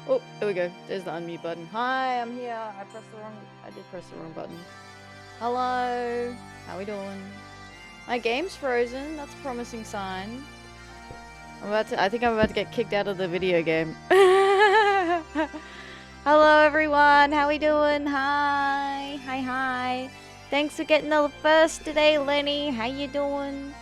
Oh, there we go. There's the unmute button. Hi, I'm here. I did press the wrong button. Hello. How we doing? My game's frozen. That's a promising sign. I think I'm about to get kicked out of the video game. Hello, everyone. How we doing? Hi. Hi, hi. Thanks for getting the first today, Lenny. How you doing?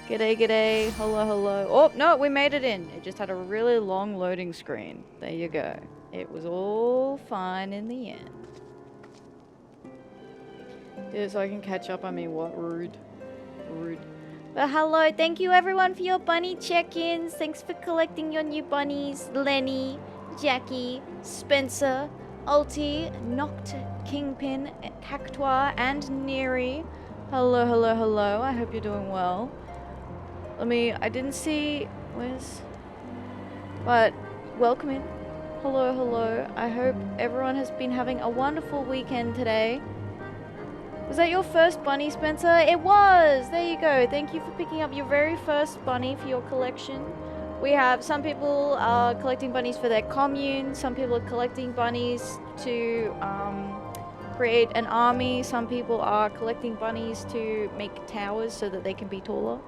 G'day, g'day. Hello, hello. Oh, no, we made it in. It just had a really long loading screen. There you go. It was all fine in the end. Yeah, so I can catch up. I mean, what? Rude. Rude. But hello, thank you everyone for your bunny check-ins. Thanks for collecting your new bunnies. Lenny, Jackie, Spencer, Ulti, Noct, Kingpin, Cactua, and Neri. Hello, hello, hello. I hope you're doing well. I didn't see, but welcome in. Hello, hello. I hope everyone has been having a wonderful weekend today. Was that your first bunny, Spencer? It was! There you go. Thank you for picking up your very first bunny for your collection. We have some people are collecting bunnies for their commune. Some people are collecting bunnies to create an army. Some people are collecting bunnies to make towers so that they can be taller.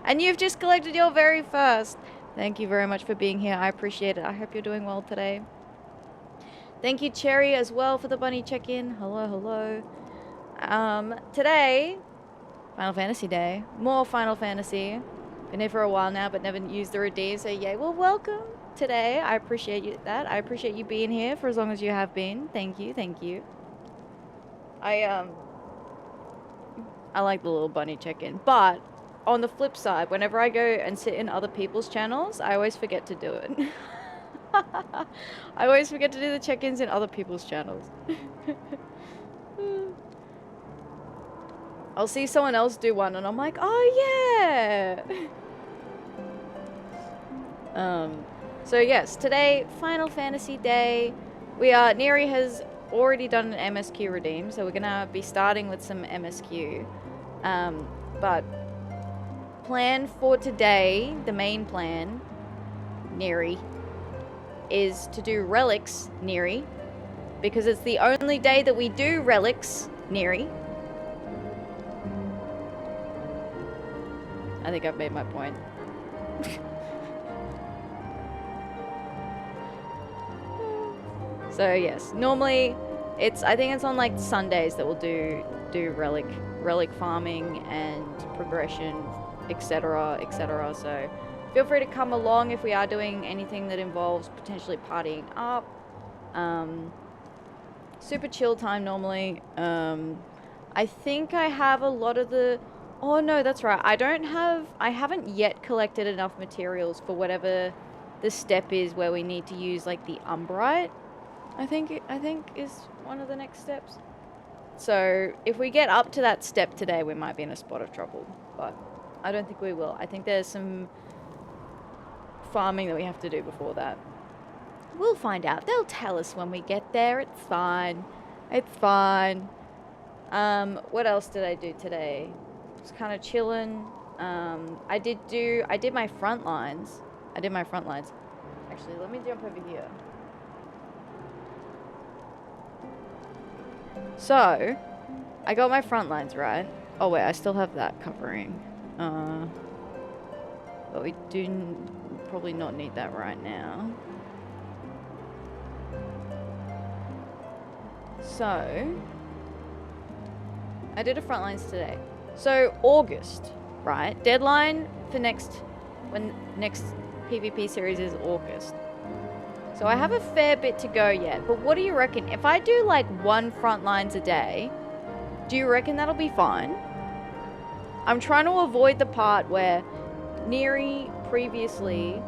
And you've just collected your very first. Thank you very much for being here. I appreciate it. I hope you're doing well today. Thank you, Cherry, as well, for the bunny check-in. Hello, hello. Today, Final Fantasy Day. More Final Fantasy. Been here for a while now, but never used the redeem, so yay. Well, welcome today. I appreciate that. I appreciate you being here for as long as you have been. Thank you, thank you. I like the little bunny check-in, but on the flip side, whenever I go and sit in other people's channels, I always forget to do it. I always forget to do the check-ins in other people's channels. I'll see someone else do one and I'm like, oh yeah! So yes, today, Final Fantasy Day. Neri has already done an MSQ redeem, so we're gonna be starting with some MSQ. But plan for today, the main plan, Neri, is to do relics, Neri, because it's the only day that we do relics, Neri. I think I've made my point. So yes, normally I think it's on like Sundays that we'll do relic farming and progression, etc, etc. So feel free to come along if we are doing anything that involves potentially partying up. Super chill time normally. I think I have a lot of the... Oh no, that's right. I haven't yet collected enough materials for whatever the step is where we need to use like the Umbrite. I think is one of the next steps. So if we get up to that step today, we might be in a spot of trouble. But I don't think we will. I think there's some farming that we have to do before that. We'll find out. They'll tell us when we get there. It's fine. It's fine. What else did I do today? Just kind of chilling. I did my front lines. Actually, let me jump over here. So, I got my front lines right. Oh wait, I still have that covering. But we do probably not need that right now. So, I did a front lines today. So August, right? Deadline for next PvP series is August. So I have a fair bit to go yet, but what do you reckon? If I do like one front lines a day, do you reckon that'll be fine? I'm trying to avoid the part where Neri previously,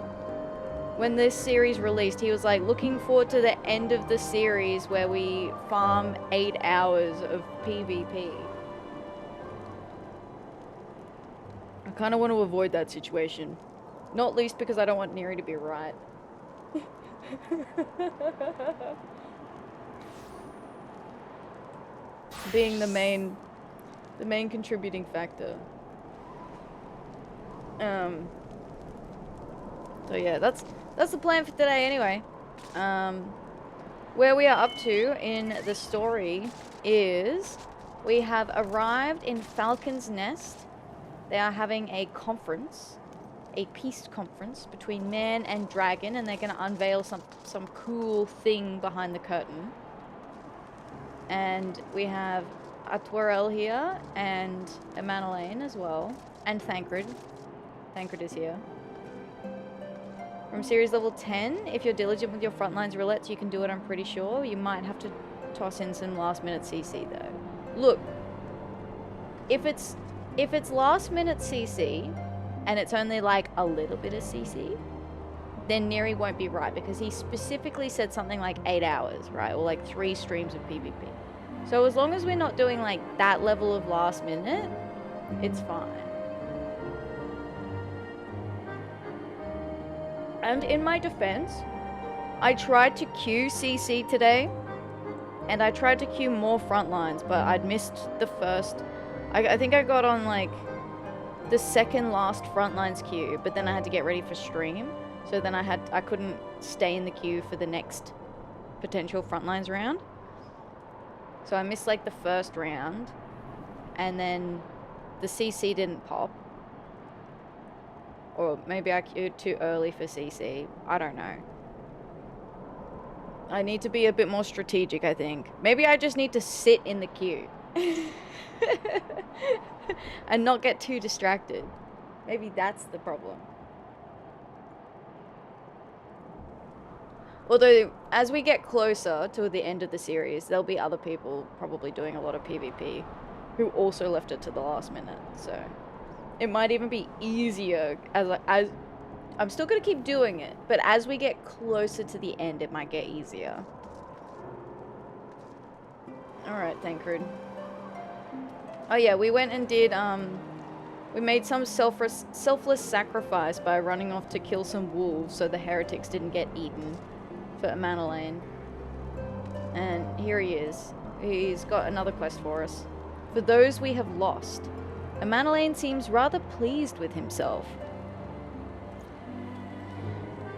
when this series released, he was like looking forward to the end of the series where we farm 8 hours of PvP. I kind of want to avoid that situation. Not least because I don't want Neri to be right. Being the main contributing factor. So yeah, that's the plan for today anyway. Where we are up to in the story is we have arrived in Falcon's Nest. They are having a conference, a peace conference between man and dragon, and they're going to unveil some cool thing behind the curtain. And we have Atwarel here, and Emanelaine as well, and Thancred. Thancred is here. From series level 10, if you're diligent with your frontlines roulettes, you can do it, I'm pretty sure. You might have to toss in some last minute CC though. Look, if it's last minute CC, and it's only like a little bit of CC, then Neri won't be right, because he specifically said something like 8 hours, right? Or like 3 streams of PvP. So as long as we're not doing like that level of last minute, it's fine. And in my defense, I tried to queue CC today, and I tried to queue more front lines, but I'd missed the first. I think I got on like the second last front lines queue, but then I had to get ready for stream, so then I couldn't stay in the queue for the next potential front lines round. So I missed like the first round, and then the CC didn't pop. Or maybe I queued too early for CC. I don't know. I need to be a bit more strategic, I think. Maybe I just need to sit in the queue. And not get too distracted. Maybe that's the problem. Although, as we get closer to the end of the series, there'll be other people probably doing a lot of PvP who also left it to the last minute, so... It might even be easier as I'm still gonna keep doing it, but as we get closer to the end, it might get easier. Alright, Thancred. Oh yeah, we went and did, we made some selfless sacrifice by running off to kill some wolves so the heretics didn't get eaten for Emanelaine. And here he is. He's got another quest for us. For those we have lost. Emanelaine seems rather pleased with himself.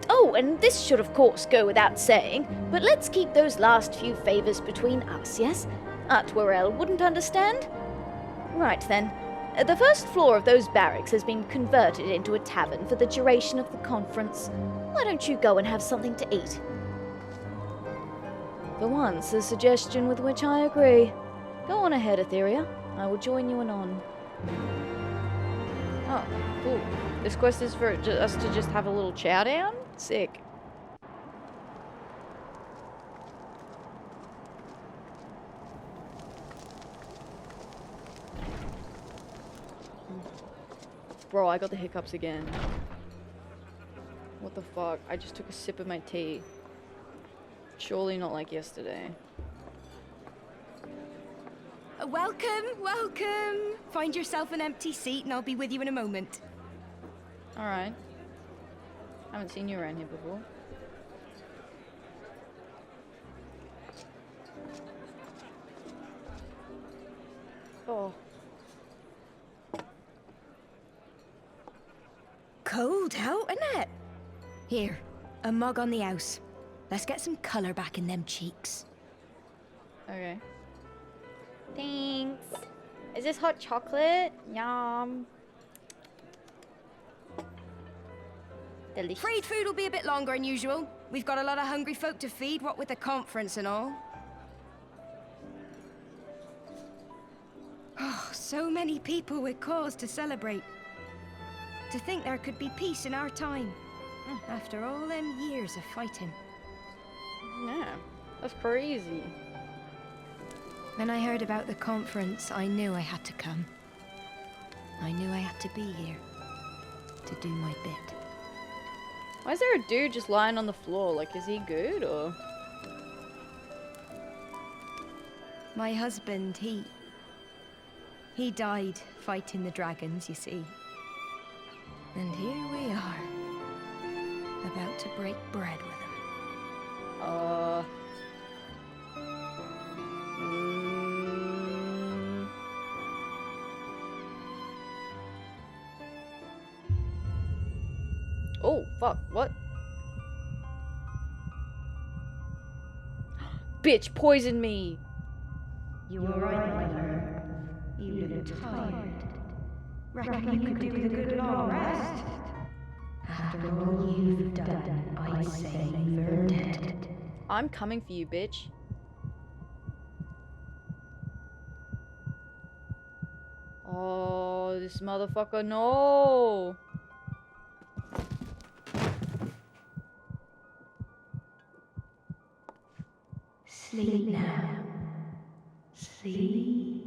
Oh, and this should of course go without saying, but let's keep those last few favors between us, yes? Atwarel wouldn't understand? Right then. The first floor of those barracks has been converted into a tavern for the duration of the conference. Why don't you go and have something to eat? For once, a suggestion with which I agree. Go on ahead, Atheria. I will join you anon. Oh, cool. This quest is for us to just have a little chow down? Sick. Bro, I got the hiccups again. What the fuck? I just took a sip of my tea. Surely not like yesterday. Welcome, welcome. Find yourself an empty seat and I'll be with you in a moment. Alright. Haven't seen you around here before. Oh. Cold out, isn't it? Here, a mug on the house. Let's get some colour back in them cheeks. Okay. Thanks. Is this hot chocolate? Yum. Delicious. Afraid food will be a bit longer than usual. We've got a lot of hungry folk to feed, what with the conference and all. Oh, so many people with cause to celebrate. To think there could be peace in our time. After all them years of fighting. Yeah, that's crazy. When I heard about the conference, I knew I had to come. I knew I had to be here. To do my bit. Why is there a dude just lying on the floor? Like, is he good, or...? My husband, he died fighting the dragons, you see. And here we are, about to break bread with him. Oh, fuck. What? Bitch, poison me. You were right, mother. You look tired. Reckon you could do with a good long rest? After all you've done, I'd say you're dead. I'm coming for you, bitch. Oh, this motherfucker, no. Sleep now. Sleep.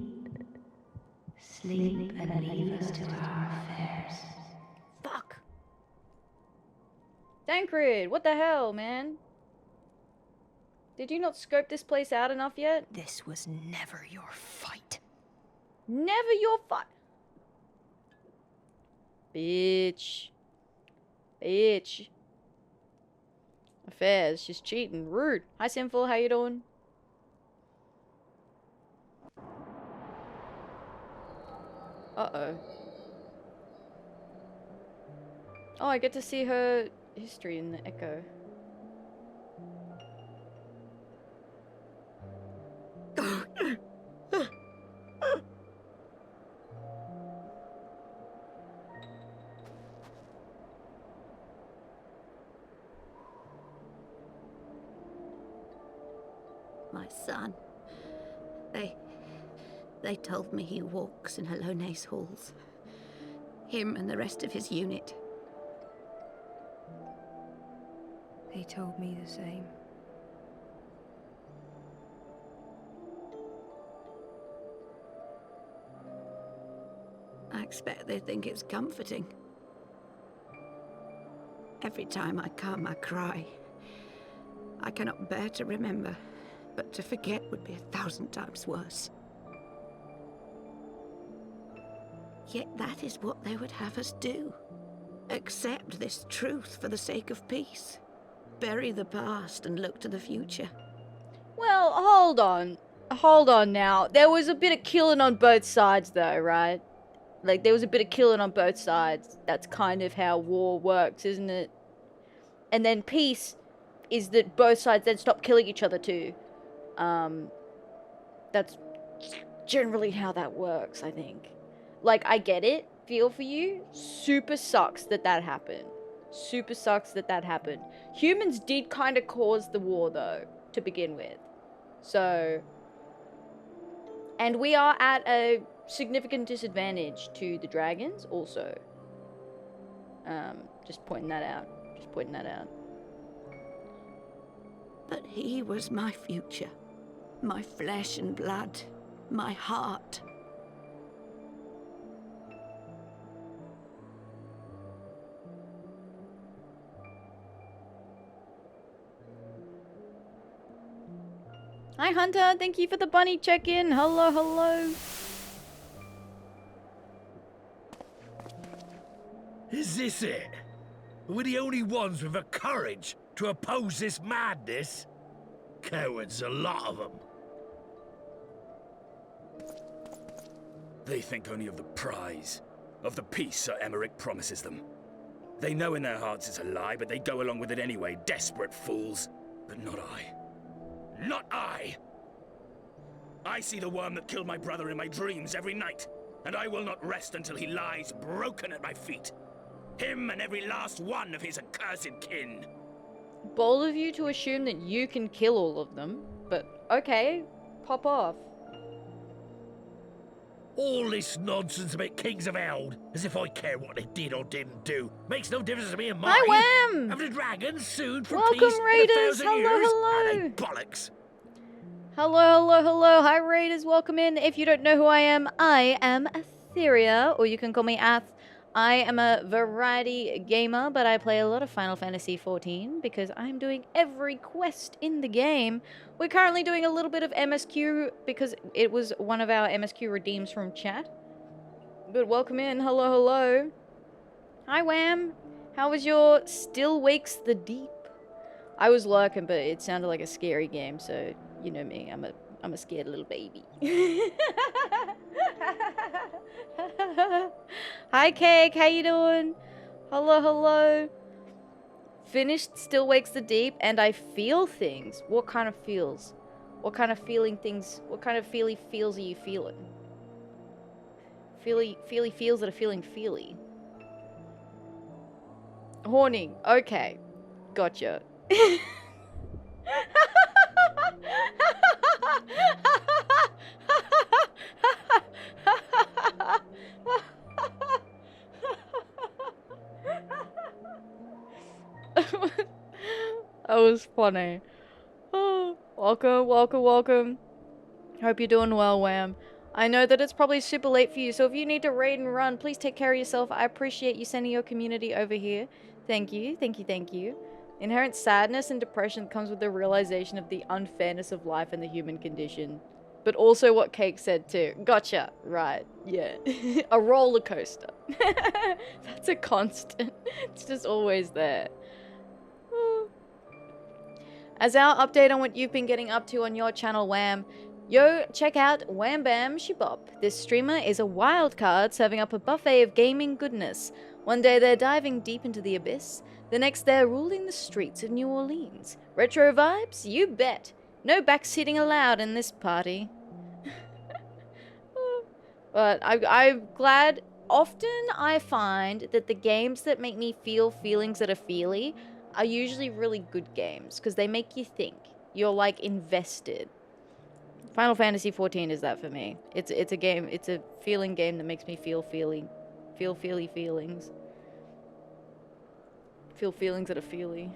Sleep and leave us to our affairs. Fuck. Dankrid, what the hell, man? Did you not scope this place out enough yet? This was never your fight. Never your fight. Bitch. Bitch. Affairs, she's cheating. Rude. Hi, Sinful, how you doing? Uh-oh. Oh, I get to see her history in the echo. My son. They told me he walks in Halone's halls. Him and the rest of his unit. They told me the same. I expect they think it's comforting. Every time I come, I cry. I cannot bear to remember, but to forget would be 1,000 times worse. Yet that is what they would have us do. Accept this truth for the sake of peace. Bury the past and look to the future. Well, hold on. Hold on now. There was a bit of killing on both sides though, right? Like, there was a bit of killing on both sides. That's kind of how war works, isn't it? And then peace is that both sides then stop killing each other too. That's generally how that works, I think. Like, I get it. Feel for you. Super sucks that that happened. Super sucks that that happened. Humans did kind of cause the war, though, to begin with. So... And we are at a significant disadvantage to the dragons, also. Just pointing that out. Just pointing that out. But he was my future. My flesh and blood. My heart. Hi, Hunter. Thank you for the bunny check-in. Hello, hello. Is this it? We're the only ones with the courage to oppose this madness? Cowards, a lot of them. They think only of the prize, of the peace Sir Emmerich promises them. They know in their hearts it's a lie, but they go along with it anyway, desperate fools. But not I. Not I! I see the worm that killed my brother in my dreams every night, and I will not rest until he lies broken at my feet. Him and every last one of his accursed kin. Bold of you to assume that you can kill all of them, but okay, pop off. All this nonsense about Kings of Eld, as if I care what they did or didn't do. Makes no difference to me and mine. Hi, Wham! Have the dragons sued for Welcome, peace Raiders! in 1,000 Hello, years? hello! Are they bollocks? Hello, hello, hello. Hi, Raiders. Welcome in. If you don't know who I am Atheria, or you can call me Ath. I am a variety gamer, but I play a lot of Final Fantasy XIV because I'm doing every quest in the game. We're currently doing a little bit of MSQ because it was one of our MSQ redeems from chat. But welcome in. Hello, hello. Hi, Wham. How was your Still Wakes the Deep? I was lurking, but it sounded like a scary game, so you know me. I'm a scared little baby. Hi, Cake. How you doing? Hello, hello. Finished Still Wakes the Deep, and I feel things. What kind of feels? What kind of feeling things? What kind of feely feels are you feeling? Feely feels that are feeling feely. Horny. Okay. Gotcha. That was funny. Oh, welcome. Hope you're doing well, Wham. I know that it's probably super late for you, so if you need to raid and run, please take care of yourself. I appreciate you sending your community over here. Thank you. Inherent sadness and depression comes with the realization of the unfairness of life and the human condition. But also what Cake said too. Gotcha. Right. Yeah. A roller coaster. That's a constant. It's just always there. As our update on what you've been getting up to on your channel, Wham, yo, check out Wham Bam Shibop. This streamer is a wild card serving up a buffet of gaming goodness. One day they're diving deep into the abyss, the next they're ruling the streets of New Orleans. Retro vibes? You bet. No backseating allowed in this party. But I'm glad. Often I find that the games that make me feel feelings that are feely are usually really good games because they make you think. You're like invested. Final Fantasy XIV is that for me. It's a game. It's a feeling game that makes me feel feely feelings. Feel feelings that are feely.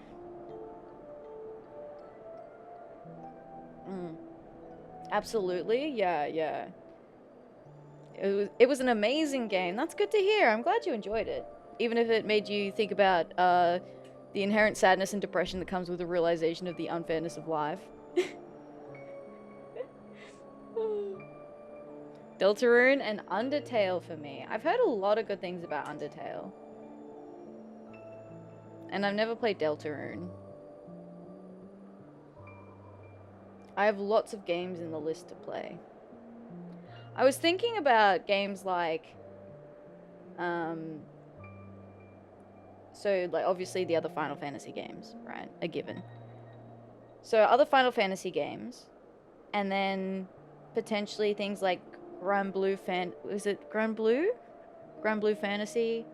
Absolutely, yeah. It was an amazing game. That's good to hear. I'm glad you enjoyed it, even if it made you think about the inherent sadness and depression that comes with the realization of the unfairness of life. Deltarune and Undertale for me. I've heard a lot of good things about Undertale. And I've never played Deltarune. I have lots of games in the list to play. I was thinking about games like... So, like, obviously the other Final Fantasy games, right? A given. So, other Final Fantasy games. And then potentially things like Granblue is it Granblue? Granblue Fantasy?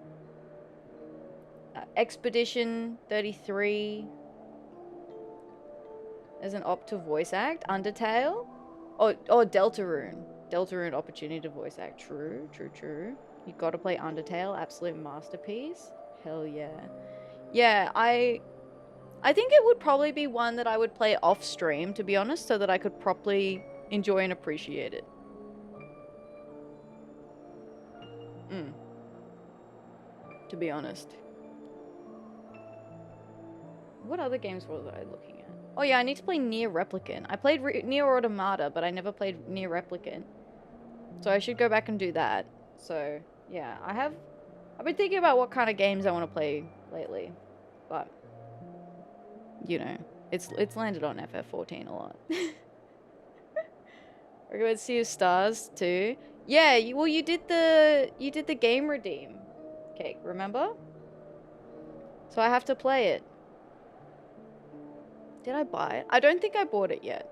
Expedition 33 as an op to voice act. Undertale? Or Deltarune. Deltarune opportunity to voice act. True. You gotta play Undertale. Absolute masterpiece. Hell yeah. Yeah, I think it would probably be one that I would play off stream, to be honest, so that I could properly enjoy and appreciate it. To be honest. What other games was I looking at? Oh yeah, I need to play Nier Replicant. I played Nier Automata, but I never played Nier Replicant. So I should go back and do that. So, yeah, I've been thinking about what kind of games I want to play lately. But, you know, it's landed on FF14 a lot. Recommend Sea of Stars too. Yeah, you did the game redeem. Okay, remember? So I have to play it. Did I buy it? I don't think I bought it yet.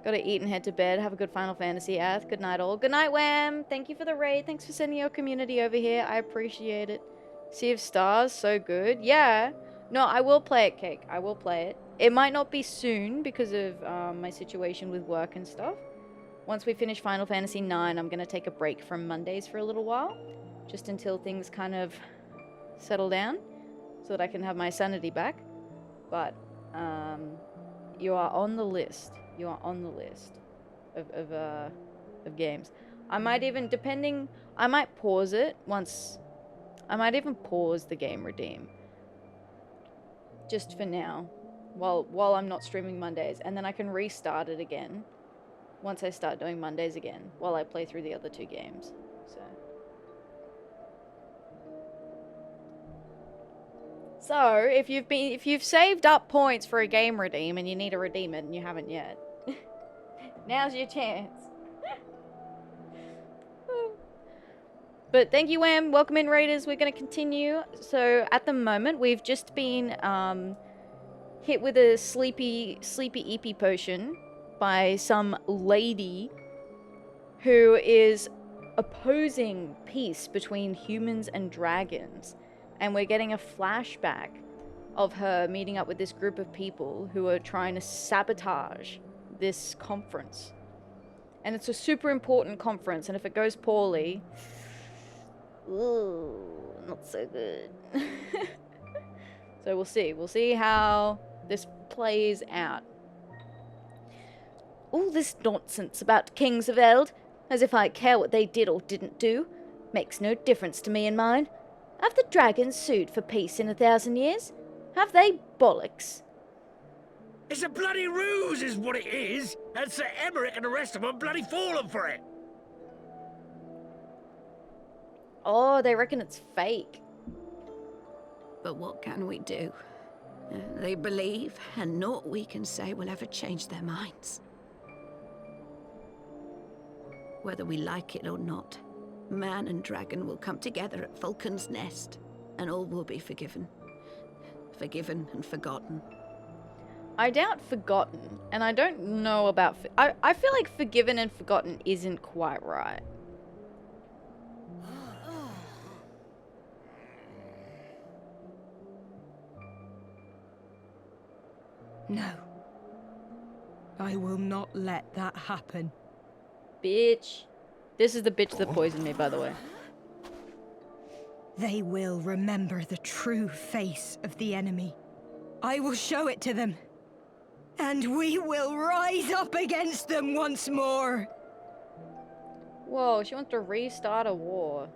Gotta eat and head to bed. Have a good Final Fantasy, Ath. Good night, all. Good night, Wham! Thank you for the raid. Thanks for sending your community over here. I appreciate it. Sea of Stars, so good. Yeah. No, I will play it, Cake. I will play it. It might not be soon because of my situation with work and stuff. Once we finish Final Fantasy IX, I'm gonna take a break from Mondays for a little while. Just until things kind of settle down. So that I can have my sanity back. But, you are on the list. You are on the list of games. I might even, I might pause it once. I might even pause the game redeem. Just for now. While I'm not streaming Mondays. And then I can restart it again. Once I start doing Mondays again. While I play through the other two games. So, if you've saved up points for a game redeem and you need to redeem it and you haven't yet, now's your chance. But thank you, Wham. Welcome in, Raiders. We're going to continue. So at the moment, we've just been hit with a sleepy EP potion by some lady who is opposing peace between humans and dragons. And we're getting a flashback of her meeting up with this group of people who are trying to sabotage this conference. And it's a super important conference, and if it goes poorly... Ooh, not so good. So we'll see. We'll see how this plays out. All this nonsense about Kings of Eld, as if I care what they did or didn't do, makes no difference to me and mine. Have the dragons sued for peace in 1,000 years? Have they bollocks? It's a bloody ruse is what it is, and Sir Emmerich and the rest of them bloody fallen for it. Oh, they reckon it's fake. But what can we do? They believe, and naught we can say will ever change their minds. Whether we like it or not, man and dragon will come together at Vulcan's Nest, and all will be forgiven. Forgiven and forgotten. I doubt forgotten, and I don't know about... I feel like forgiven and forgotten isn't quite right. No. I will not let that happen. Bitch. This is the bitch that poisoned me, by the way. They will remember the true face of the enemy. I will show it to them. And we will rise up against them once more. Whoa, she wants to restart a war.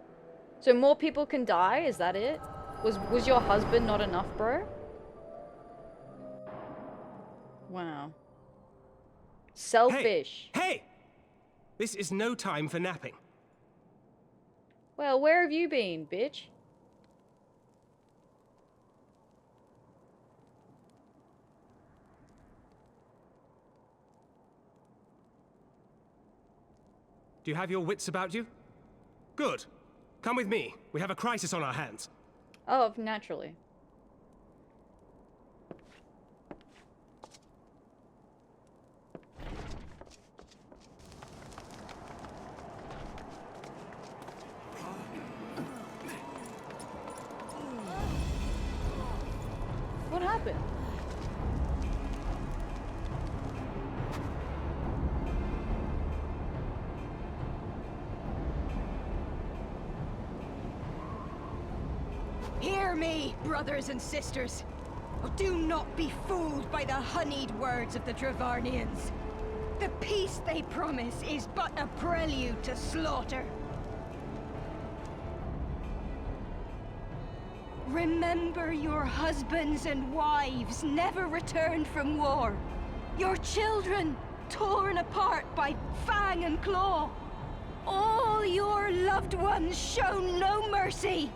So more people can die? Is that it? Was your husband not enough, bro? Wow. Selfish. Hey! This is no time for napping. Well, where have you been, bitch? Do you have your wits about you? Good. Come with me. We have a crisis on our hands. Oh, naturally. What happened? Hear me, brothers and sisters. Do not be fooled by the honeyed words of the Dravarnians. The peace they promise is but a prelude to slaughter. Remember your husbands and wives never returned from war. Your children torn apart by fang and claw. All your loved ones shown no mercy.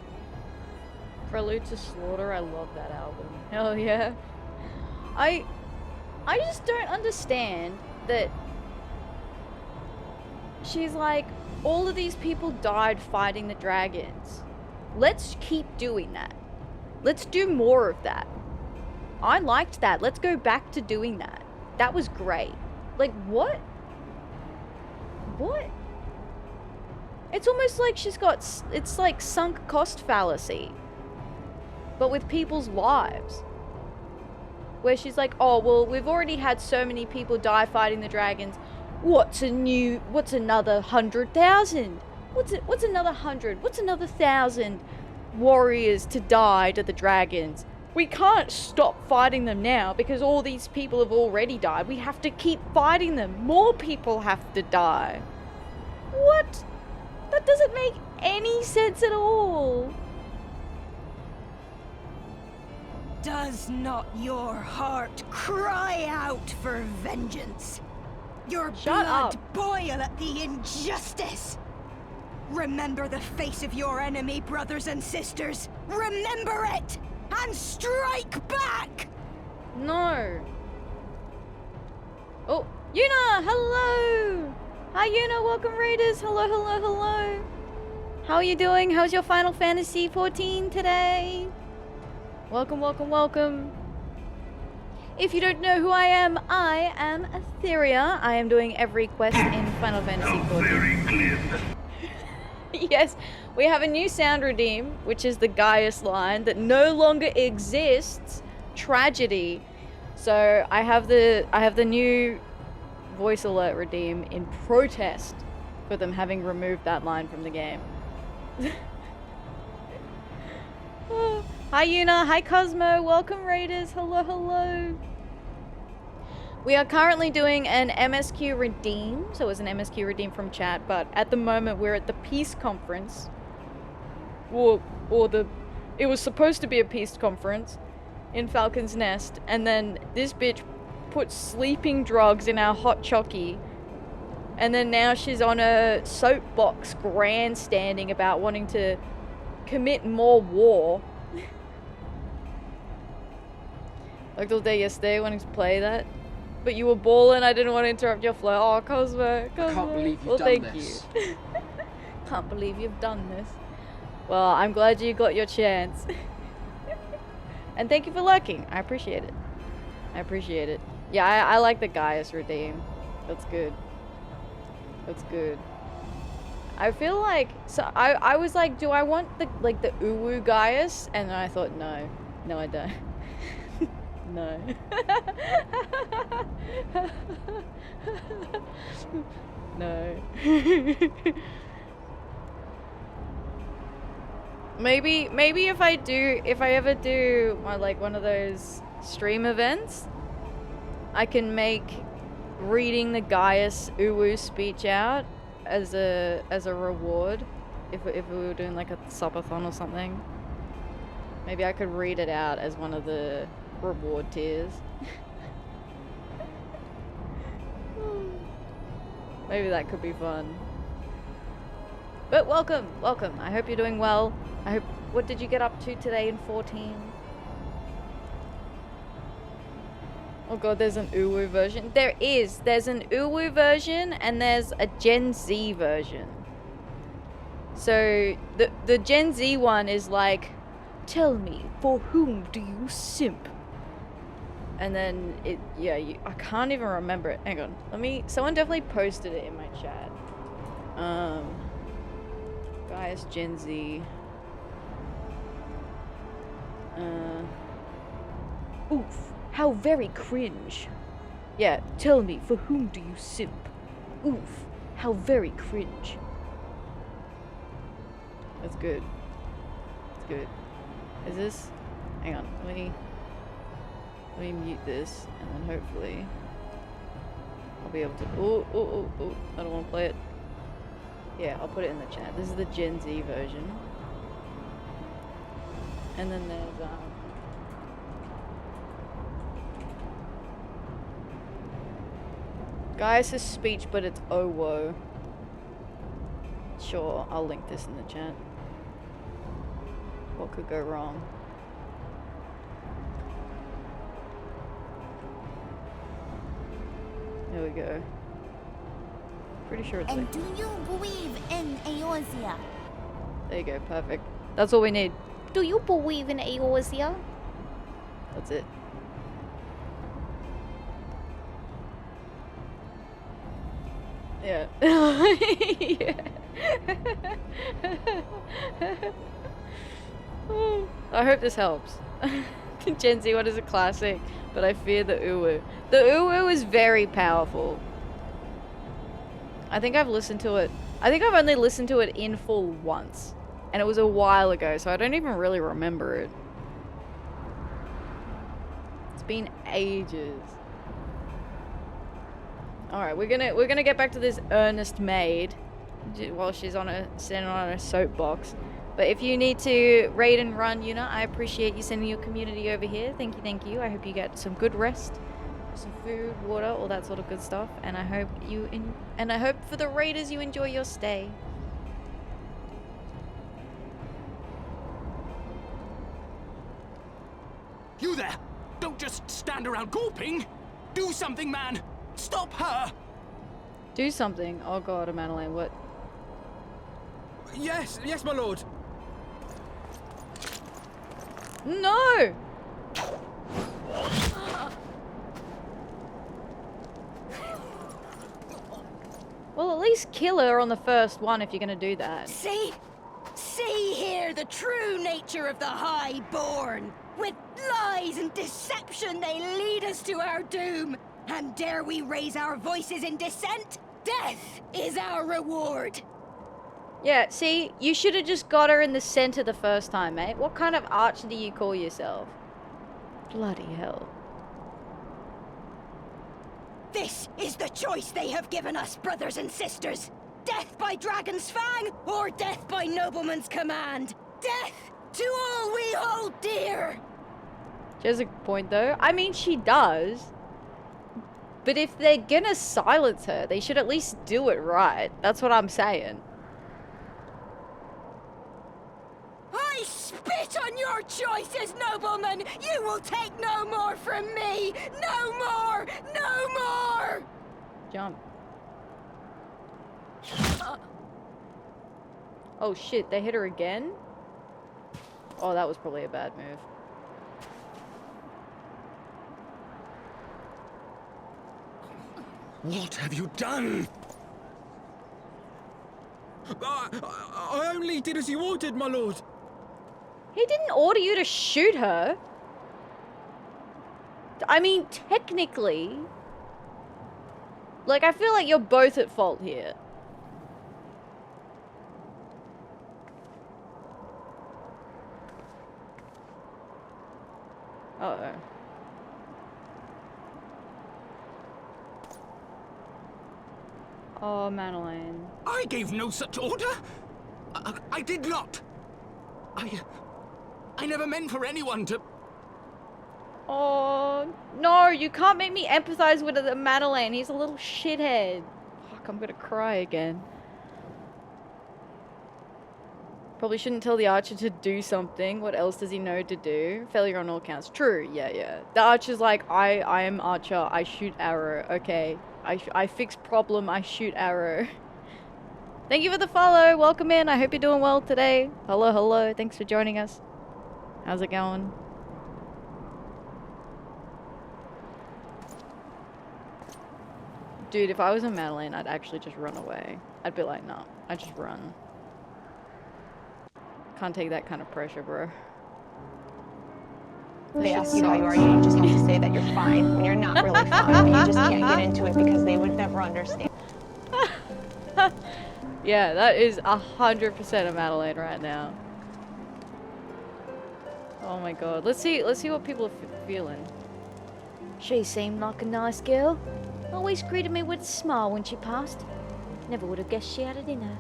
Prelude to Slaughter, I love that album. Hell yeah. I just don't understand that she's like, all of these people died fighting the dragons. Let's keep doing that. Let's do more of that. I liked that. Let's go back to doing that. That was great. Like, what? What? It's almost like she's got, it's like sunk cost fallacy. But with people's lives. Where she's like, oh, well, we've already had so many people die fighting the dragons. What's another 100,000? What's another 100? What's another 1,000 warriors to die to the dragons? We can't stop fighting them now because all these people have already died. We have to keep fighting them. More people have to die. What? That doesn't make any sense at all. Does not your heart cry out for vengeance? Your Shut blood up. boil at the injustice? Remember the face of your enemy, brothers and sisters. Remember it, and strike back! No. Oh, Yuna, hello! Hi, Yuna, welcome, Raiders. Hello, hello, hello. How are you doing? How's your Final Fantasy 14 today? Welcome, welcome, welcome. If you don't know who I am Atheria. I am doing every quest in Final Fantasy 14. Yes, we have a new sound redeem, which is the Gaius line that no longer exists. Tragedy. So I have the new voice alert redeem in protest for them having removed that line from the game. Oh, hi Yuna, hi Cosmo, welcome Raiders, hello, hello. We are currently doing an MSQ redeem, so it's an MSQ redeem from chat, but at the moment we're at the Peace Conference. It was supposed to be a Peace Conference in Falcon's Nest, and then this bitch put sleeping drugs in our hot chockey, and then now she's on a soapbox grandstanding about wanting to commit more war. Like all day yesterday wanting to play that. But you were balling, I didn't want to interrupt your flow. Oh, Cosmo. I can't believe you've done this. You. Can't believe you've done this. Well, I'm glad you got your chance. And thank you for lurking. I appreciate it. I appreciate it. Yeah, I like the Gaius redeem. That's good. That's good. I feel like, so I was like, do I want the Uwu Gaius? And then I thought, no. No, I don't. No. No. Maybe if I ever do one of those stream events, I can make reading the Gaius Uwu speech out as a reward. If we were doing like a subathon or something, maybe I could read it out as one of the reward tiers. Maybe that could be fun. But welcome. I hope you're doing well. What did you get up to today in 14? Oh god, there's an Uwu version. There's an Uwu version and there's a Gen Z version. So the Gen Z one is like, tell me, for whom do you simp? And then I can't even remember it. Hang on, someone definitely posted it in my chat. Guys, Gen Z. Oof, how very cringe. Yeah, tell me, for whom do you simp? Oof, how very cringe. That's good. That's good. Is this? Hang on, let me mute this, and then hopefully I'll be able to. Oh! I don't want to play it. Yeah, I'll put it in the chat. This is the Gen Z version, and then there's Gaius' speech, but it's oh whoa. Sure, I'll link this in the chat. What could go wrong? There we go. Pretty sure it's And like... do you believe in Eorzea? There you go, perfect. That's all we need. Do you believe in Eorzea? That's it. Yeah. Yeah. I hope this helps. Gen Z one is a classic, but I fear the Uwu. The Uwu is very powerful. I think I've listened to it. I think I've only listened to it in full once. And it was a while ago, so I don't even really remember it. It's been ages. Alright, we're gonna get back to this earnest maid while she's standing on a soapbox. But if you need to raid and run, Yuna, I appreciate you sending your community over here. Thank you. I hope you get some good rest, some food, water, all that sort of good stuff. And I hope I hope for the raiders you enjoy your stay. You there! Don't just stand around gawping! Do something, man! Stop her! Do something. Oh god, Madeline, what? Yes, my lord. No! Well, at least kill her on the first one if you're gonna do that. See? See here the true nature of the Highborn. With lies and deception they lead us to our doom. And dare we raise our voices in dissent? Death is our reward. Yeah, see, you should have just got her in the center the first time, mate. What kind of archer do you call yourself? Bloody hell. This is the choice they have given us, brothers and sisters. Death by dragon's fang, or death by nobleman's command. Death to all we hold dear. She has a point, though. I mean, she does. But if they're gonna silence her, they should at least do it right. That's what I'm saying. I spit on your choices, nobleman! You will take no more from me! No more! No more! Jump. Oh shit, they hit her again? Oh, that was probably a bad move. What have you done? I only did as you ordered, my lord. He didn't order you to shoot her. I mean, technically. Like, I feel like you're both at fault here. Uh-oh. Oh, Madeline. I gave no such order. I did not. I never meant for anyone to... Oh, no, you can't make me empathize with the Madeline. He's a little shithead. Fuck, I'm gonna cry again. Probably shouldn't tell the archer to do something. What else does he know to do? Failure on all counts. True, yeah. The archer's like, I am archer. I shoot arrow. Okay. I fix problem. I shoot arrow. Thank you for the follow. Welcome in. I hope you're doing well today. Hello. Thanks for joining us. How's it going? Dude, if I was a Madeline, I'd actually just run away. I'd be like, nah, I'd just run. Can't take that kind of pressure, bro. They ask you how you are, you just have to say that you're fine when you're not really fine. You just can't get into it because they would never understand. Yeah, that is 100% a Madeline right now. Oh my god. Let's see what people are feeling. She seemed like a nice girl. Always greeted me with a smile when she passed. Never would have guessed she had it in her.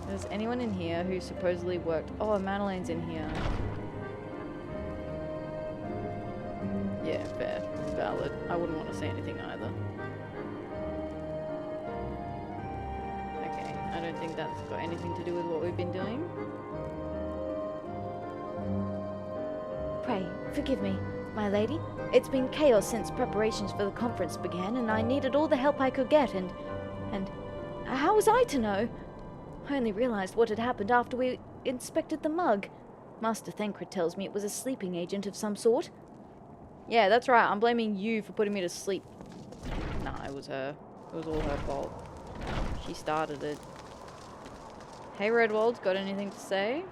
There's anyone in here who supposedly worked... Oh, Madeline's in here. Yeah, fair. Valid. I wouldn't want to say anything either. Okay, I don't think that's got anything to do with what we've been doing. Pray, forgive me, my lady. It's been chaos since preparations for the conference began, and I needed all the help I could get, and how was I to know? I only realized what had happened after we inspected the mug. Master Thancred tells me it was a sleeping agent of some sort. Yeah, that's right. I'm blaming you for putting me to sleep. Nah, it was her. It was all her fault. She started it. Hey, Redwald's got anything to say?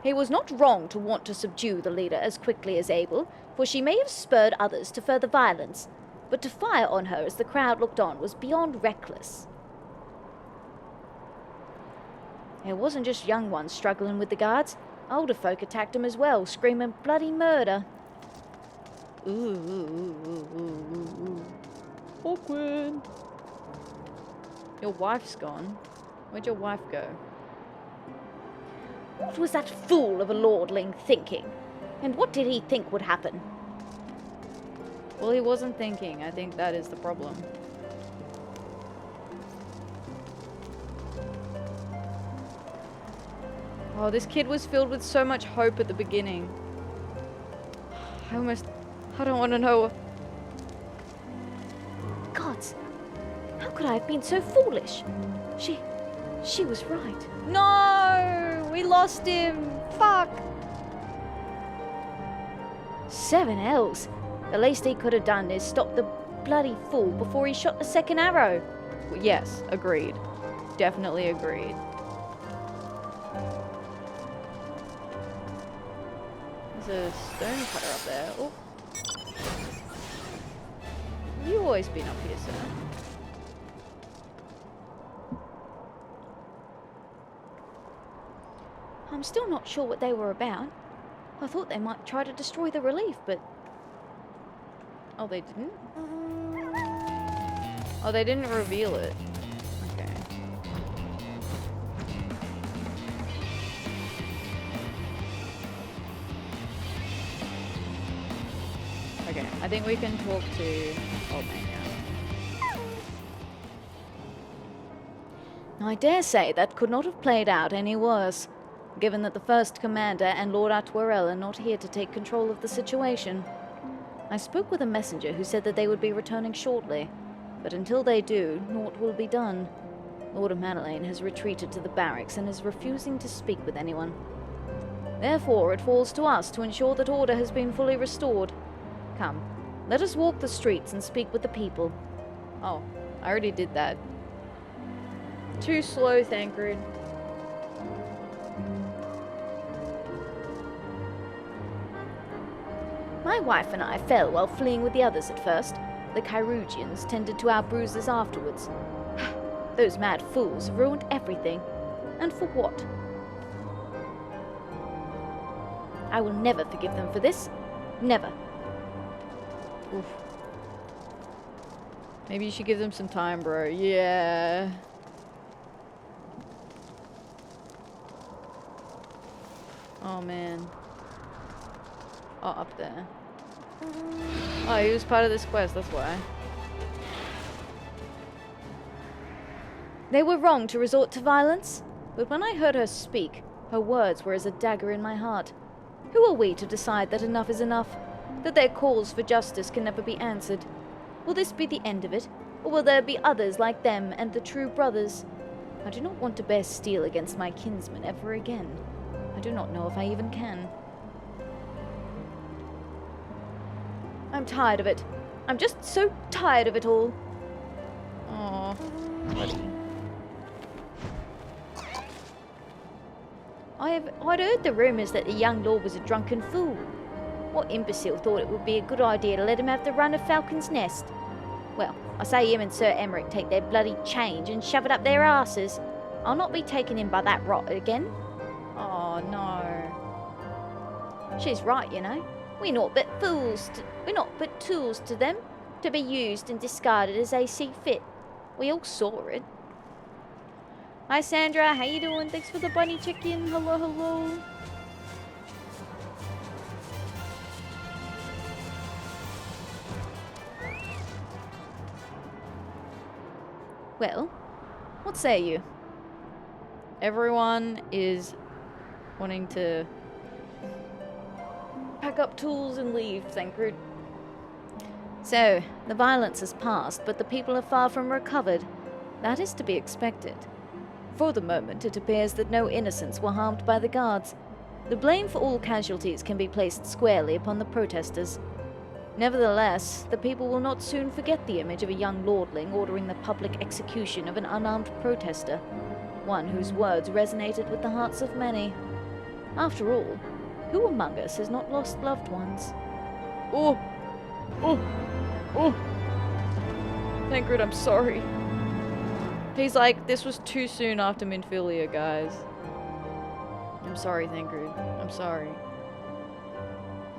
He was not wrong to want to subdue the leader as quickly as able, for she may have spurred others to further violence. But to fire on her as the crowd looked on was beyond reckless. It wasn't just young ones struggling with the guards. Older folk attacked them as well, screaming bloody murder. Ooh. Awkward. Your wife's gone. Where'd your wife go? What was that fool of a lordling thinking? And what did he think would happen? Well, he wasn't thinking. I think that is the problem. Oh, this kid was filled with so much hope at the beginning. I don't want to know. Gods, how could I have been so foolish? She was right. No! We lost him! Fuck! 7 L's. The least he could have done is stop the bloody fool before he shot the second arrow. Yes, agreed. Definitely agreed. There's a stone cutter up there. Oh. You've always been up here, sir. I'm still not sure what they were about. I thought they might try to destroy the relief, but... Oh, they didn't? Oh, they didn't reveal it. Okay. Okay, I think we can talk to Old Man now. I dare say that could not have played out any worse, given that the First Commander and Lord Atwarel are not here to take control of the situation. I spoke with a messenger who said that they would be returning shortly, but until they do, naught will be done. Lord Madeleine has retreated to the barracks and is refusing to speak with anyone. Therefore, it falls to us to ensure that order has been fully restored. Come, let us walk the streets and speak with the people. Oh, I already did that. Too slow, Thancred. My wife and I fell while fleeing with the others at first. The Kyrugians tended to our bruises afterwards. Those mad fools have ruined everything. And for what? I will never forgive them for this. Never. Oof. Maybe you should give them some time, bro. Yeah. Oh, man. Oh, up there. Oh, he was part of this quest, that's why. They were wrong to resort to violence, but when I heard her speak, her words were as a dagger in my heart. Who are we to decide that enough is enough? That their calls for justice can never be answered? Will this be the end of it, or will there be others like them and the true brothers? I do not want to bear steel against my kinsmen ever again. I do not know if I even can. I'm tired of it. I'm just so tired of it all. Oh, buddy. I'd heard the rumours that the young lord was a drunken fool. What imbecile thought it would be a good idea to let him have the run of Falcon's Nest? Well, I say him and Sir Emmerich take their bloody change and shove it up their asses. I'll not be taken in by that rot again. Oh, no. She's right, you know. We're not but tools to them, to be used and discarded as they see fit. We all saw it. Hi, Sandra. How you doing? Thanks for the bunny chicken. Hello, hello. Well, what say you? Everyone is wanting to pack up tools and leave, Thancred. So, the violence has passed, but the people are far from recovered. That is to be expected. For the moment, it appears that no innocents were harmed by the guards. The blame for all casualties can be placed squarely upon the protesters. Nevertheless, the people will not soon forget the image of a young lordling ordering the public execution of an unarmed protester, one whose words resonated with the hearts of many. After all, who among us has not lost loved ones? Oh! Thancred, I'm sorry. He's like, this was too soon after Minfilia, guys. I'm sorry, Thancred. I'm sorry.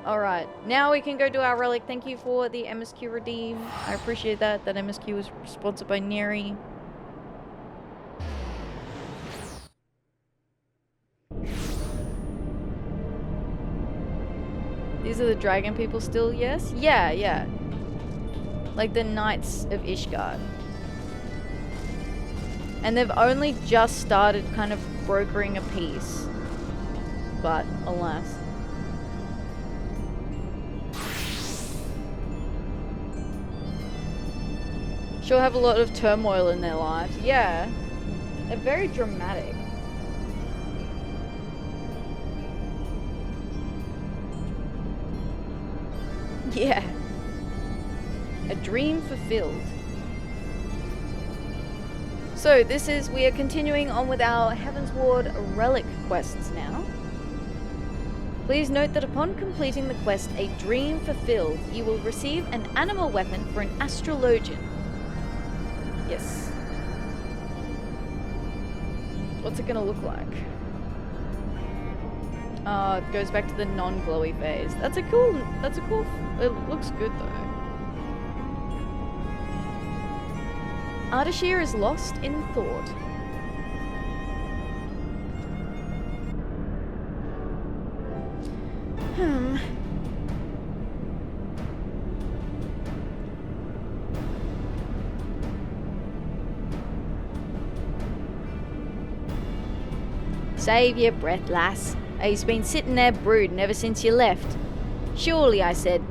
Alright, now we can go do our relic. Thank you for the MSQ redeem. I appreciate that. That MSQ was sponsored by Neri. These are the dragon people still, yes? Yeah. Like the Knights of Ishgard. And they've only just started kind of brokering a peace. But, alas. Sure have a lot of turmoil in their lives. Yeah. They're very dramatic. Yeah. A dream fulfilled. So we are continuing on with our Heavensward Relic quests now. Please note that upon completing the quest, A Dream Fulfilled, you will receive an animal weapon for an astrologian. Yes. What's it gonna look like? It goes back to the non-glowy phase. That's a cool, it looks good though. Ardashir is lost in thought. Save your breath, lass. He's been sitting there brooding ever since you left. Surely, I said,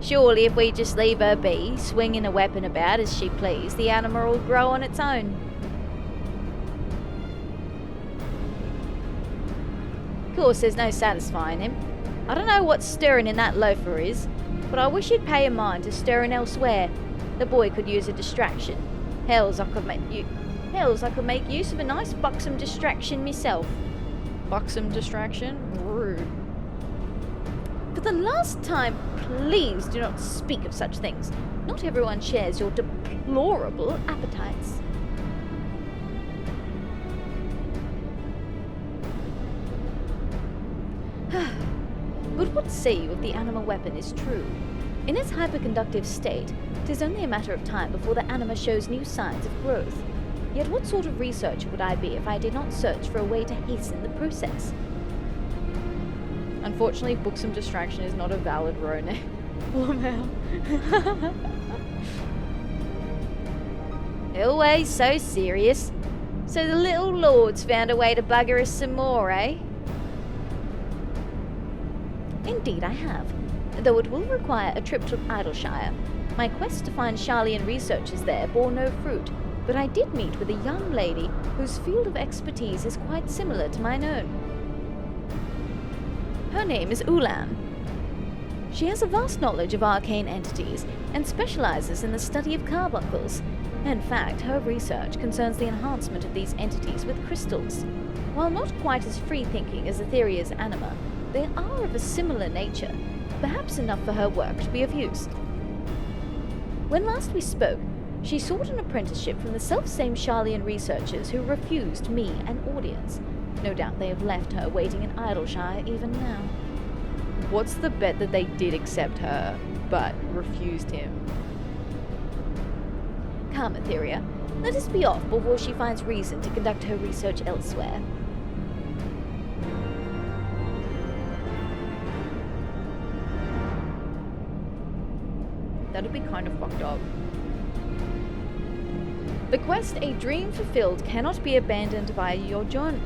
surely if we just leave her be, swinging a weapon about as she please, the animal will grow on its own. Of course, there's no satisfying him. I don't know what stirring in that loafer is, but I wish he'd pay a mind to stirring elsewhere. The boy could use a distraction. Hells, I could make use of a nice buxom distraction myself. Buxom distraction? Rude. For the last time, please do not speak of such things. Not everyone shares your deplorable appetites. But what say you if the animal weapon is true? In its hyperconductive state, it is only a matter of time before the anima shows new signs of growth. Yet what sort of researcher would I be if I did not search for a way to hasten the process? Unfortunately, buxom distraction is not a valid Rone. Always so serious. So the little lord's found a way to bugger us some more, eh? Indeed I have, though it will require a trip to Idleshire. My quest to find Sharlayan researchers there bore no fruit, but I did meet with a young lady whose field of expertise is quite similar to mine own. Her name is Ulan. She has a vast knowledge of arcane entities and specializes in the study of carbuncles. In fact, her research concerns the enhancement of these entities with crystals. While not quite as free-thinking as Atheria's anima, they are of a similar nature, perhaps enough for her work to be of use. When last we spoke, she sought an apprenticeship from the self-same Sharlayan researchers who refused me an audience. No doubt they have left her waiting in Idleshire even now. What's the bet that they did accept her, but refused him? Come, Atheria, let us be off before she finds reason to conduct her research elsewhere. That'd be kind of fucked up. The quest, A Dream Fulfilled, cannot be abandoned via your journal.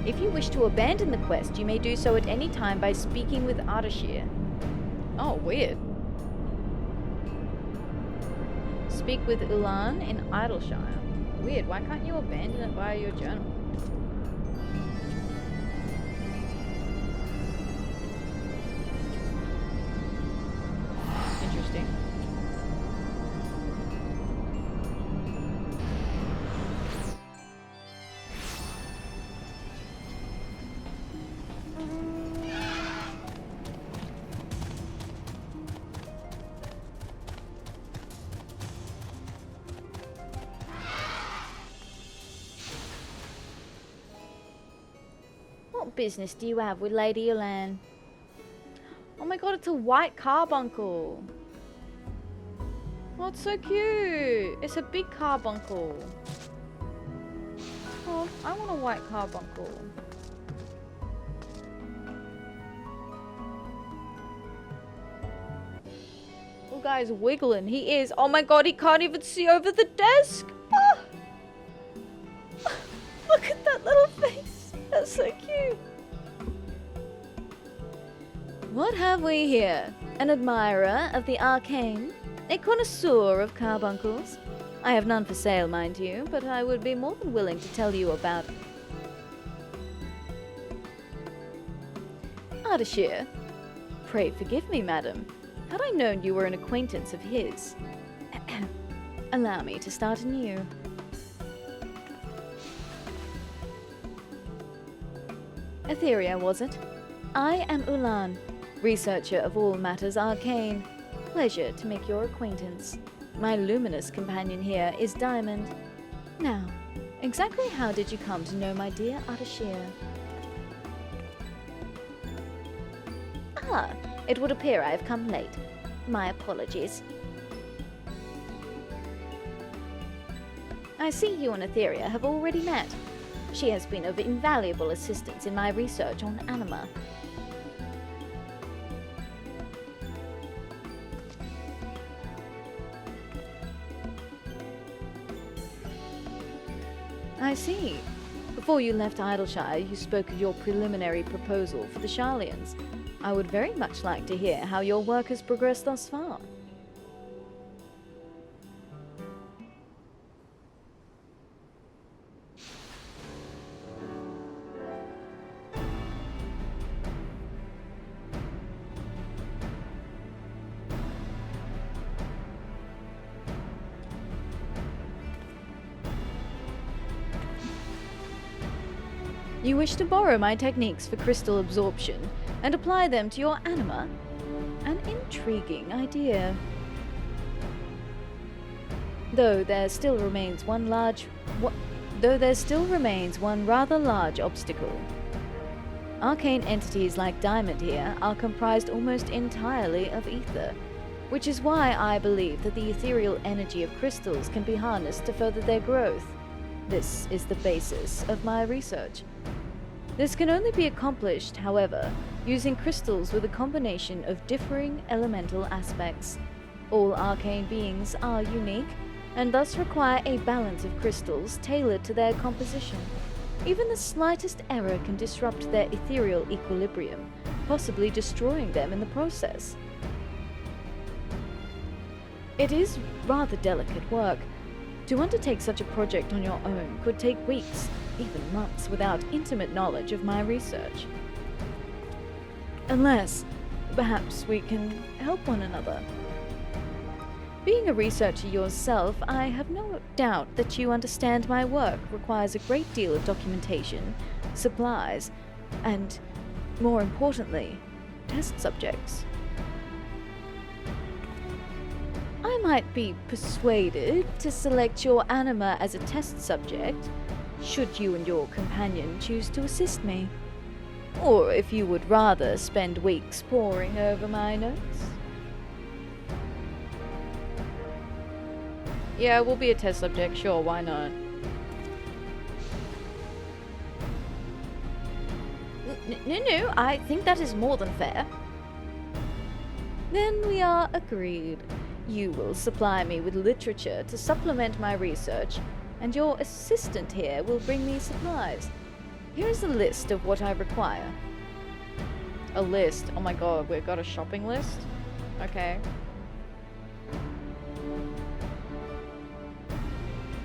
If you wish to abandon the quest, you may do so at any time by speaking with Ardashir. Oh, weird. Speak with Ulan in Idleshire. Weird, why can't you abandon it via your journal? Interesting. What business do you have with Lady Ulan? Oh my god, it's a white carbuncle. Oh, it's so cute. It's a big carbuncle. Oh, I want a white carbuncle. Little guy's wiggling. He is. Oh my god, he can't even see over the desk. Oh. Look at that little face. That's so cute. What have we here? An admirer of the arcane? A connoisseur of carbuncles. I have none for sale, mind you, but I would be more than willing to tell you about Ardashir. Pray forgive me, madam. Had I known you were an acquaintance of his. Allow me to start anew. Atheria, was it? I am Ulan, researcher of all matters arcane. Pleasure to make your acquaintance. My luminous companion here is Diamond. Now, exactly how did you come to know my dear Ardashir? Ah, it would appear I have come late. My apologies. I see you and Atheria have already met. She has been of invaluable assistance in my research on anima. I see. Before you left Idleshire, you spoke of your preliminary proposal for the Sharlians. I would very much like to hear how your work has progressed thus far. You wish to borrow my techniques for crystal absorption and apply them to your anima? An intriguing idea. Though there still remains one rather large obstacle. Arcane entities like Diamond here are comprised almost entirely of ether, which is why I believe that the ethereal energy of crystals can be harnessed to further their growth. This is the basis of my research. This can only be accomplished, however, using crystals with a combination of differing elemental aspects. All arcane beings are unique, and thus require a balance of crystals tailored to their composition. Even the slightest error can disrupt their ethereal equilibrium, possibly destroying them in the process. It is rather delicate work. To undertake such a project on your own could take weeks, even months, without intimate knowledge of my research. Unless, perhaps we can help one another. Being a researcher yourself, I have no doubt that you understand my work requires a great deal of documentation, supplies, and, more importantly, test subjects. I might be persuaded to select your anima as a test subject, should you and your companion choose to assist me. Or if you would rather spend weeks poring over my notes. Yeah, we'll be a test subject, sure, why not? No, I think that is more than fair. Then we are agreed. You will supply me with literature to supplement my research, and your assistant here will bring me supplies. Here is a list of what I require. A list? Oh my god, we've got a shopping list? Okay.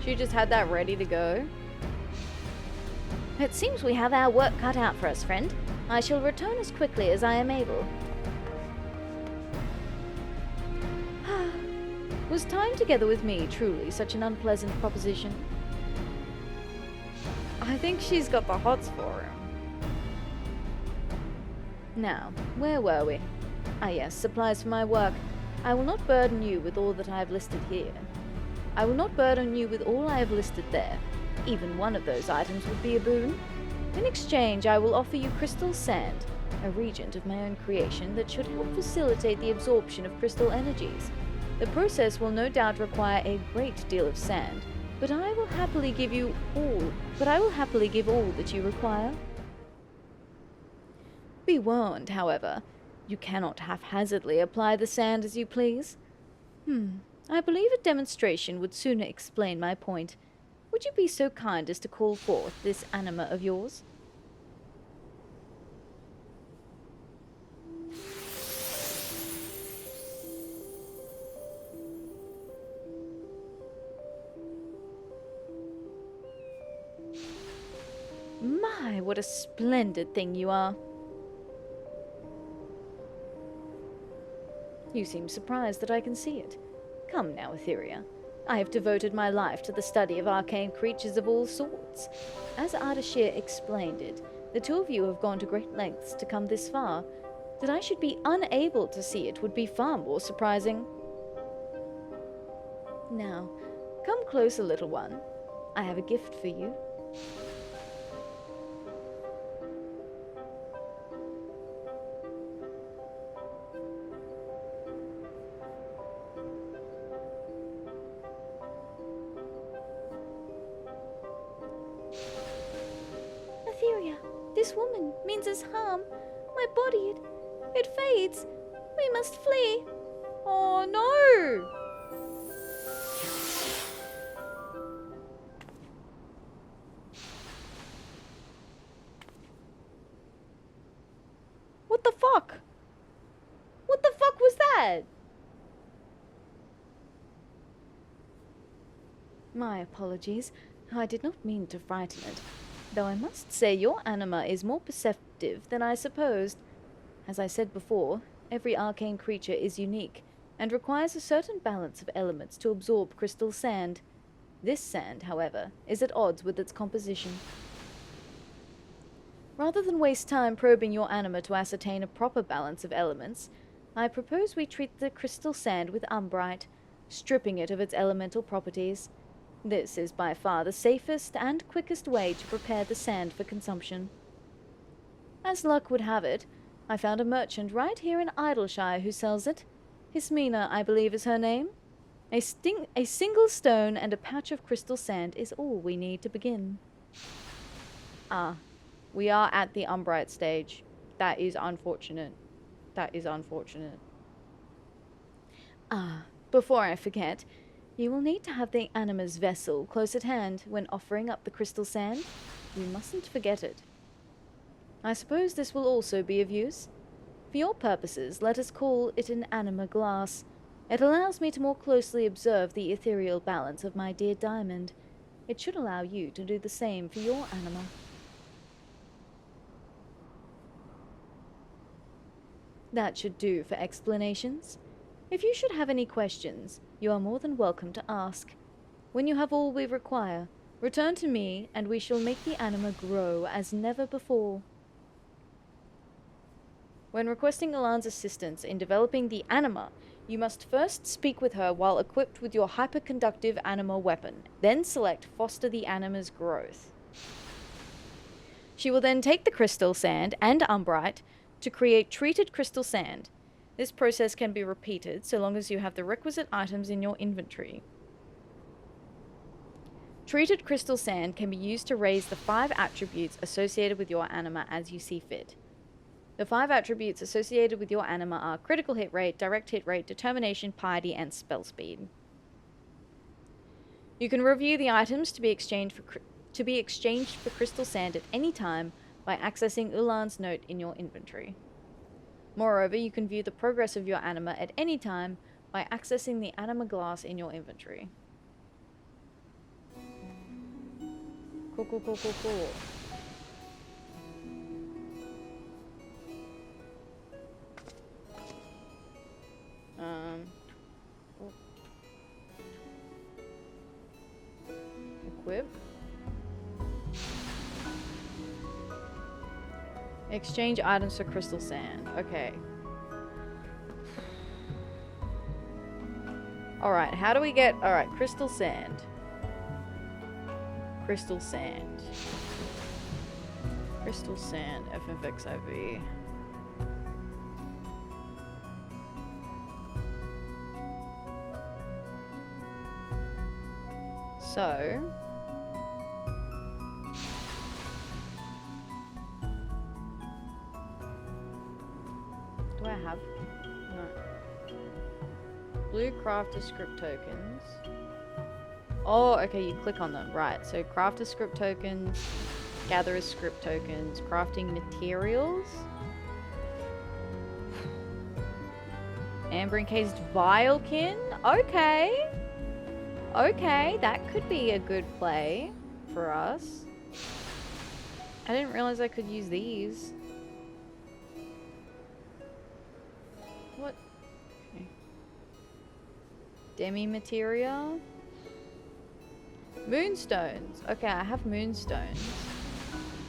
She just had that ready to go. It seems we have our work cut out for us, friend. I shall return as quickly as I am able. Was time together with me truly such an unpleasant proposition? I think she's got the hots for him. Now, where were we? Ah yes, supplies for my work. I will not burden you with all that I have listed here. I will not burden you with all I have listed there. Even one of those items would be a boon. In exchange, I will offer you crystal sand, a reagent of my own creation that should help facilitate the absorption of crystal energies. The process will no doubt require a great deal of sand, but I will happily give all that you require. Be warned, however, you cannot haphazardly apply the sand as you please. I believe a demonstration would sooner explain my point. Would you be so kind as to call forth this anima of yours? what a splendid thing you are. You seem surprised that I can see it. Come now, Atheria. I have devoted my life to the study of arcane creatures of all sorts. As Ardashir explained it, the two of you have gone to great lengths to come this far. That I should be unable to see it would be far more surprising. Now, come closer, little one. I have a gift for you. Atheria, this woman means us harm. My body, it fades. We must flee. Oh no! What the fuck? What the fuck was that? My apologies. I did not mean to frighten it. Though I must say your anima is more perceptive than I supposed. As I said before, every arcane creature is unique, and requires a certain balance of elements to absorb crystal sand. This sand, however, is at odds with its composition. Rather than waste time probing your anima to ascertain a proper balance of elements, I propose we treat the crystal sand with umbrite, stripping it of its elemental properties. This is by far the safest and quickest way to prepare the sand for consumption. As luck would have it, I found a merchant right here in Idleshire who sells it. Hismina, I believe, is her name. A single stone and a patch of crystal sand is all we need to begin. Ah, we are at the umbrite stage. That is unfortunate. That is unfortunate. Ah, before I forget, you will need to have the anima's vessel close at hand when offering up the crystal sand. You mustn't forget it. I suppose this will also be of use. For your purposes, let us call it an anima glass. It allows me to more closely observe the ethereal balance of my dear diamond. It should allow you to do the same for your anima. That should do for explanations. If you should have any questions, you are more than welcome to ask. When you have all we require, return to me, and we shall make the anima grow as never before. When requesting Alan's assistance in developing the anima, you must first speak with her while equipped with your hyperconductive anima weapon, then select Foster the Anima's Growth. She will then take the crystal sand and umbrite to create treated crystal sand. This process can be repeated so long as you have the requisite items in your inventory. Treated crystal sand can be used to raise the 5 attributes associated with your anima as you see fit. The 5 attributes associated with your anima are critical hit rate, direct hit rate, determination, piety, and spell speed. You can review the items to be exchanged for crystal sand at any time by accessing Ulan's note in your inventory. Moreover, you can view the progress of your anima at any time by accessing the anima glass in your inventory. Cool. Equip. Exchange items for crystal sand. Okay. Alright, how do we get... Alright, crystal sand. Crystal sand. Crystal sand, FFXIV. So... do I have... no. Blue crafter script tokens. Oh, okay, you click on them. Right, so crafter script tokens, gatherer script tokens, crafting materials. Amber encased vialkin? Okay. Okay, that could be a good play for us. I didn't realize I could use these. What? Okay. Demi-materia? Moonstones. Okay, I have moonstones.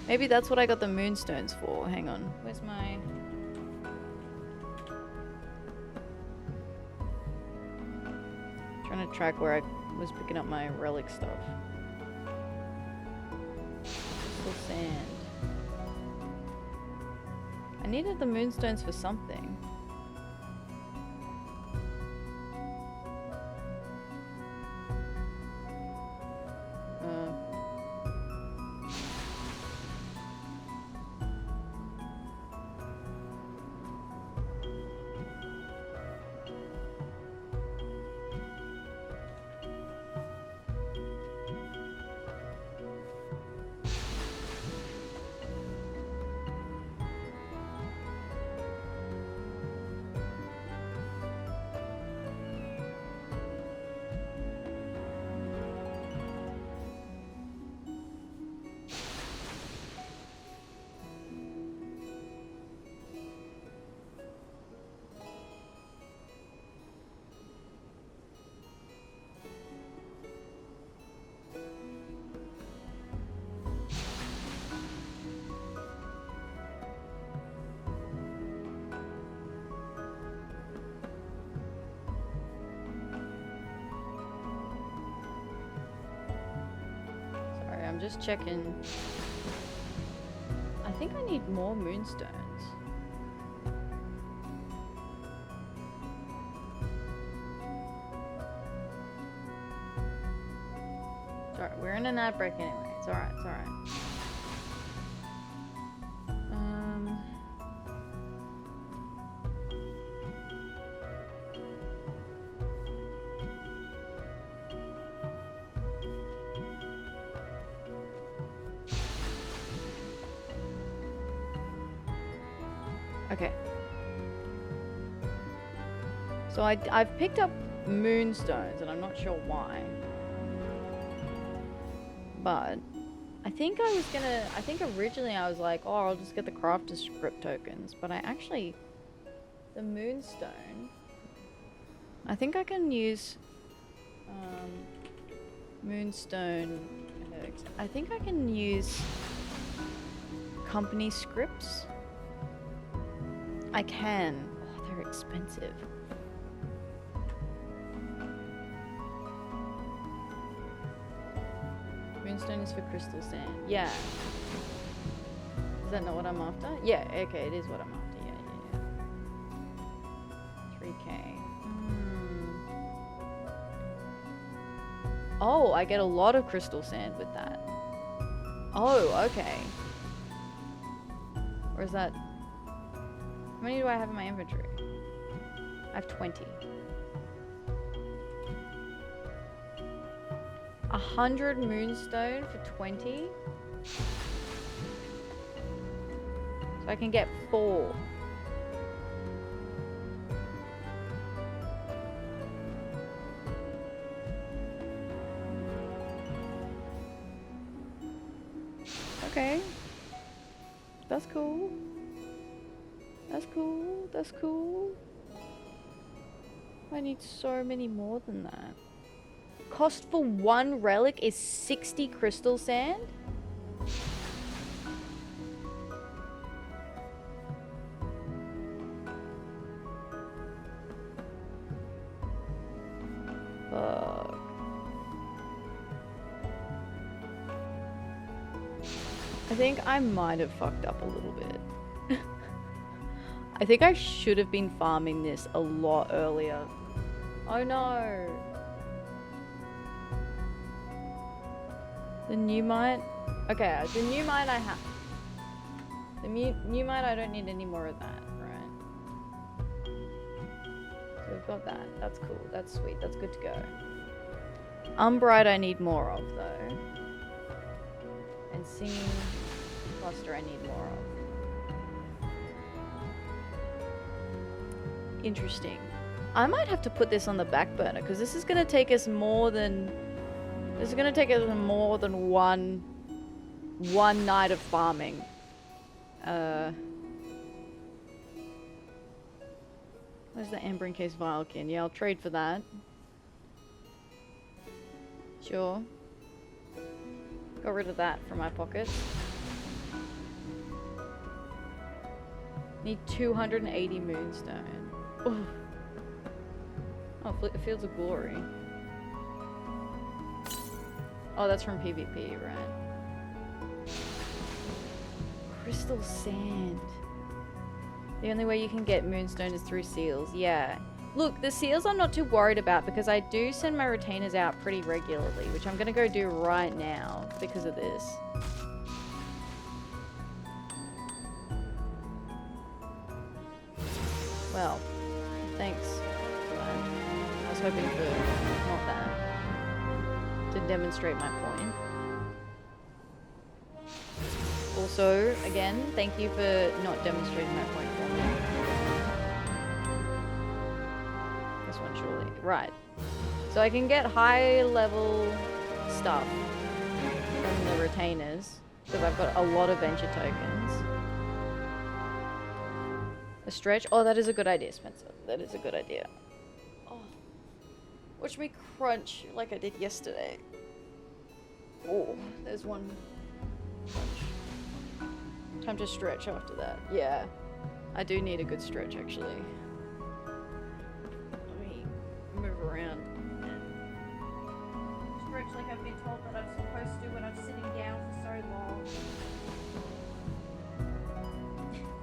Maybe that's what I got the moonstones for. Hang on. Where's my... Trying to track where I was picking up my relic stuff. Crystal sand. I needed the moonstones for something. I'm just checking. I think I need more moonstones. It's alright, we're in an ad break anyway. It's alright, it's alright. Okay. So I've picked up moonstones and I'm not sure why. But I think originally I was like, oh, I'll just get the crafter script tokens, but I actually, the moonstone, I think I can use moonstone, I think I can use company scripts. I can. Oh, they're expensive. Moonstone is for crystal sand. Yeah. Is that not what I'm after? Yeah, okay, it is what I'm after. Yeah. 3K. Oh, I get a lot of crystal sand with that. Oh, okay. Or is that... How many do I have in my inventory? I have 20. 100 moonstone for 20? So I can get 4. Okay. That's cool. That's cool, that's cool. I need so many more than that. Cost for one relic is 60 crystal sand? Fuck. I think I might have fucked up a little bit. I think I should have been farming this a lot earlier. Oh no! The new mine? Okay, the new mine I have. The new mine I don't need any more of that, right? So we've got that. That's cool. That's sweet. That's good to go. Umbrite I need more of though. And singing cluster I need more of. Interesting. I might have to put this on the back burner because this is going to take us more than... This is going to take us more than one 1 night of farming. Where's the Ember Encased Vialkin? Yeah, I'll trade for that. Sure. Got rid of that from my pockets. Need 280 moonstone. Ooh. Oh, Fields of Glory. Oh, that's from PvP, right? Crystal Sand. The only way you can get moonstone is through seals. Yeah. Look, the seals I'm not too worried about because I do send my retainers out pretty regularly, which I'm gonna go do right now because of this. Well, thanks for that. I was hoping for not that. To demonstrate my point. Also, again, thank you for not demonstrating my point for me. This one surely. Right. So I can get high level stuff from the retainers because I've got a lot of venture tokens. A stretch? Oh, that is a good idea, Spencer. That is a good idea. Oh. Watch me crunch like I did yesterday. Oh, there's one crunch. Time to stretch after that. Yeah. I do need a good stretch, actually. Let me move around. Stretch like I've been told that I'm supposed to when I'm sitting down for so long.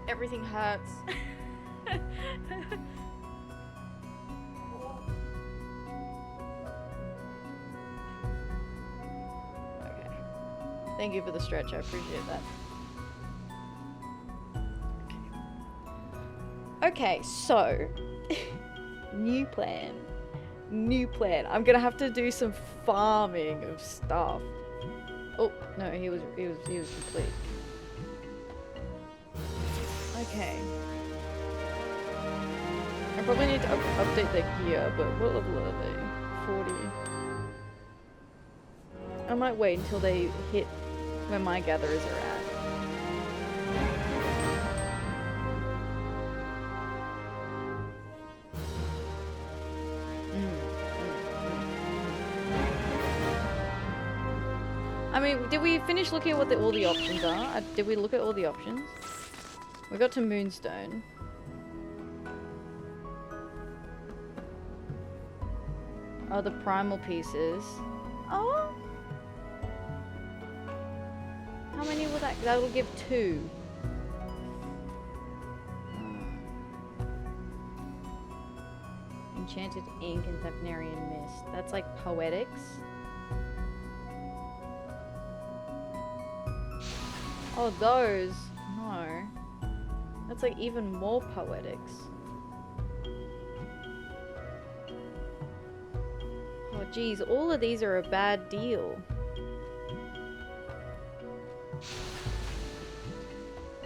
Everything hurts. Okay. Thank you for the stretch. I appreciate that. Okay, so new plan. New plan. I'm gonna have to do some farming of stuff. Oh no, he was complete. Okay. I probably need to update their gear, but what level are they? 40. I might wait until they hit where my gatherers are at. I mean, did we finish looking at what all the options are? Did we look at all the options? We got to Moonstone. Oh, the primal pieces. Oh! How many will that... That'll give 2. Enchanted Ink and Thepnarian Mist. That's like poetics. Oh, those. No. That's like even more poetics. Oh, geez. All of these are a bad deal.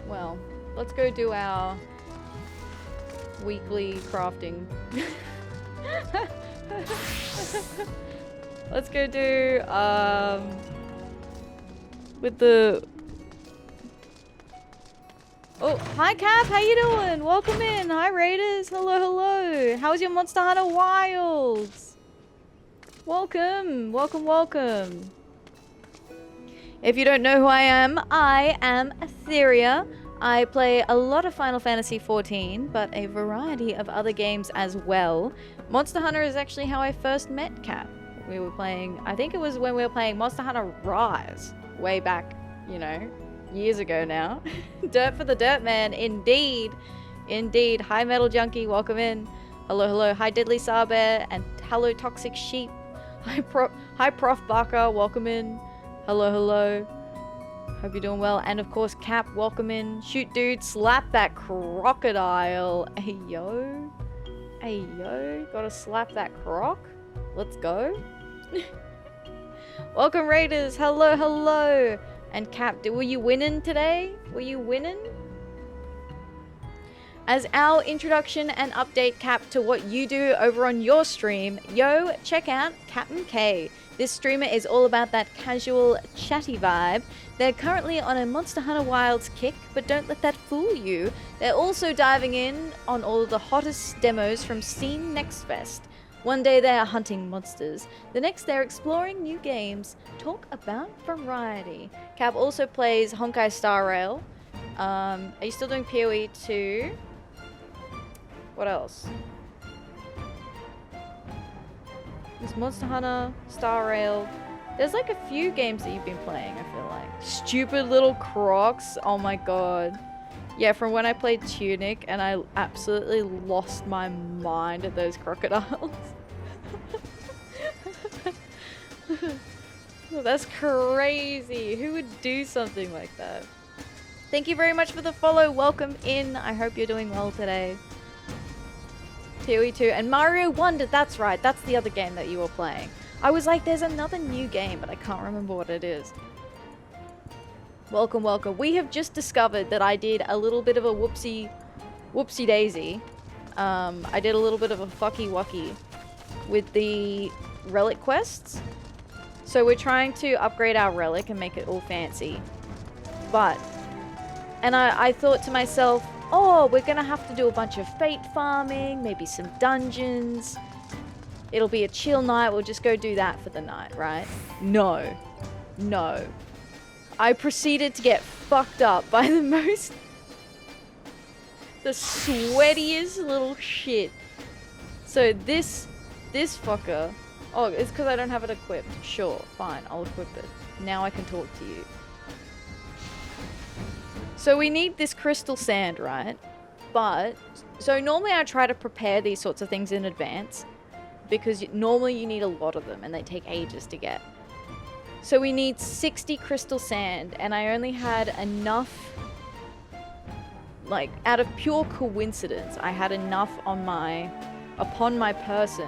Well, let's go do our weekly crafting. Let's go do, with the... Oh, hi Cap, how you doing? Welcome in. Hi Raiders. Hello, hello. How's your Monster Hunter Wilds? Welcome, welcome, welcome. If you don't know who I am Atheria. I play a lot of Final Fantasy XIV, but a variety of other games as well. Monster Hunter is actually how I first met Cap. We were playing, I think it was when we were playing Monster Hunter Rise, way back, you know, years ago now. Dirt for the Dirt Man, indeed. Indeed. Hi Metal Junkie, welcome in. Hello, hello. Hi Deadly Sarbear, and hello Toxic Sheep. Hi Prof Barker, welcome in. Hello, hello. Hope you're doing well. And of course, Cap, welcome in. Shoot dude, slap that crocodile. Hey yo. Hey yo. Gotta slap that croc. Let's go. Welcome Raiders. Hello, hello. And Cap, were you winning today? Were you winning? As our introduction and update cap to what you do over on your stream, yo, check out Captain K. This streamer is all about that casual, chatty vibe. They're currently on a Monster Hunter Wilds kick, but don't let that fool you. They're also diving in on all of the hottest demos from Scene Next Fest. One day they are hunting monsters, the next they're exploring new games. Talk about variety. Cap also plays Honkai Star Rail. Are you still doing PoE 2? What else? There's Monster Hunter, Star Rail. There's like a few games that you've been playing, I feel like. Stupid little crocs. Oh my god. Yeah, from when I played Tunic and I absolutely lost my mind at those crocodiles. That's crazy. Who would do something like that? Thank you very much for the follow. Welcome in. I hope you're doing well today. PoE 2 and Mario Wonder. That's right. That's the other game that you were playing. I was like, there's another new game, but I can't remember what it is. Welcome, welcome. We have just discovered that I did a little bit of a whoopsie daisy. I did a little bit of a fucky wucky with the relic quests. So we're trying to upgrade our relic and make it all fancy. And I thought to myself, oh, we're gonna have to do a bunch of fate farming, maybe some dungeons. It'll be a chill night, we'll just go do that for the night, right? No. No. I proceeded to get fucked up by the sweatiest little shit. So this fucker, oh, it's because I don't have it equipped. Sure, fine, I'll equip it. Now I can talk to you. So we need this crystal sand, right? But, so normally I try to prepare these sorts of things in advance because normally you need a lot of them and they take ages to get. So we need 60 crystal sand and I only had enough, like out of pure coincidence, I had enough upon my person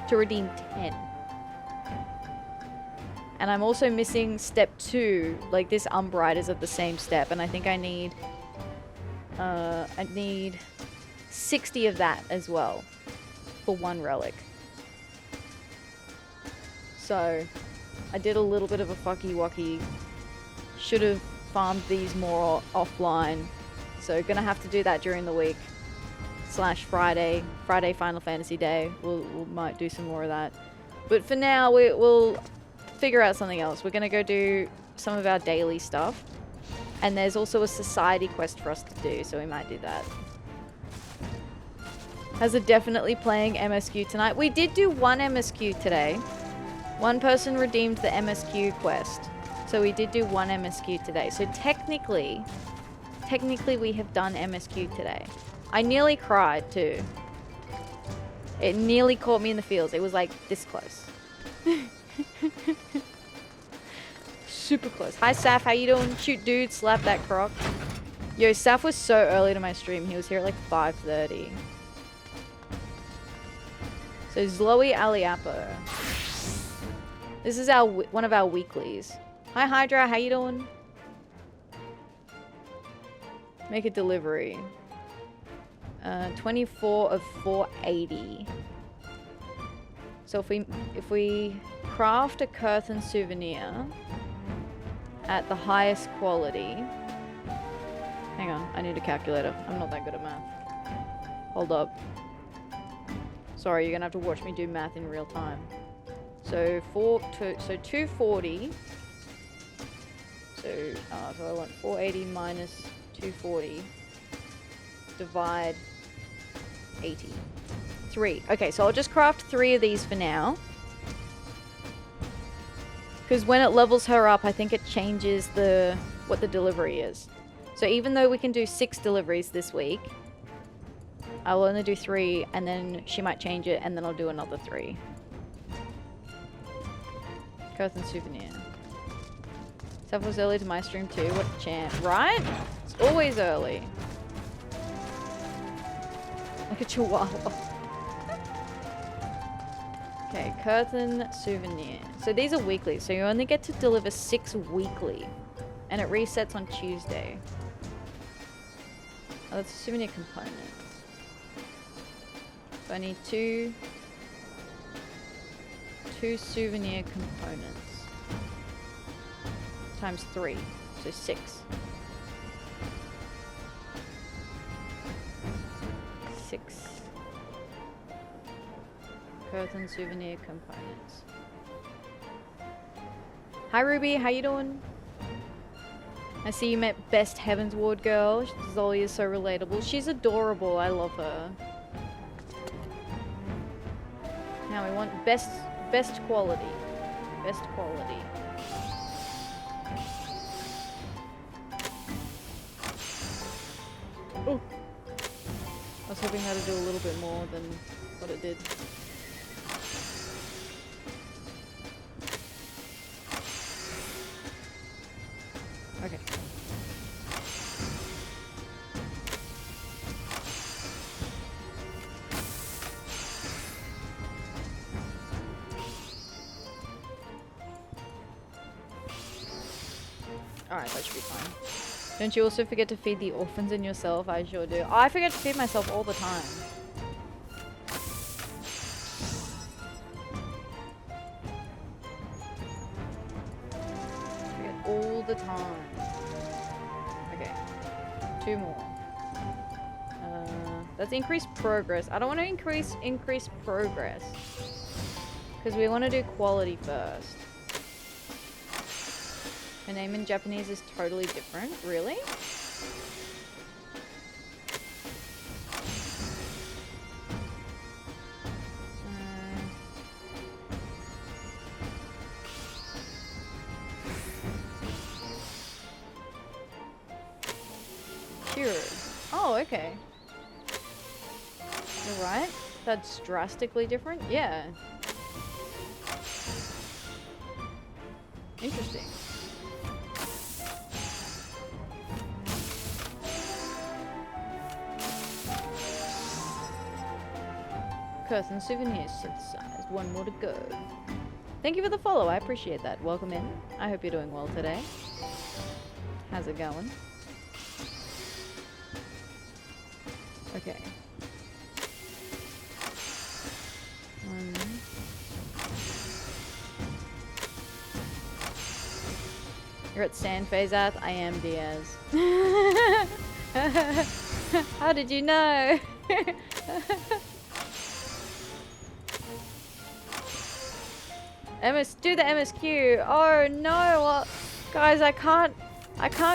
to redeem 10. And I'm also missing step 2, like this Umbrite is at the same step, and I think I need 60 of that as well for one relic. So I did a little bit of a fucky wucky. Should have farmed these more offline. So gonna have to do that during the week. / Friday Final Fantasy Day. We might do some more of that. But for now, we'll figure out something else. We're gonna go do some of our daily stuff. And there's also a society quest for us to do, so we might do that. Has a definitely playing MSQ tonight. We did do one MSQ today. One person redeemed the MSQ quest. So we did do one MSQ today. So technically we have done MSQ today. I nearly cried too. It nearly caught me in the feels. It was like this close. Super close. Hi Saf, how you doing? Shoot dude, slap that croc. Yo, Saf was so early to my stream. He was here at like 5:30. So Zhloe Aliapoh. This is one of our weeklies. Hi Hydra, how you doing? Make a delivery. 24 of 480. So if we craft a Curthin souvenir at the highest quality. Hang on, I need a calculator. I'm not that good at math. Hold up. Sorry, you're gonna have to watch me do math in real time. So 240. So I want 480 minus 240. Divide 80. 3. Okay, so I'll just craft 3 of these for now. Because when it levels her up, I think it changes what the delivery is. So even though we can do 6 deliveries this week, I'll only do 3, and then she might change it, and then I'll do another 3. Curthin souvenir. Stuff was early to my stream too. What a champ, right? It's always early. Like a chihuahua. Okay, Curthin souvenir. So these are weekly, so you only get to deliver 6 weekly. And it resets on Tuesday. Oh, that's a souvenir component. So I need two souvenir components. Times 3. So 6. 6. Curtain souvenir components. Hi Ruby, how you doing? I see you met best Heavensward girl. Zhloe is so relatable. She's adorable. I love her. Now we want best quality. Best quality. Oh. I was hoping how to do a little bit more than what it did. Okay. Alright, that should be fine. Don't you also forget to feed the orphans and yourself? I sure do. I forget to feed myself all the time. All the time. Okay. 2 more. Let's increase progress. I don't want to increase progress. Because we want to do quality first. Her name in Japanese is totally different. Really? Oh, okay. You're right. That's drastically different? Yeah. Interesting. Curtain souvenirs synthesized. 1 more to go. Thank you for the follow. I appreciate that. Welcome in. I hope you're doing well today. How's it going? Okay. You're at sand phase ath? I am, Diaz. How did you know? Do the MSQ. Oh no, well, guys, I can't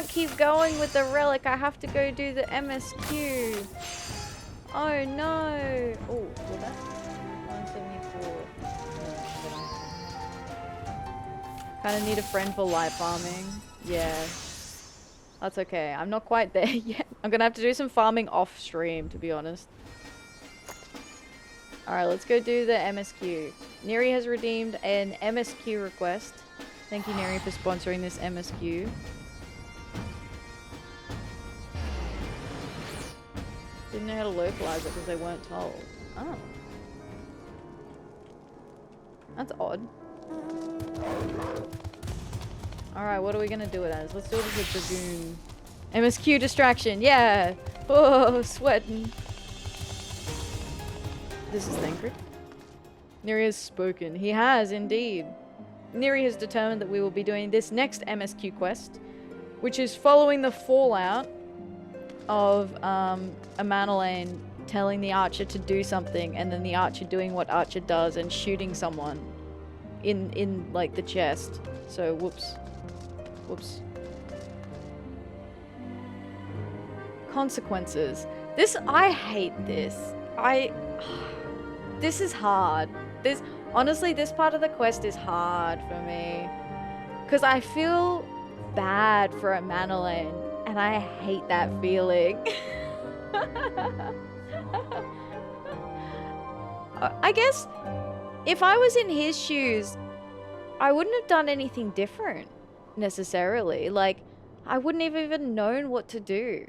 keep going with the relic. I have to go do the MSQ. Oh no. Oh, was that 174? Kind of need a friend for light farming. Yeah. That's okay. I'm not quite there yet. I'm gonna have to do some farming off stream, to be honest. Alright, let's go do the MSQ. Neri has redeemed an MSQ request. Thank you, Neri, for sponsoring this MSQ. Didn't know how to localize it because they weren't told. Oh. That's odd. Alright, what are we gonna do it as? Let's do it as a dragoon. MSQ distraction, yeah! Oh, sweating. This is Thancred. Neri has spoken. He has, indeed. Neri has determined that we will be doing this next MSQ quest, which is following the fallout of Amanalaine telling the archer to do something, and then the archer doing what archer does and shooting someone in like the chest. So whoops. Consequences. I hate this. This is hard. Honestly, this part of the quest is hard for me. Because I feel bad for Amanalaine, and I hate that feeling. I guess if I was in his shoes, I wouldn't have done anything different, necessarily. Like, I wouldn't have even known what to do.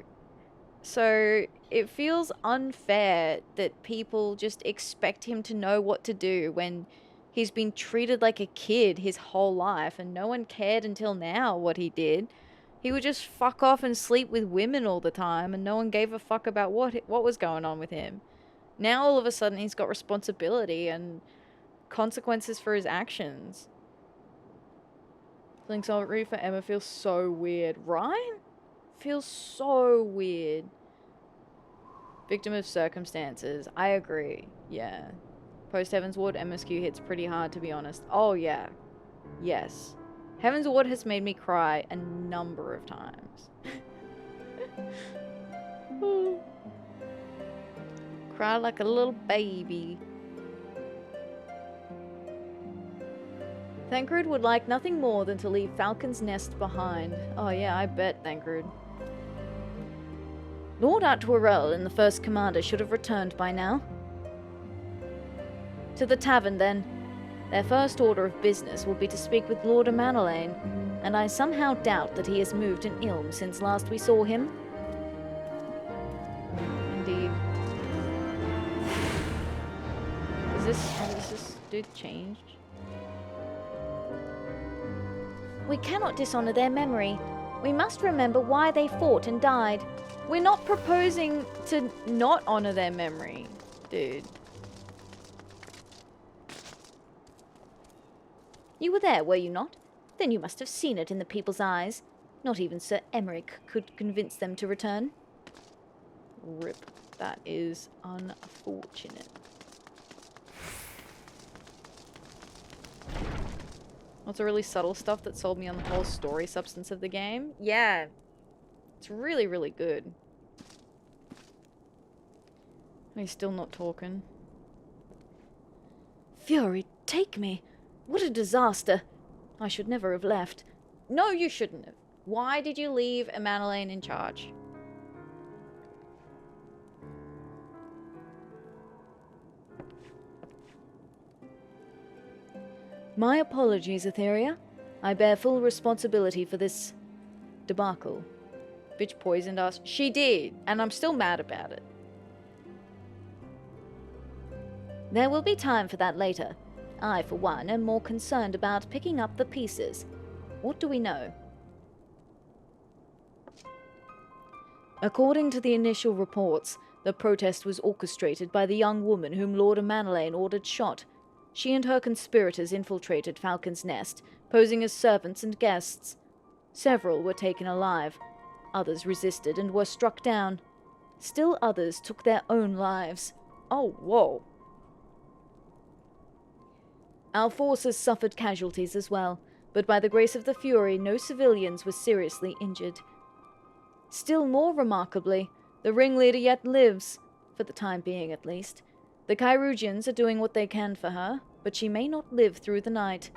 So it feels unfair that people just expect him to know what to do when he's been treated like a kid his whole life and no one cared until now what he did. He would just fuck off and sleep with women all the time and no one gave a fuck about what was going on with him. Now all of a sudden he's got responsibility and consequences for his actions. Feeling sorry for Emma feels so weird, right? Feels so weird. Victim of circumstances. I agree. Yeah. Post Heavensward, MSQ hits pretty hard, to be honest. Oh, yeah. Yes. Heavensward has made me cry a number of times. Cry like a little baby. Thancred would like nothing more than to leave Falcon's Nest behind. Oh yeah, I bet, Thancred. Lord Atwarel and the First Commander should have returned by now. To the tavern, then. Their first order of business will be to speak with Lord Amanalain, and I somehow doubt that he has moved an ilm since last we saw him. Indeed. Has this dude changed? We cannot dishonor their memory. We must remember why they fought and died. We're not proposing to not honor their memory, dude. You were there, were you not? Then you must have seen it in the people's eyes. Not even Sir Emmerich could convince them to return. Rip. That is unfortunate. Lots of really subtle stuff that sold me on the whole story substance of the game. Yeah. It's really, really good. He's still not talking. Fury, take me. What a disaster. I should never have left. No, you shouldn't have. Why did you leave Amanalain in charge? My apologies, Atheria. I bear full responsibility for this debacle. Bitch poisoned us. She did, and I'm still mad about it. There will be time for that later. I, for one, am more concerned about picking up the pieces. What do we know? According to the initial reports, the protest was orchestrated by the young woman whom Lord Amanalain ordered shot. She and her conspirators infiltrated Falcon's Nest, posing as servants and guests. Several were taken alive. Others resisted and were struck down. Still others took their own lives. Oh, whoa. Our forces suffered casualties as well, but by the grace of the Fury, no civilians were seriously injured. Still more remarkably, the ringleader yet lives, for the time being at least. The Kyrugians are doing what they can for her, but she may not live through the night.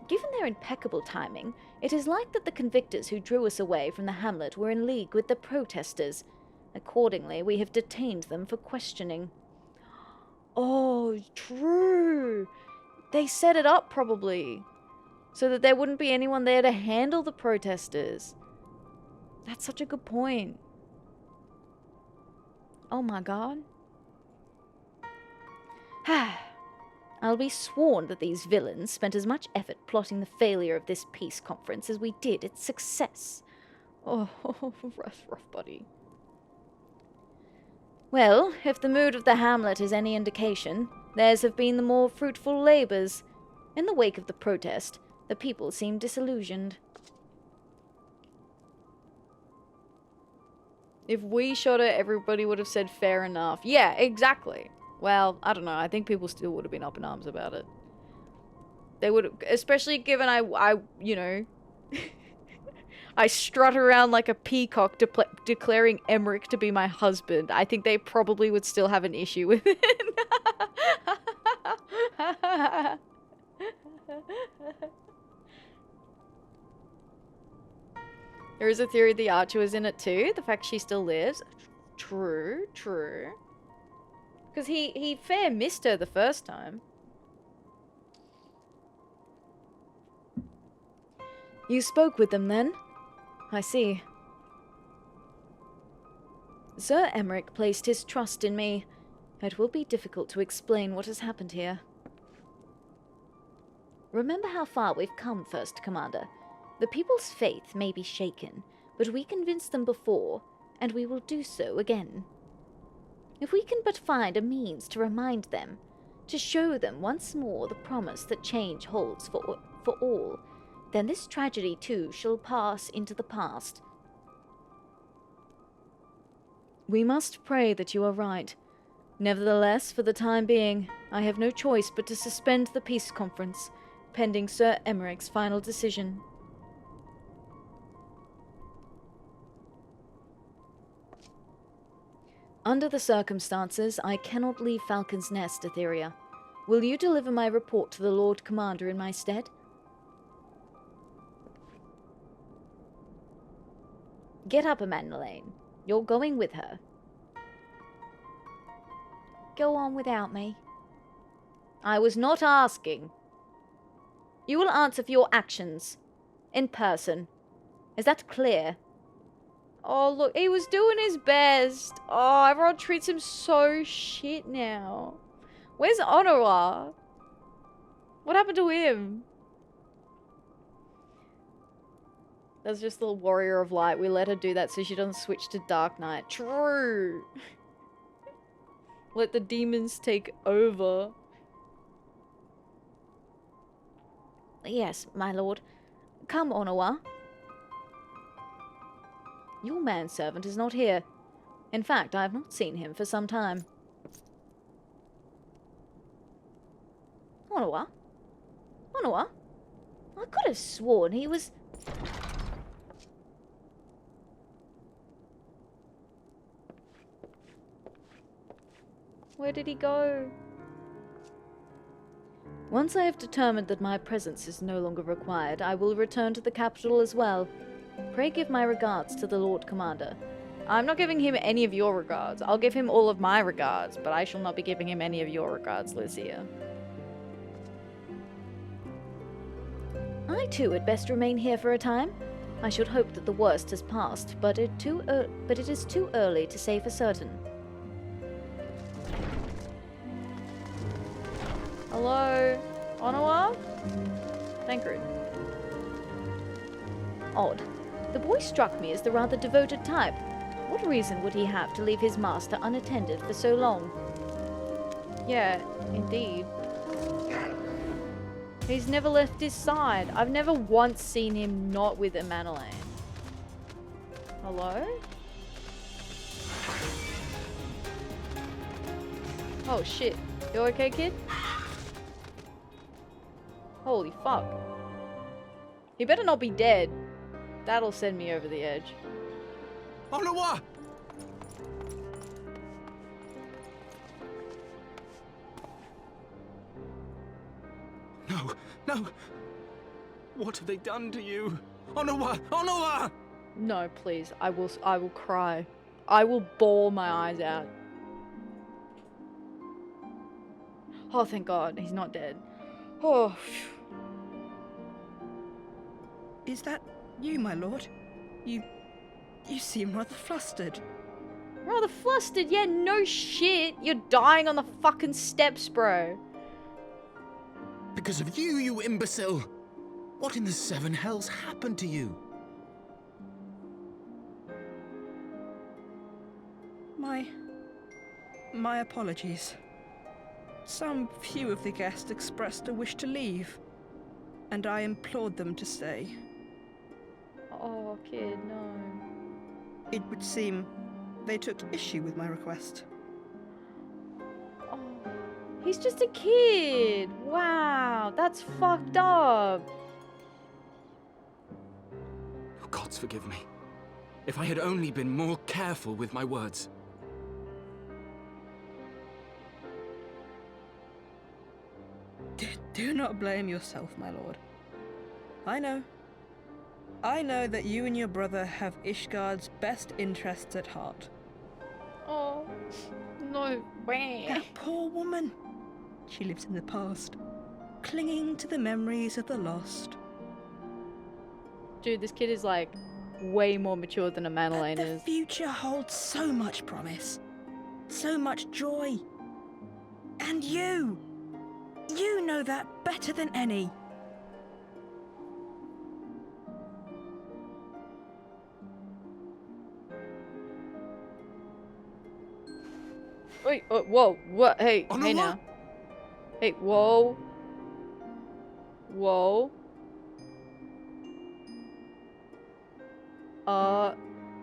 Given their impeccable timing, it is like that the convictors who drew us away from the hamlet were in league with the protesters. Accordingly, we have detained them for questioning. Oh, true. They set it up, probably, so that there wouldn't be anyone there to handle the protesters. That's such a good point. Oh my god. I'll be sworn that these villains spent as much effort plotting the failure of this peace conference as we did its success. Oh, rough, buddy. Well, if the mood of the hamlet is any indication, theirs have been the more fruitful labours. In the wake of the protest, the people seemed disillusioned. If we shot her, everybody would have said fair enough. Yeah, exactly. Well, I don't know. I think people still would have been up in arms about it. They would have, especially given I you know, I strut around like a peacock declaring Emmerich to be my husband. I think they probably would still have an issue with it. There is a theory the Archer was in it too. The fact she still lives. True. Because he fair missed her the first time. You spoke with them then? I see. Sir Emmerich placed his trust in me. It will be difficult to explain what has happened here. Remember how far we've come, First Commander. The people's faith may be shaken, but we convinced them before, and we will do so again. If we can but find a means to remind them, to show them once more the promise that change holds for all, then this tragedy too shall pass into the past. We must pray that you are right. Nevertheless, for the time being, I have no choice but to suspend the peace conference, pending Sir Emeric's final decision. Under the circumstances, I cannot leave Falcon's Nest, Atheria. Will you deliver my report to the Lord Commander in my stead? Get up, Amandalane. You're going with her. Go on without me. I was not asking. You will answer for your actions. In person. Is that clear? Oh, look, he was doing his best. Oh, everyone treats him so shit now. Where's Onoa? What happened to him? That's just the Warrior of Light. We let her do that so she doesn't switch to Dark Knight. True. Let the demons take over. Yes, my lord. Come, Onoa. Your manservant is not here. In fact, I have not seen him for some time. Onoa? Onoa? I could have sworn he was... Where did he go? Once I have determined that my presence is no longer required, I will return to the capital as well. Pray give my regards to the Lord Commander. I'm not giving him any of your regards. I'll give him all of my regards, but I shall not be giving him any of your regards, Lucia. I too had best remain here for a time. I should hope that the worst has passed, but it is too early to say for certain. Hello? Onoa? Thankred. Odd. The boy struck me as the rather devoted type. What reason would he have to leave his master unattended for so long? Yeah, indeed. He's never left his side. I've never once seen him not with Amandalane. Hello? Oh shit. You okay, kid? Holy fuck. He better not be dead. That'll send me over the edge. Onoa! No, no! What have they done to you? Onoa! Onoa! No, please. I will cry. I will bawl my eyes out. Oh, thank God. He's not dead. Oh, phew. Is that you, my lord? You seem rather flustered. Rather flustered? Yeah, no shit. You're dying on the fucking steps, bro. Because of you, you imbecile! What in the seven hells happened to you? My apologies. Some few of the guests expressed a wish to leave, and I implored them to stay. Oh, kid, no. It would seem they took issue with my request. Oh, he's just a kid. Wow, that's fucked up. Oh, gods forgive me. If I had only been more careful with my words. Do not blame yourself, my lord. I know that you and your brother have Ishgard's best interests at heart. Oh, no way. That poor woman. She lives in the past, clinging to the memories of the lost. Dude, this kid is like way more mature than Amandalane The is. future holds so much promise, so much joy. And you know that better than any. Wait, whoa, what? Hey, On hey a now. what? Hey, whoa. Whoa.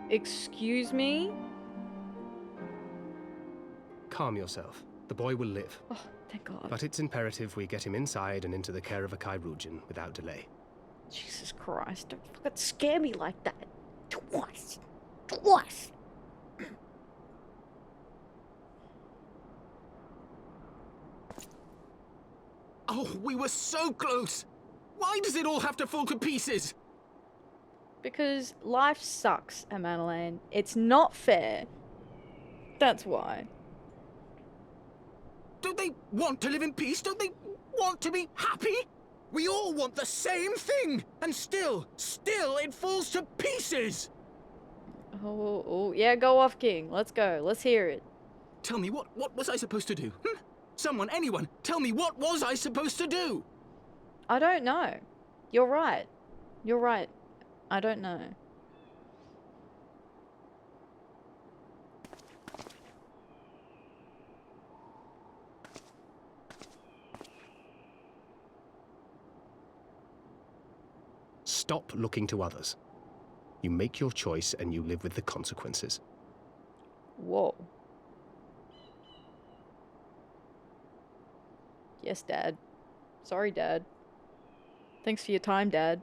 Excuse me? Calm yourself. The boy will live. Oh, thank God. But it's imperative we get him inside and into the care of a Chirurgeon without delay. Jesus Christ, don't fucking Scare me like that. Twice. Twice. Oh, we were so close! Why does it all have to fall to pieces? Because life sucks, Amandalane. It's not fair. That's why. Don't they want to live in peace? Don't they want to be happy? We all want the same thing! And still it falls to pieces! Oh, yeah, go off, King. Let's go. Let's hear it. Tell me, what was I supposed to do? Someone, anyone, tell me, what was I supposed to do? I don't know. You're right. You're right. I don't know. Stop looking to others. You make your choice and you live with the consequences. Whoa. Yes, Dad. Sorry, Dad. Thanks for your time, Dad.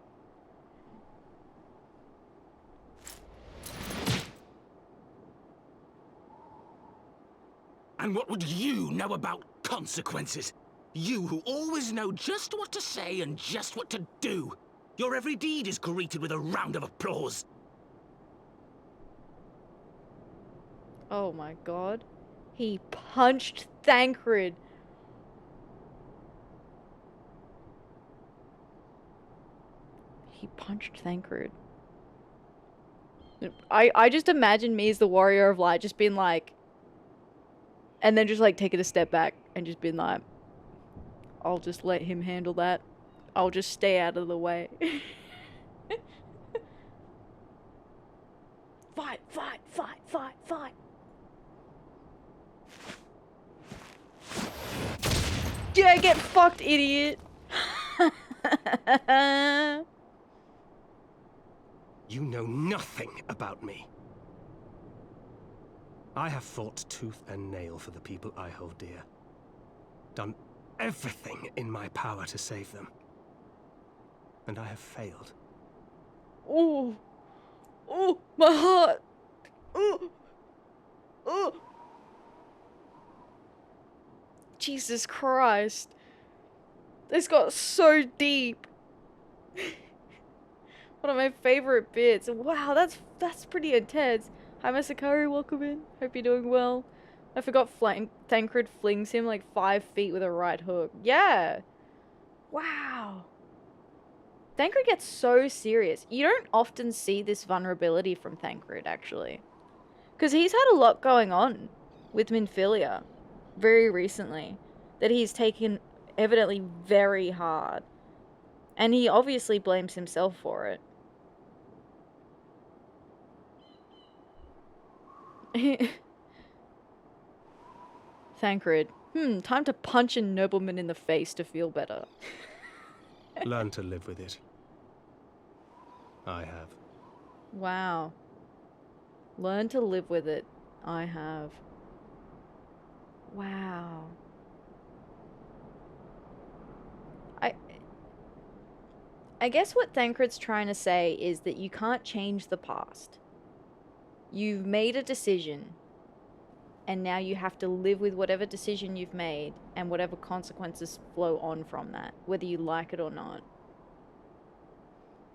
And what would you know about consequences? You who always know just what to say and just what to do. Your every deed is greeted with a round of applause. Oh my God. He punched Thancred. He punched Thancred. I just imagine me as the Warrior of Light just being like, and then just like taking a step back and just being like, I'll just let him handle that. I'll just stay out of the way. Fight, fight, fight, fight, fight. Yeah, get fucked, idiot. You know nothing about me. I have fought tooth and nail for the people I hold dear. Done everything in my power to save them. And I have failed. Oh. Oh, my heart. Oh. Oh. Jesus Christ. This got so deep. One of my favorite bits. Wow, that's pretty intense. Hi, Masakari, welcome in. Hope you're doing well. I forgot Thancred flings him like 5 feet with a right hook. Yeah. Wow. Thancred gets so serious. You don't often see this vulnerability from Thancred, actually. Because he's had a lot going on with Minfilia very recently that he's taken evidently very hard. And he obviously blames himself for it. Thancred. Time to punch a nobleman in the face to feel better. Learn to live with it. I have. Wow. Learn to live with it. I have. Wow. I guess what Thancred's trying to say is that you can't change the past. You've made a decision, and now you have to live with whatever decision you've made and whatever consequences flow on from that, whether you like it or not.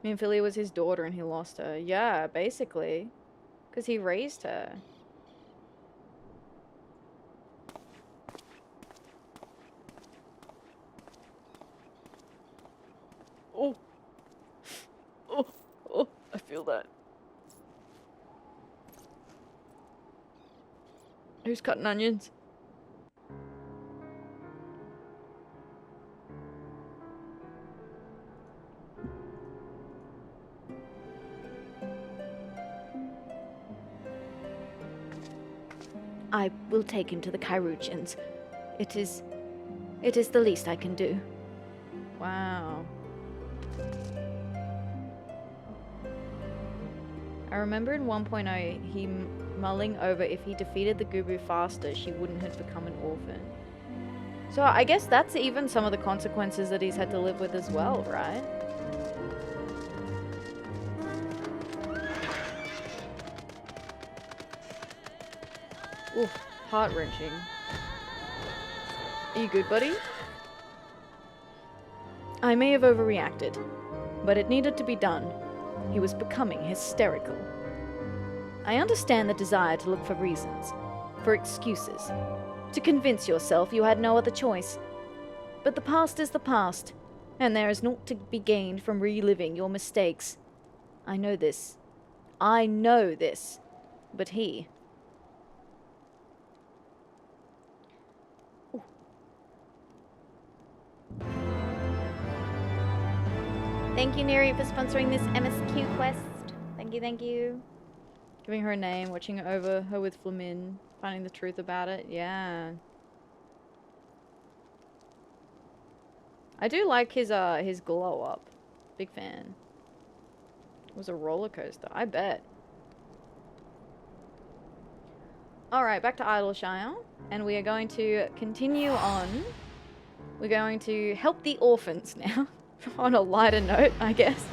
Minfilia was his daughter and he lost her. Yeah, basically. Because he raised her. Oh. Oh, I feel that. Who's cutting onions? I will take him to the Chirurgeons. It is the least I can do. Wow. I remember in 1.0 he mulling over if he defeated the Gubu faster, she wouldn't have become an orphan. So I guess that's even some of the consequences that he's had to live with as well, right? Oof, heart-wrenching. Are you good, buddy? I may have overreacted, but it needed to be done. He was becoming hysterical. I understand the desire to look for reasons, for excuses, to convince yourself you had no other choice. But the past is the past, and there is naught to be gained from reliving your mistakes. I know this. I know this. But he... Ooh. Thank you, Neri, for sponsoring this MSQ quest. Thank you, thank you. Giving her a name, watching over her with Flamin, finding the truth about it. Yeah. I do like his glow up. Big fan. It was a roller coaster, I bet. Alright, back to Idleshire. And we are going to continue on. We're going to help the orphans now. On a lighter note, I guess.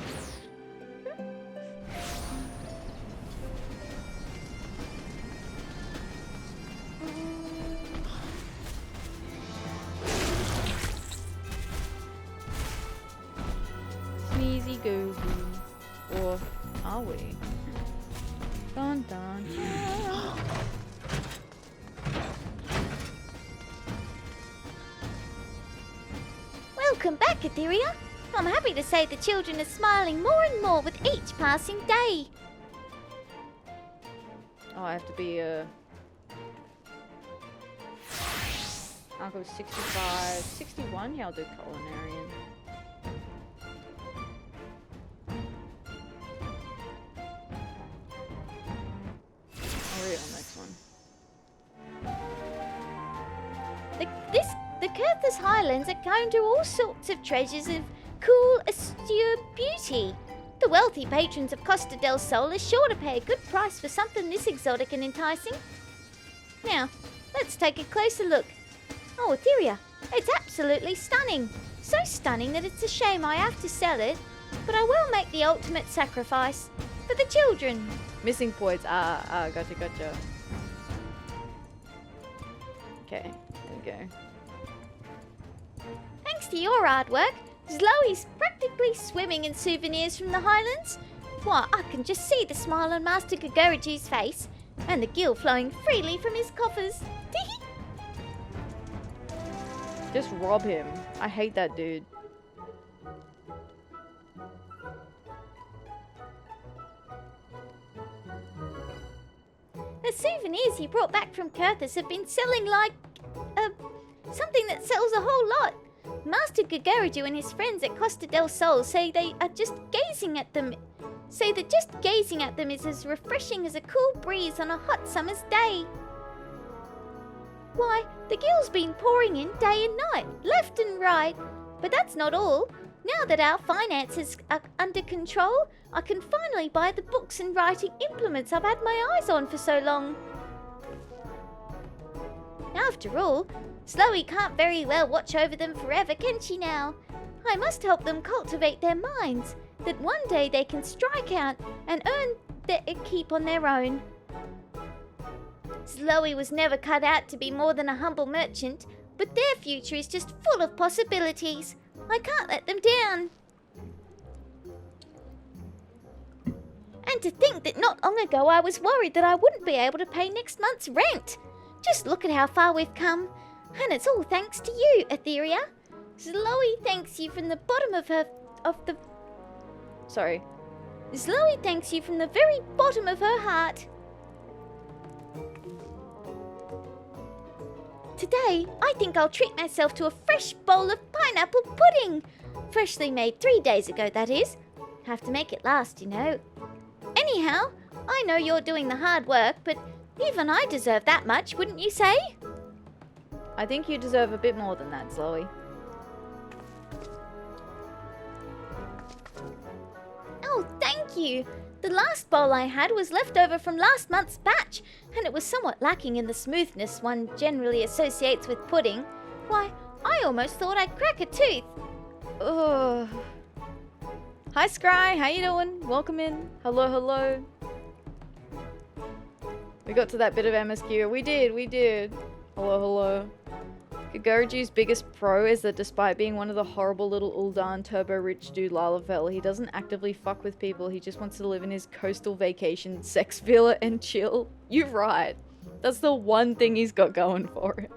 Sneezy Gooby. Or are we? Dun dun. Welcome back, Atheria. I'm happy to say the children are smiling more and more with each passing day. Oh, I have to be I'll go 65, 61. Yeah, I'll do culinarian. I'll read on next one. The Kurthus Highlands are home to all sorts of treasures of cool, austere beauty. The wealthy patrons of Costa del Sol are sure to pay a good price for something this exotic and enticing. Now, let's take a closer look. Oh, Atheria, it's absolutely stunning. So stunning that it's a shame I have to sell it, but I will make the ultimate sacrifice for the children. Missing points. Gotcha. Okay, there we go. Thanks to your hard work, Zhloe's practically swimming in souvenirs from the Highlands. Why, I can just see the smile on Master Gagoriji's face, and the gil flowing freely from his coffers. Just rob him. I hate that dude. The souvenirs he brought back from Kurthus have been selling like... something that sells a whole lot. Master Gagoriju and his friends at Costa del Sol say that just gazing at them is as refreshing as a cool breeze on a hot summer's day. Why, the gil's been pouring in day and night, left and right. But that's not all. Now that our finances are under control, I can finally buy the books and writing implements I've had my eyes on for so long. After all, Zhloe can't very well watch over them forever, can she now? I must help them cultivate their minds, that one day they can strike out and earn their keep on their own. Zhloe was never cut out to be more than a humble merchant, but their future is just full of possibilities. I can't let them down. And to think that not long ago I was worried that I wouldn't be able to pay next month's rent. Just look at how far we've come. And it's all thanks to you, Atheria. Zhloe thanks you from the bottom Zhloe thanks you from the very bottom of her heart. Today, I think I'll treat myself to a fresh bowl of pineapple pudding. Freshly made 3 days ago, that is. Have to make it last, you know. Anyhow, I know you're doing the hard work, but Even I deserve that much, wouldn't you say? I think you deserve a bit more than that, Zhloe. Oh, thank you. The last bowl I had was left over from last month's batch, and it was somewhat lacking in the smoothness one generally associates with pudding. Why, I almost thought I'd crack a tooth. Ugh. Hi, Scry. How you doing? Welcome in. Hello, hello. We got to that bit of MSQ. We did. Hello, hello. Gaguraju's biggest pro is that despite being one of the horrible little Uldan turbo-rich dude Lalafell, he doesn't actively fuck with people. He just wants to live in his coastal vacation sex villa and chill. You're right. That's the one thing he's got going for him.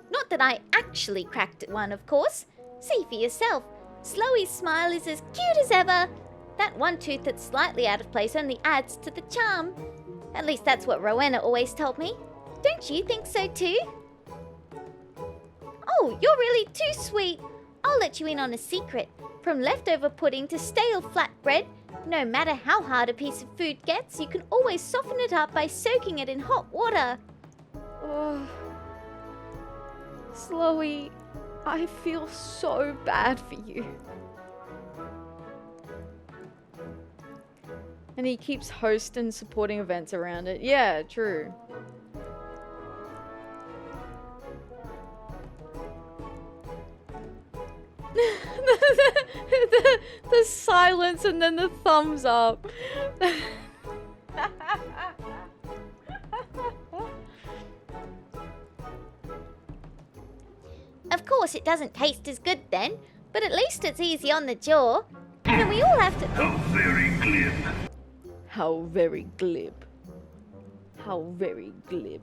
Not that I actually cracked one, of course. See for yourself. Zhloe's smile is as cute as ever. That one tooth that's slightly out of place only adds to the charm. At least that's what Rowena always told me. Don't you think so too? Oh, you're really too sweet. I'll let you in on a secret. From leftover pudding to stale flatbread, no matter how hard a piece of food gets, you can always soften it up by soaking it in hot water. Oh. Zhloe, I feel so bad for you. And he keeps hosting and supporting events around it. Yeah, true. the silence and then the thumbs up. Of course it doesn't taste as good then, but at least it's easy on the jaw. And we all have to... How very glib. How very glib. How very glib.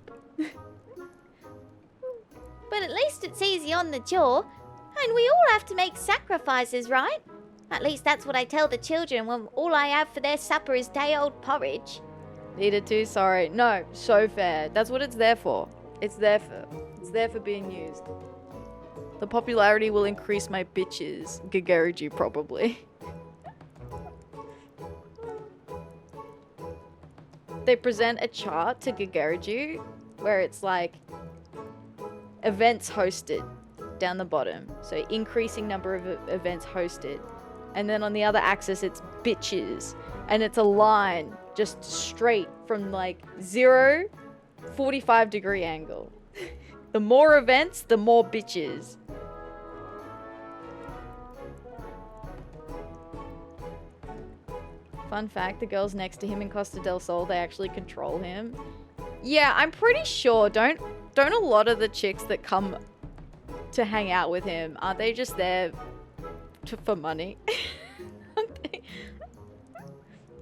But at least it's easy on the jaw. And we all have to make sacrifices, right? At least that's what I tell the children when all I have for their supper is day-old porridge. Needed to, sorry. No, so fair. That's what it's there for. It's there for being used. The popularity will increase my bitches. Gaguraju, probably. They present a chart to Gaguraju where it's like events hosted down the bottom. So increasing number of events hosted. And then on the other axis it's bitches. And it's a line just straight from like 0, 45-degree angle. The more events, the more bitches. Fun fact, the girls next to him in Costa del Sol, they actually control him. Yeah, I'm pretty sure, don't a lot of the chicks that come to hang out with him, aren't they just there for money?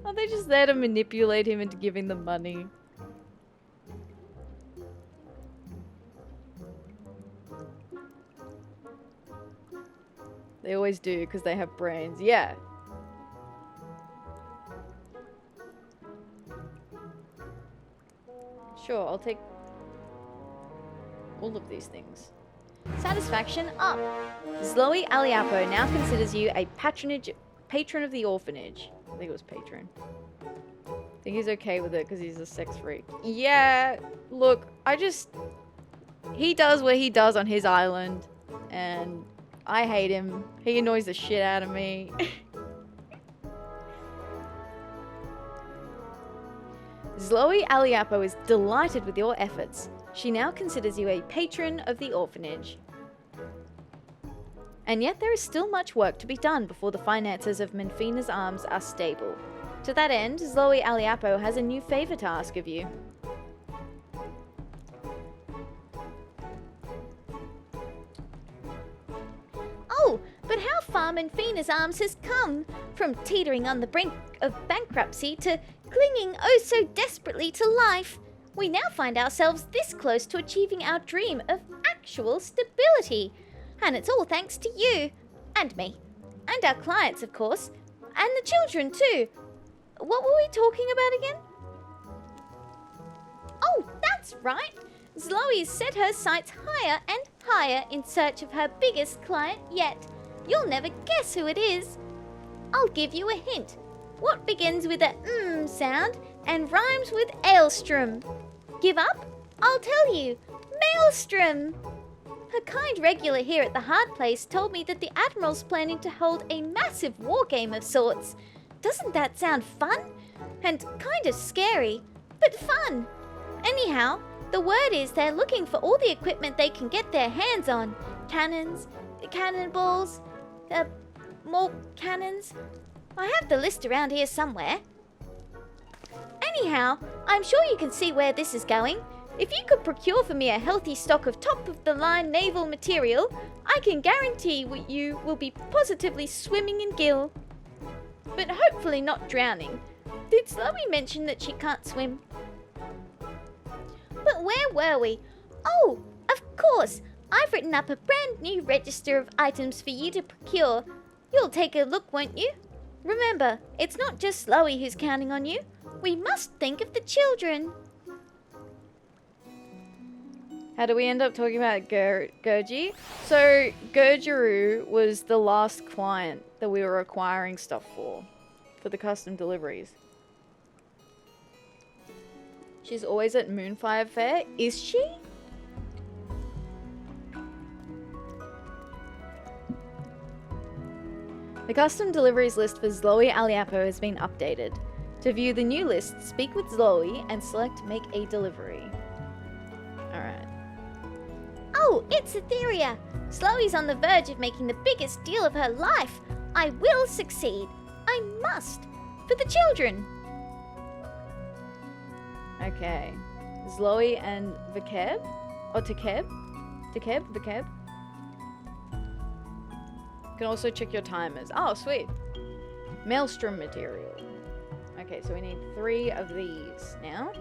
Aren't they just there to manipulate him into giving them money? They always do, because they have brains. Yeah. Sure, I'll take all of these things. Satisfaction up. Zhloe Aliapoh now considers you a patron of the orphanage. I think it was patron. I think he's okay with it because he's a sex freak. Yeah, look, he does what he does on his island, and I hate him. He annoys the shit out of me. Zhloe Aliapoh is delighted with your efforts. She now considers you a patron of the orphanage. And yet there is still much work to be done before the finances of Menfina's Arms are stable. To that end, Zhloe Aliapoh has a new favor to ask of you. Oh, but how far Menfina's Arms has come! From teetering on the brink of bankruptcy to clinging oh so desperately to life. We now find ourselves this close to achieving our dream of actual stability. And it's all thanks to you. And me. And our clients, of course. And the children, too. What were we talking about again? Oh, that's right. Zhloe's set her sights higher and higher in search of her biggest client yet. You'll never guess who it is. I'll give you a hint. What begins with a sound and rhymes with Aelstrom? Give up? I'll tell you. Maelstrom! A kind regular here at the Hard Place told me that the Admiral's planning to hold a massive war game of sorts. Doesn't that sound fun? And kind of scary, but fun. Anyhow, the word is they're looking for all the equipment they can get their hands on. Cannons, cannonballs, more cannons. I have the list around here somewhere. Anyhow, I'm sure you can see where this is going. If you could procure for me a healthy stock of top-of-the-line naval material, I can guarantee you will be positively swimming in gill. But hopefully not drowning. Did Zhloe mention that she can't swim? But where were we? Oh, of course! I've written up a brand new register of items for you to procure. You'll take a look, won't you? Remember, it's not just Zhloe who's counting on you. We must think of the children. How do we end up talking about Gurgi? So, Gurgiru was the last client that we were acquiring stuff for the custom deliveries. She's always at Moonfire Fair. Is she? The custom deliveries list for Zhloe Aliapoh has been updated. To view the new list, speak with Zhloe and select Make a Delivery. Alright. Oh, it's Atheria! Zhloe's on the verge of making the biggest deal of her life. I will succeed. I must. For the children. Okay. Zhloe and Vikeb? Or Tekeb? Vikeb? You can also check your timers. Oh, sweet. Maelstrom material. Okay, so we need 3 of these now.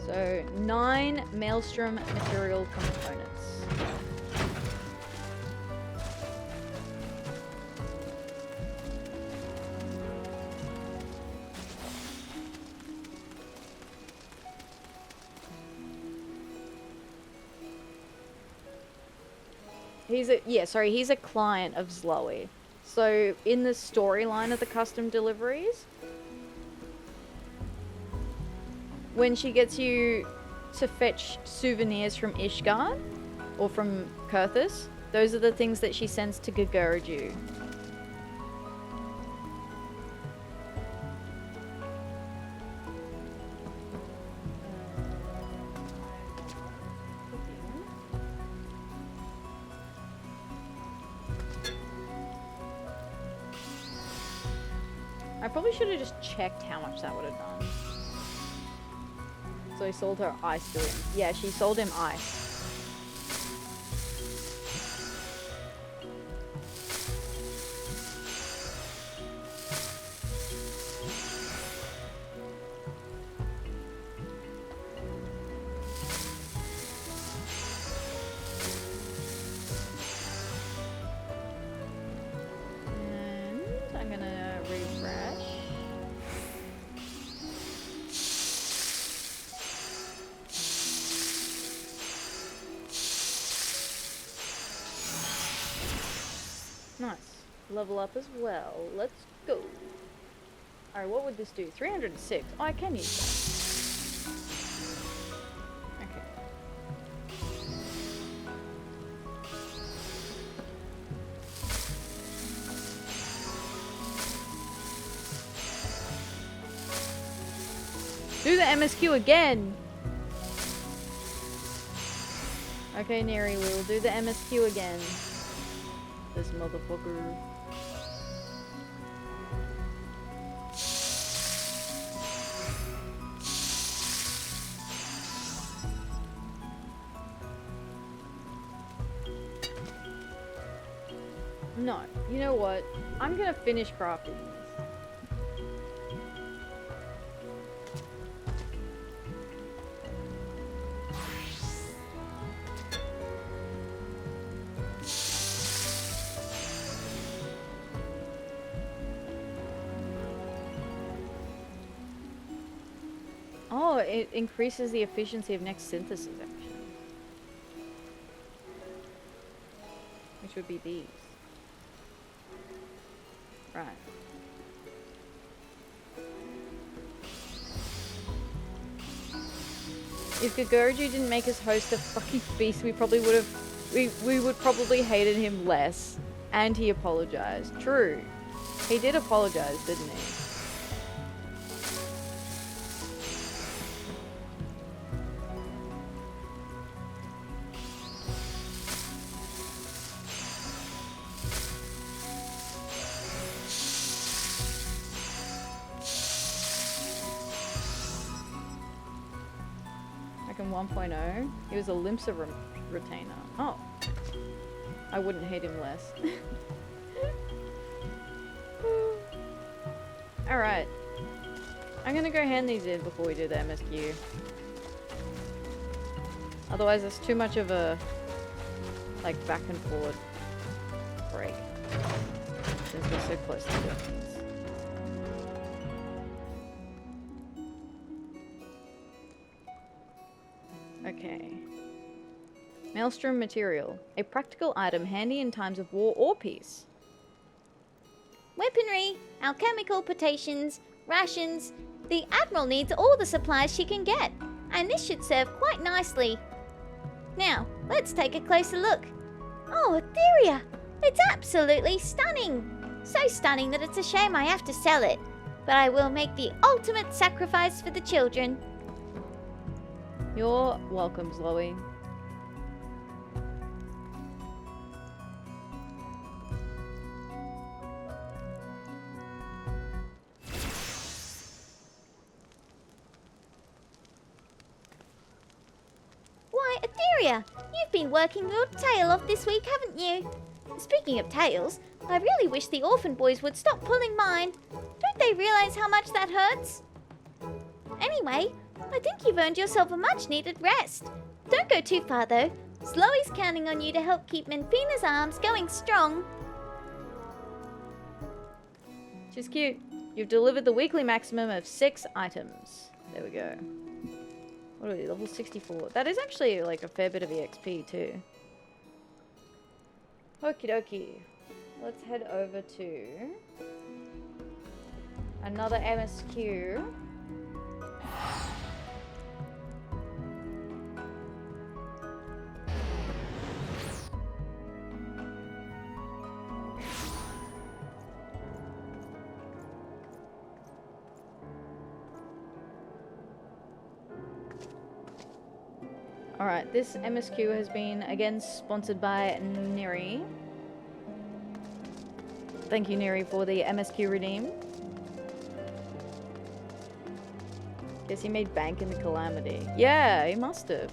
So 9 Maelstrom material components. He's a client of Zhloe. So in the storyline of the custom deliveries, when she gets you to fetch souvenirs from Ishgard or from Kurthus, those are the things that she sends to Gagurju. I probably should have just checked how much that would have done. So he sold her ice to him. Yeah, she sold him ice. And I'm gonna refresh. Nice. Level up as well. Let's go. Alright, what would this do? 306. Oh, I can use that. Okay. Do the MSQ again! Okay, Neri, we will do the MSQ again. This motherfucker. No, you know what? I'm gonna finish crafting these. Oh, it increases the efficiency of next synthesis, actually. would be these. Right. If Gagorju didn't make us host a fucking feast, we probably would have... We would probably hated him less. And he apologized. True. He did apologize, didn't he? Like in 1.0, he was a Limsa retainer. Oh. I wouldn't hate him less. Alright. I'm gonna go hand these in before we do the MSQ. Otherwise it's too much of a like back and forward break. Since we're so close to doing these. Okay. Maelstrom material. A practical item handy in times of war or peace. Weaponry, alchemical potations, rations. The Admiral needs all the supplies she can get, and this should serve quite nicely. Now, let's take a closer look. Oh, Atheria! It's absolutely stunning! So stunning that it's a shame I have to sell it. But I will make the ultimate sacrifice for the children. You're welcome, Zhloe. Why, Atheria, you've been working your tail off this week, haven't you? Speaking of tails, I really wish the orphan boys would stop pulling mine. Don't they realize how much that hurts? Anyway, I think you've earned yourself a much-needed rest. Don't go too far, though. Zhloe's counting on you to help keep Menfina's arms going strong. She's cute. You've delivered the weekly maximum of 6 items. There we go. What are we, level 64? That is actually like a fair bit of EXP too. Okie dokie. Let's head over to another MSQ. Alright, this MSQ has been again sponsored by Neri. Thank you, Neri, for the MSQ redeem. Guess he made bank in the Calamity. Yeah, he must have.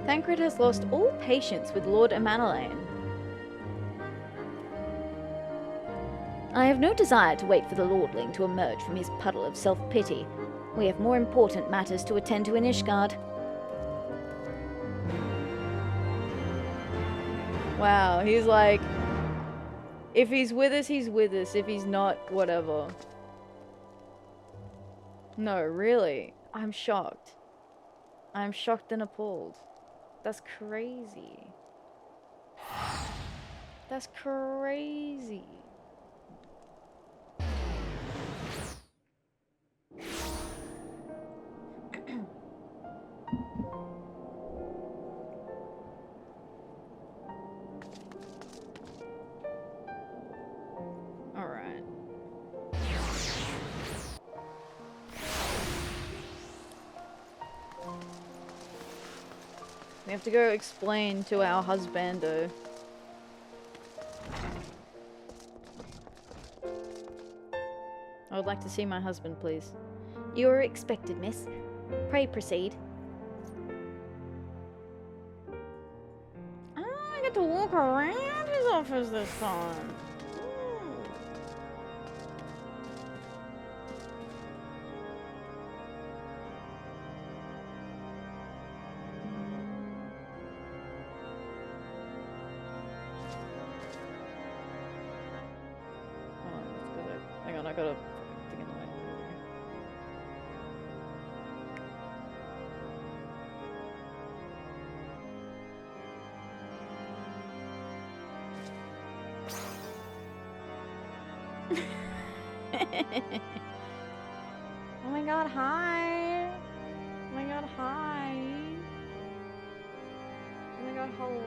Thancred has lost all patience with Lord Amanalaine. I have no desire to wait for the Lordling to emerge from his puddle of self-pity. We have more important matters to attend to in Ishgard. Wow, he's like, if he's with us, he's with us. If he's not, whatever. No, really. I'm shocked. I'm shocked and appalled. That's crazy. That's crazy. Alright. We have to go explain to our husbando. I would like to see my husband, please. You are expected, miss. Pray proceed. I don't get to walk around his office this time. Hang on, I gotta Oh my god, hi. Oh my god, hi. Oh my god, hello.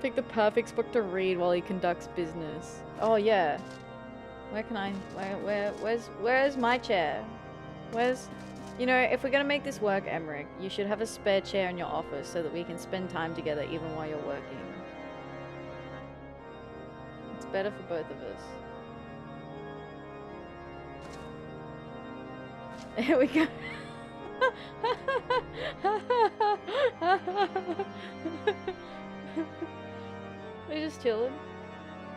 Pick the perfect book to read while he conducts business. Oh yeah. Where can I? Where's my chair? Where's? You know, if we're gonna make this work, Emmerich, you should have a spare chair in your office so that we can spend time together even while you're working. It's better for both of us. Here we go. We're just chilling.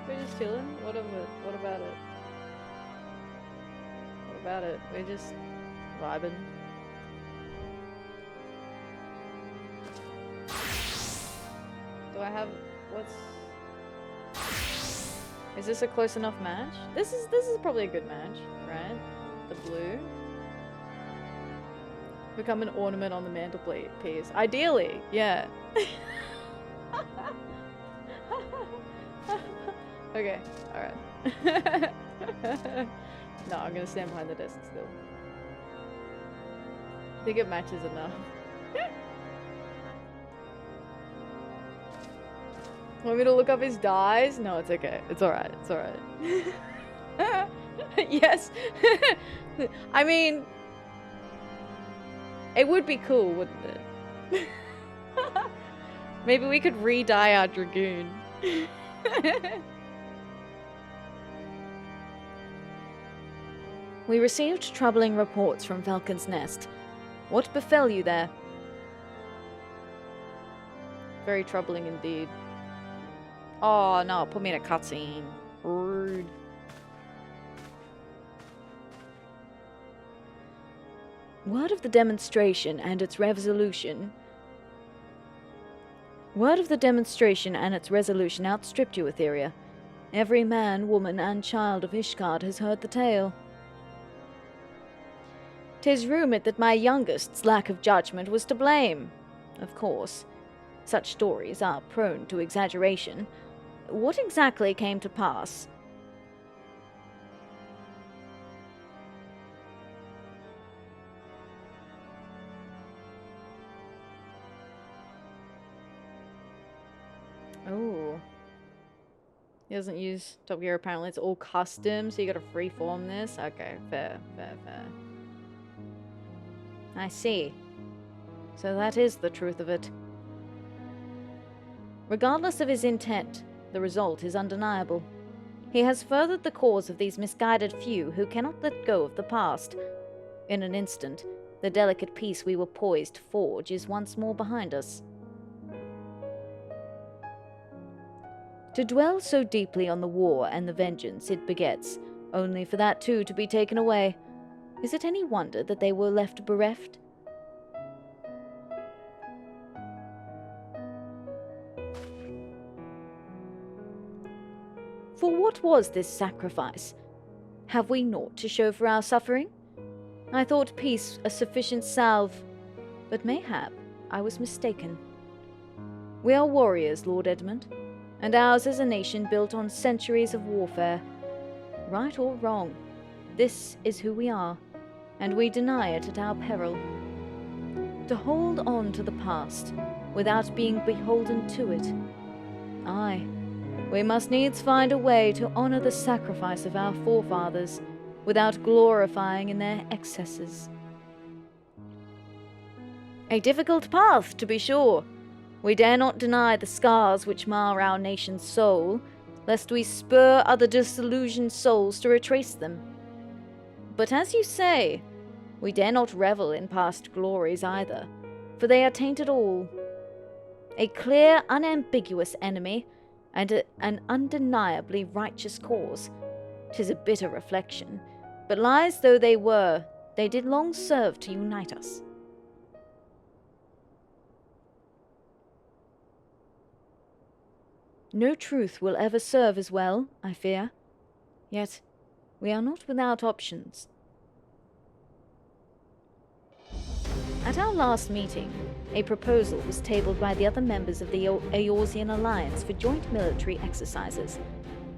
We're just chilling. What of it? What about it? What about it? We're just vibing. Do I have what's? Is this a close enough match? This is probably a good match, right? The blue. Become an ornament on the mantelpiece. Ideally, yeah. Okay, alright. No, I'm gonna stand behind the desk still. I think it matches enough. Want me to look up his dies? No, it's okay. It's alright. It's alright. Yes. I mean, it would be cool, wouldn't it? Maybe we could re-dye our dragoon. We received troubling reports from Falcon's Nest. What befell you there? Very troubling indeed. Oh no, put me in a cutscene. Rude. Word of the demonstration and its resolution. Word of the demonstration and its resolution outstripped you, Atheria. Every man, woman, and child of Ishgard has heard the tale. 'Tis rumoured that my youngest's lack of judgment was to blame. Of course, such stories are prone to exaggeration. What exactly came to pass? Oh. He doesn't use Top Gear apparently. It's all custom, so you gotta freeform this. Okay, fair. I see. So that is the truth of it. Regardless of his intent, the result is undeniable. He has furthered the cause of these misguided few who cannot let go of the past. In an instant, the delicate peace we were poised to forge is once more behind us. To dwell so deeply on the war and the vengeance it begets, only for that too to be taken away, is it any wonder that they were left bereft? For what was this sacrifice? Have we naught to show for our suffering? I thought peace a sufficient salve, but mayhap I was mistaken. We are warriors, Lord Edmund, and ours is a nation built on centuries of warfare. Right or wrong, this is who we are, and we deny it at our peril. To hold on to the past without being beholden to it. Aye, we must needs find a way to honor the sacrifice of our forefathers without glorifying in their excesses. A difficult path, to be sure. We dare not deny the scars which mar our nation's soul, lest we spur other disillusioned souls to retrace them. But as you say, we dare not revel in past glories either, for they are tainted all. A clear, unambiguous enemy, and an undeniably righteous cause. 'Tis a bitter reflection, but lies though they were, they did long serve to unite us. No truth will ever serve as well, I fear. Yet, we are not without options. At our last meeting, a proposal was tabled by the other members of the Eorzean Alliance for joint military exercises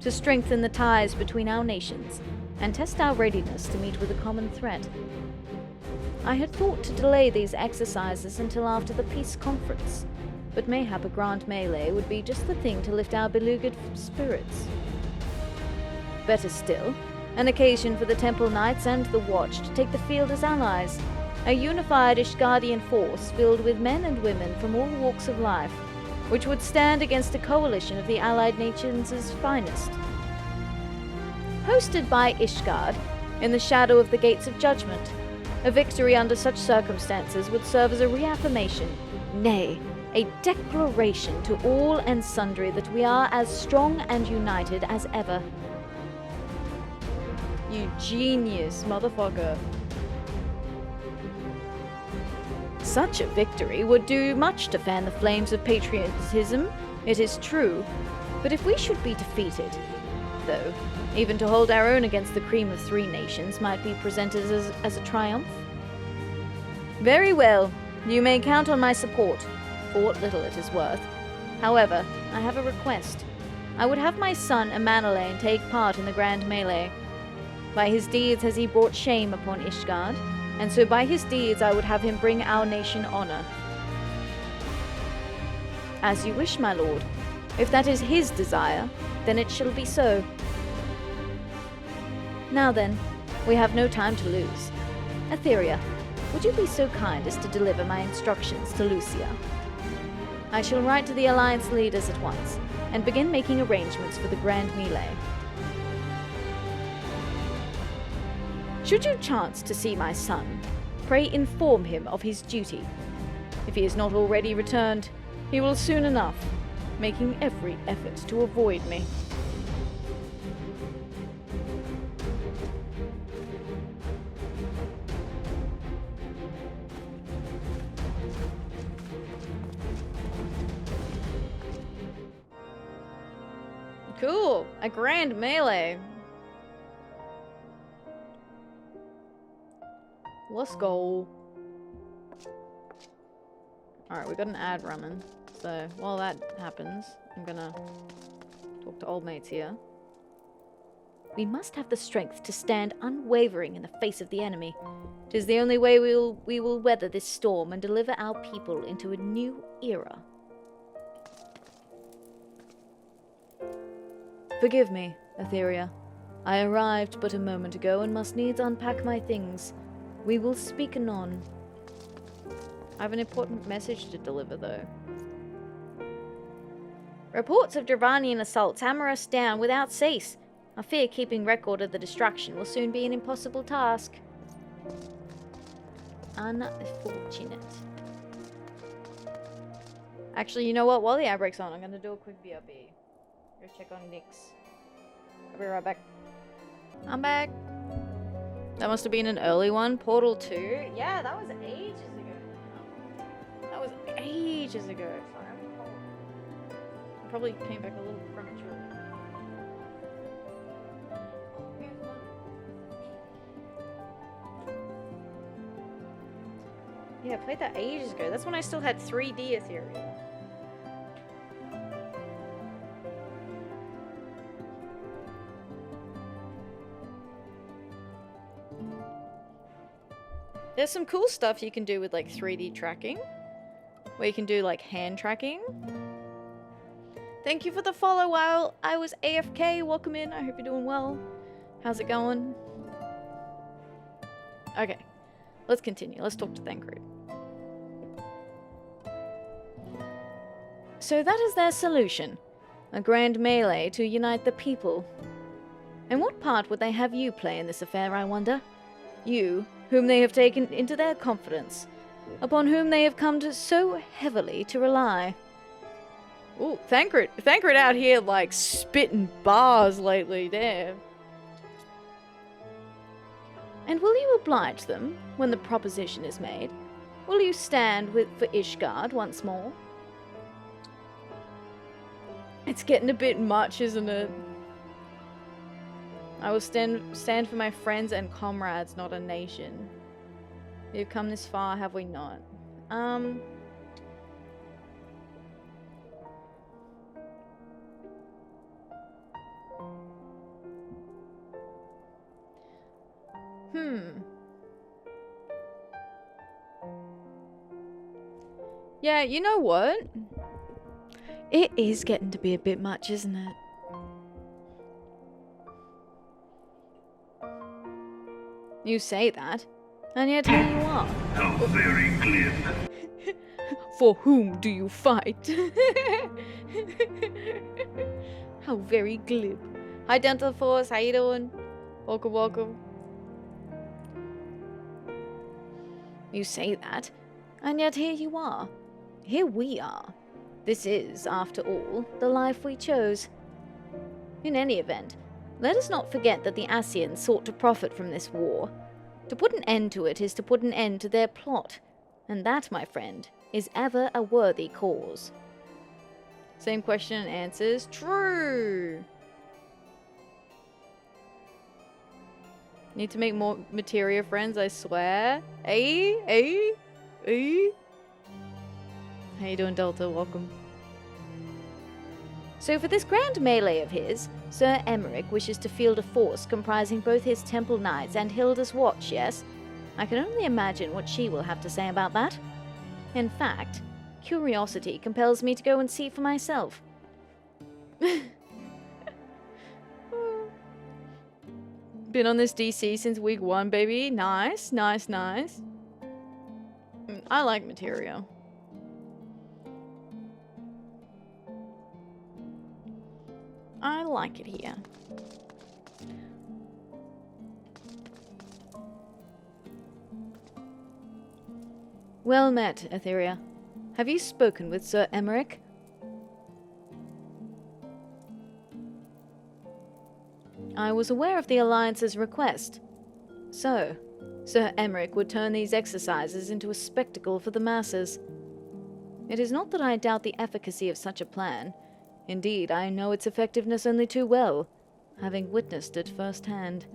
to strengthen the ties between our nations and test our readiness to meet with a common threat. I had thought to delay these exercises until after the peace conference, but mayhap a grand melee would be just the thing to lift our beleaguered spirits. Better still, an occasion for the Temple Knights and the Watch to take the field as allies, a unified Ishgardian force filled with men and women from all walks of life, which would stand against a coalition of the allied nations' finest. Hosted by Ishgard, in the shadow of the Gates of Judgment, a victory under such circumstances would serve as a reaffirmation, nay, a declaration to all and sundry that we are as strong and united as ever. You genius, motherfucker. Such a victory would do much to fan the flames of patriotism, it is true, but if we should be defeated, though, even to hold our own against the cream of three nations might be presented as a triumph. Very well, you may count on my support, for what little it is worth. However, I have a request. I would have my son Amanalain take part in the grand melee. By his deeds has he brought shame upon Ishgard, and so by his deeds I would have him bring our nation honor. As you wish, my lord. If that is his desire, then it shall be so. Now then, we have no time to lose. Atheria, would you be so kind as to deliver my instructions to Lucia? I shall write to the Alliance leaders at once, and begin making arrangements for the grand melee. Should you chance to see my son, pray inform him of his duty. If he is not already returned, he will soon enough, making every effort to avoid me. Cool, a grand melee. Let's go. Alright, we got an ad running. So, while that happens, I'm gonna talk to old mates here. We must have the strength to stand unwavering in the face of the enemy. 'Tis the only way we will weather this storm and deliver our people into a new era. Forgive me, Atheria. I arrived but a moment ago and must needs unpack my things. We will speak anon. I have an important message to deliver, though. Reports of Dravanian assaults hammer us down without cease. I fear keeping record of the destruction will soon be an impossible task. Unfortunate. Actually, you know what? While the ad break's on, I'm gonna do a quick BRB. Go check on Nyx. I'll be right back. I'm back. That must have been an early one. Portal 2. Yeah, that was ages ago. That was ages ago. Sorry, I'm cold. I probably came back a little prematurely. Yeah, I played that ages ago. That's when I still had 3D Atheria. There's some cool stuff you can do with like 3D tracking, where you can do like hand tracking. Thank you for the follow while I was AFK. Welcome in. I hope you're doing well. How's it going? Okay, let's continue. Let's talk to Thancred. So that is their solution. A grand melee to unite the people. And what part would they have you play in this affair, I wonder? You, whom they have taken into their confidence, upon whom they have come to so heavily to rely. Ooh, Thancred out here like spitting bars lately, damn. And will you oblige them when the proposition is made? Will you stand for Ishgard once more? It's getting a bit much, isn't it? I will stand for my friends and comrades, not a nation. We've come this far, have we not? Yeah, you know what? It is getting to be a bit much, isn't it? You say that, and yet here you are. How very glib. For whom do you fight? How very glib. Hi, Dental Force. How you doing? Welcome, welcome. You say that, and yet here you are. Here we are. This is, after all, the life we chose. In any event, let us not forget that the Ascians sought to profit from this war. To put an end to it is to put an end to their plot. And that, my friend, is ever a worthy cause. Same question and answers. True! Need to make more materia friends, I swear. Hey? How you doing, Delta? Welcome. So for this grand melee of his, Sir Emmerich wishes to field a force comprising both his Temple Knights and Hilda's Watch, yes? I can only imagine what she will have to say about that. In fact, curiosity compels me to go and see for myself. Been on this DC since week 1, baby. Nice. I like materia. I like it here. Well met, Atheria. Have you spoken with Sir Emmerich? I was aware of the Alliance's request. So, Sir Emmerich would turn these exercises into a spectacle for the masses. It is not that I doubt the efficacy of such a plan. Indeed, I know its effectiveness only too well, having witnessed it firsthand.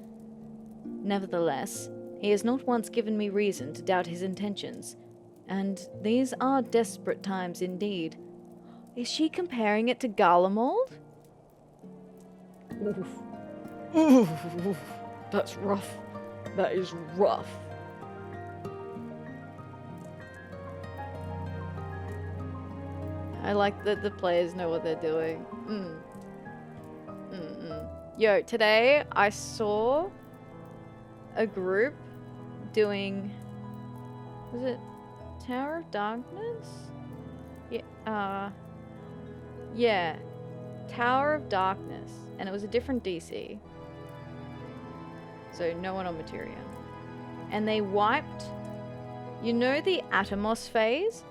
Nevertheless, he has not once given me reason to doubt his intentions, and these are desperate times indeed. Is she comparing it to Garlemald? Oof. That's rough. That is rough. I like that the players know what they're doing. Yo, today I saw a group doing... Was it Tower of Darkness? Yeah, Tower of Darkness. And it was a different DC. So no one on materia. And they wiped... You know the Atomos phase?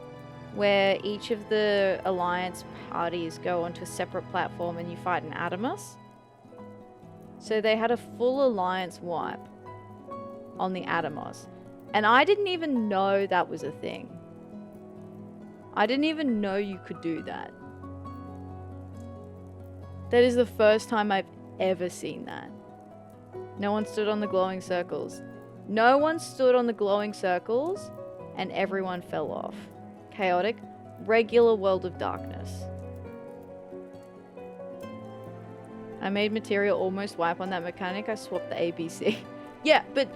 Where each of the Alliance parties go onto a separate platform and you fight an Atomos? So they had a full Alliance wipe on the Atomos. And I didn't even know that was a thing. I didn't even know you could do that. That is the first time I've ever seen that. No one stood on the glowing circles. No one stood on the glowing circles, and everyone fell off. Chaotic, regular World of Darkness. I made material almost wipe on that mechanic. I swapped the ABC. Yeah, but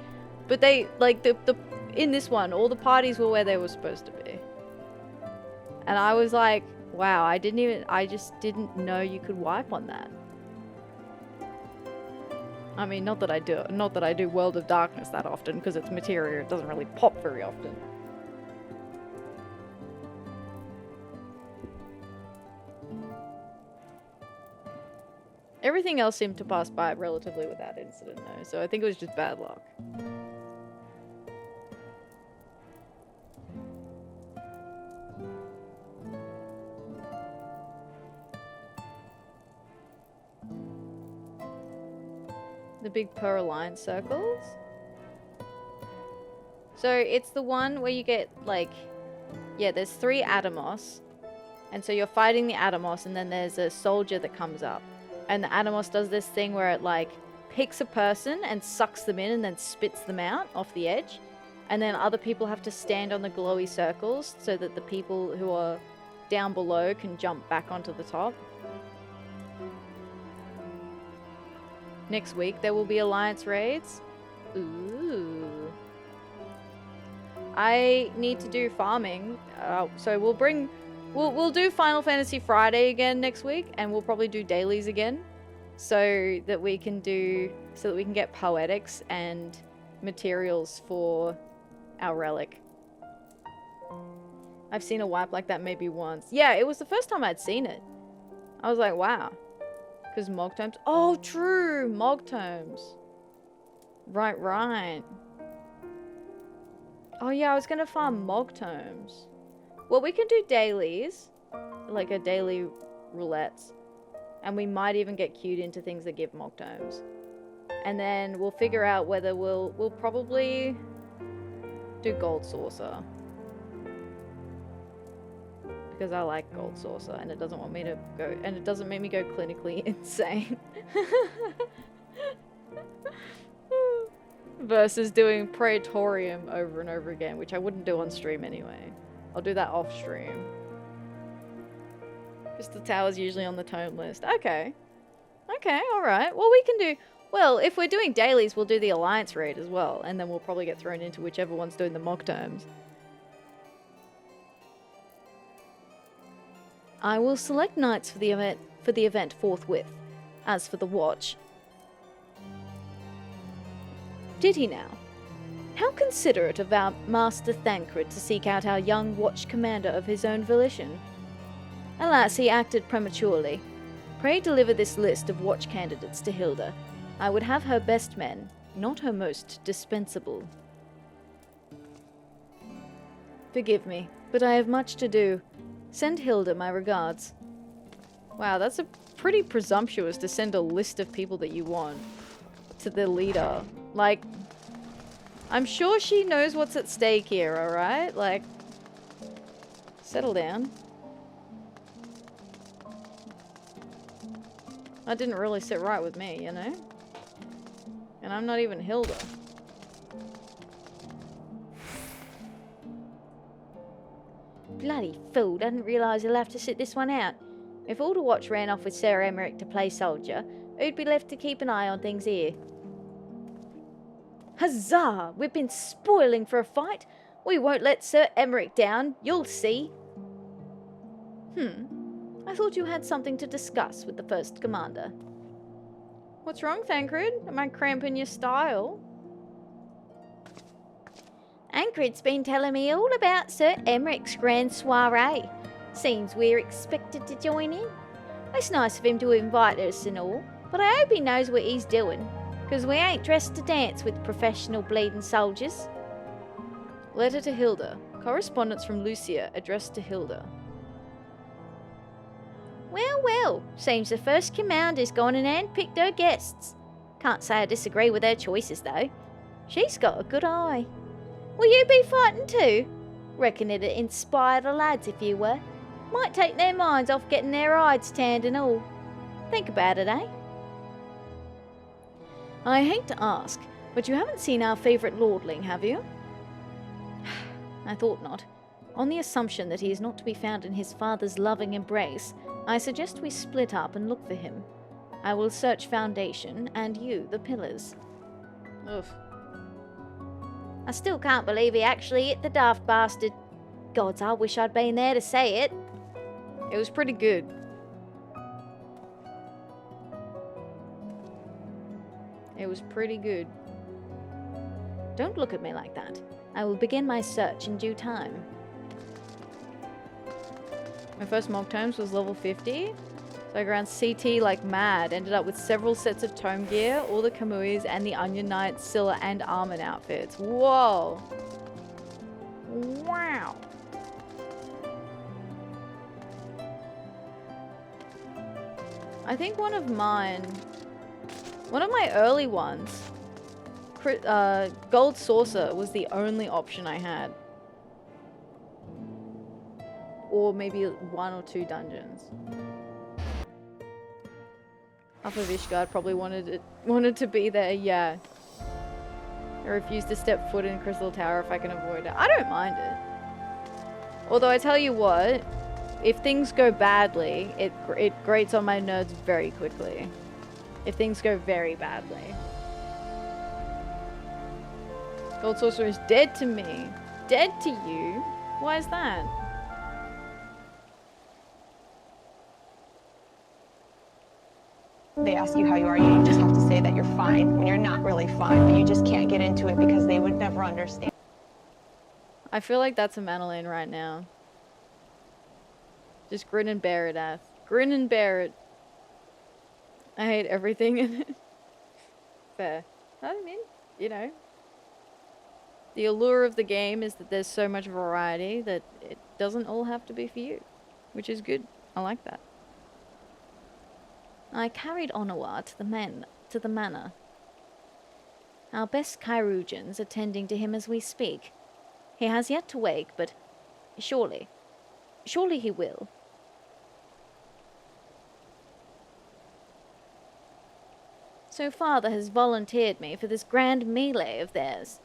they, like, the in this one, all the parties were where they were supposed to be. And I was like, wow, I just didn't know you could wipe on that. I mean, not that I do World of Darkness that often, because it's materia, it doesn't really pop very often. Everything else seemed to pass by relatively without incident though, so I think it was just bad luck. The big per alliance circles? So it's the one where you get like, yeah, there's 3 Atomos, and so you're fighting the Atomos, and then there's a soldier that comes up. And the Atomos does this thing where it like picks a person and sucks them in and then spits them out off the edge. And then other people have to stand on the glowy circles so that the people who are down below can jump back onto the top. Next week there will be alliance raids. Ooh. I need to do farming, so we'll do Final Fantasy Friday again next week, and we'll probably do dailies again, so that we can get poetics and materials for our relic. I've seen a wipe like that maybe once. Yeah, it was the first time I'd seen it. I was like, wow. Because Mog Tomes. Oh, true! Mog Tomes. Right, right. Oh yeah, I was gonna farm Mog Tomes. Well, we can do dailies. Like a daily roulettes. And we might even get queued into things that give Mog Tomes. And then we'll figure out whether we'll probably do Gold Saucer. Because I like Gold Saucer and it doesn't want me to go, and it doesn't make me go clinically insane. Versus doing Praetorium over and over again, which I wouldn't do on stream anyway. I'll do that off stream. Crystal Tower's usually on the tome list. Okay. Okay, alright. Well, we can do... Well, if we're doing dailies, we'll do the Alliance raid as well. And then we'll probably get thrown into whichever one's doing the mock tomes. I will select knights for the event forthwith. As for the watch... Did he now? How considerate of our Master Thancred to seek out our young watch commander of his own volition. Alas, he acted prematurely. Pray deliver this list of watch candidates to Hilda. I would have her best men, not her most dispensable. Forgive me, but I have much to do. Send Hilda my regards. Wow, that's a pretty presumptuous to send a list of people that you want to the leader. Like, I'm sure she knows what's at stake here, alright? Like, settle down. That didn't really sit right with me, you know? And I'm not even Hilda. Bloody fool, didn't realise he'll have to sit this one out. If all the watch ran off with Sir Emmerich to play soldier, who'd be left to keep an eye on things here? Huzzah! We've been spoiling for a fight. We won't let Sir Emmerich down, you'll see. I thought you had something to discuss with the first commander. What's wrong, Thancred? Am I cramping your style? Ancred's been telling me all about Sir Emmerich's grand soiree. Seems we're expected to join in. It's nice of him to invite us and all, but I hope he knows what he's doing, because we ain't dressed to dance with professional bleeding soldiers. Letter to Hilda. Correspondence from Lucia addressed to Hilda. Well, well, seems the first commander's gone and handpicked her guests. Can't say I disagree with her choices, though. She's got a good eye. Will you be fighting too? Reckon it'd inspire the lads if you were. Might take their minds off getting their hides tanned and all. Think about it, eh? I hate to ask, but you haven't seen our favourite lordling, have you? I thought not. On the assumption that he is not to be found in his father's loving embrace, I suggest we split up and look for him. I will search Foundation, and you the pillars. Oof. I still can't believe he actually hit the daft bastard. Gods, I wish I'd been there to say it. It was pretty good. It was pretty good. Don't look at me like that. I will begin my search in due time. My first mock tomes was level 50. So I ran CT like mad. Ended up with several sets of tome gear, all the Kamuis, and the Onion Knight, Scylla, and Armin outfits. Whoa! Wow! I think one of my early ones, Gold Saucer was the only option I had. Or maybe 1 or 2 dungeons. Upper Vishgard probably wanted to be there, yeah. I refuse to step foot in Crystal Tower if I can avoid it. I don't mind it. Although I tell you what, if things go badly, it grates on my nerves very quickly. If things go very badly. Gold Sorcerer is dead to me. Dead to you? Why is that? They ask you how you are, you just have to say that you're fine when you're not really fine, but you just can't get into it because they would never understand. I feel like that's a Manolin right now. Just grin and bear it, Ath. Grin and bear it. I hate everything in it. Fair. I mean, you know. The allure of the game is that there's so much variety that it doesn't all have to be for you. Which is good. I like that. I carried Onawa to the manor. Our best Kyrugians attending to him as we speak. He has yet to wake, but surely he will. So father has volunteered me for this grand melee of theirs.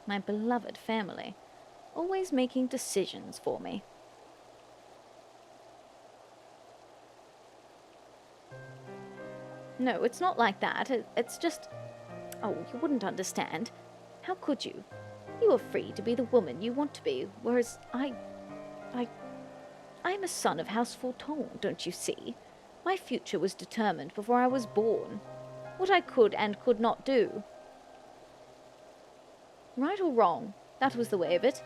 My beloved family, always making decisions for me. No, it's not like that. It's just... Oh, you wouldn't understand. How could you? You are free to be the woman you want to be, whereas I'm a son of House Forton, don't you see? My future was determined before I was born. What I could and could not do. Right or wrong, that was the way of it,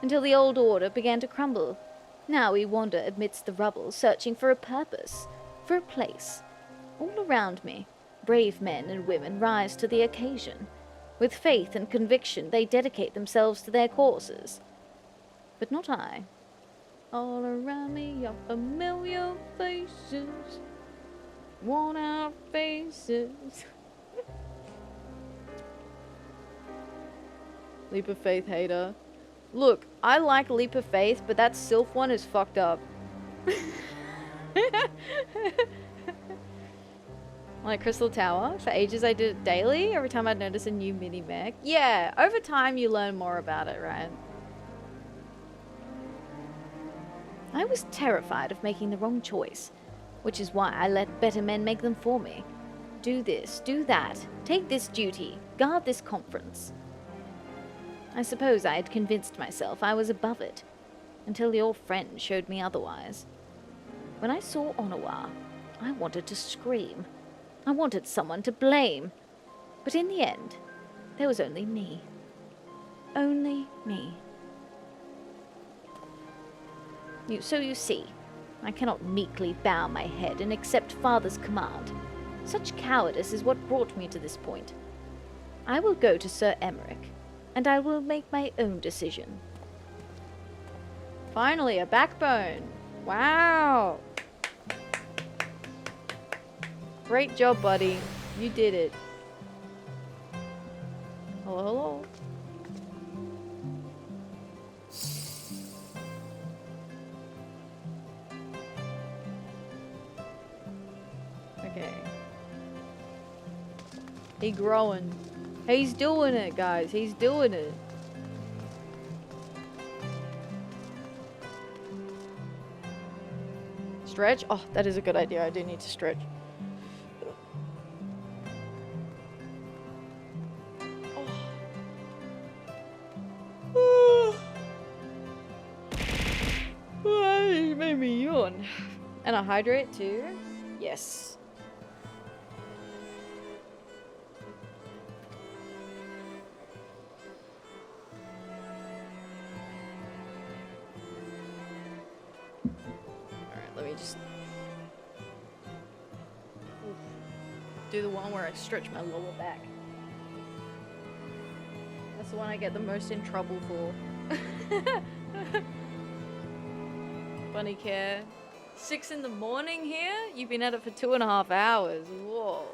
until the old order began to crumble. Now we wander amidst the rubble, searching for a purpose, for a place. All around me, brave men and women rise to the occasion. With faith and conviction, they dedicate themselves to their causes. But not I. All around me are familiar faces, worn-out faces. Leap of Faith hater. Look, I like Leap of Faith, but that Sylph one is fucked up. Like Crystal Tower, for ages I did it daily, every time I'd notice a new mini-mech. Yeah, over time you learn more about it, right? I was terrified of making the wrong choice, which is why I let better men make them for me. Do this, do that, take this duty, guard this conference. I suppose I had convinced myself I was above it, until your friend showed me otherwise. When I saw Onawa, I wanted to scream. I wanted someone to blame. But in the end, there was only me. Only me. So you see, I cannot meekly bow my head and accept Father's command. Such cowardice is what brought me to this point. I will go to Sir Emmerich, and I will make my own decision. Finally, a backbone. Wow. Great job, buddy. You did it. Hello, hello. Okay. He's growing. He's doing it, guys. He's doing it. Stretch? Oh, that is a good idea. I do need to stretch. You made me yawn. And I hydrate too? Yes. Alright, let me just do the one where I stretch my lower back. That's the one I get the most in trouble for. Bunny care. 6 in the morning here? You've been at it for 2.5 hours. Whoa.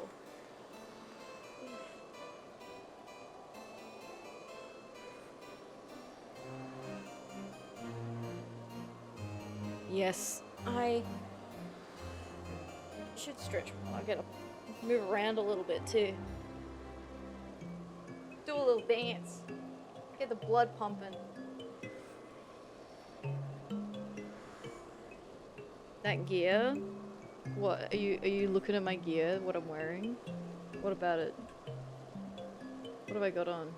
Yes, I should stretch more. I gotta move around a little bit too. little dance. Get the blood pumping. That gear? What, are you looking at my gear? What I'm wearing? What about it? What have I got on?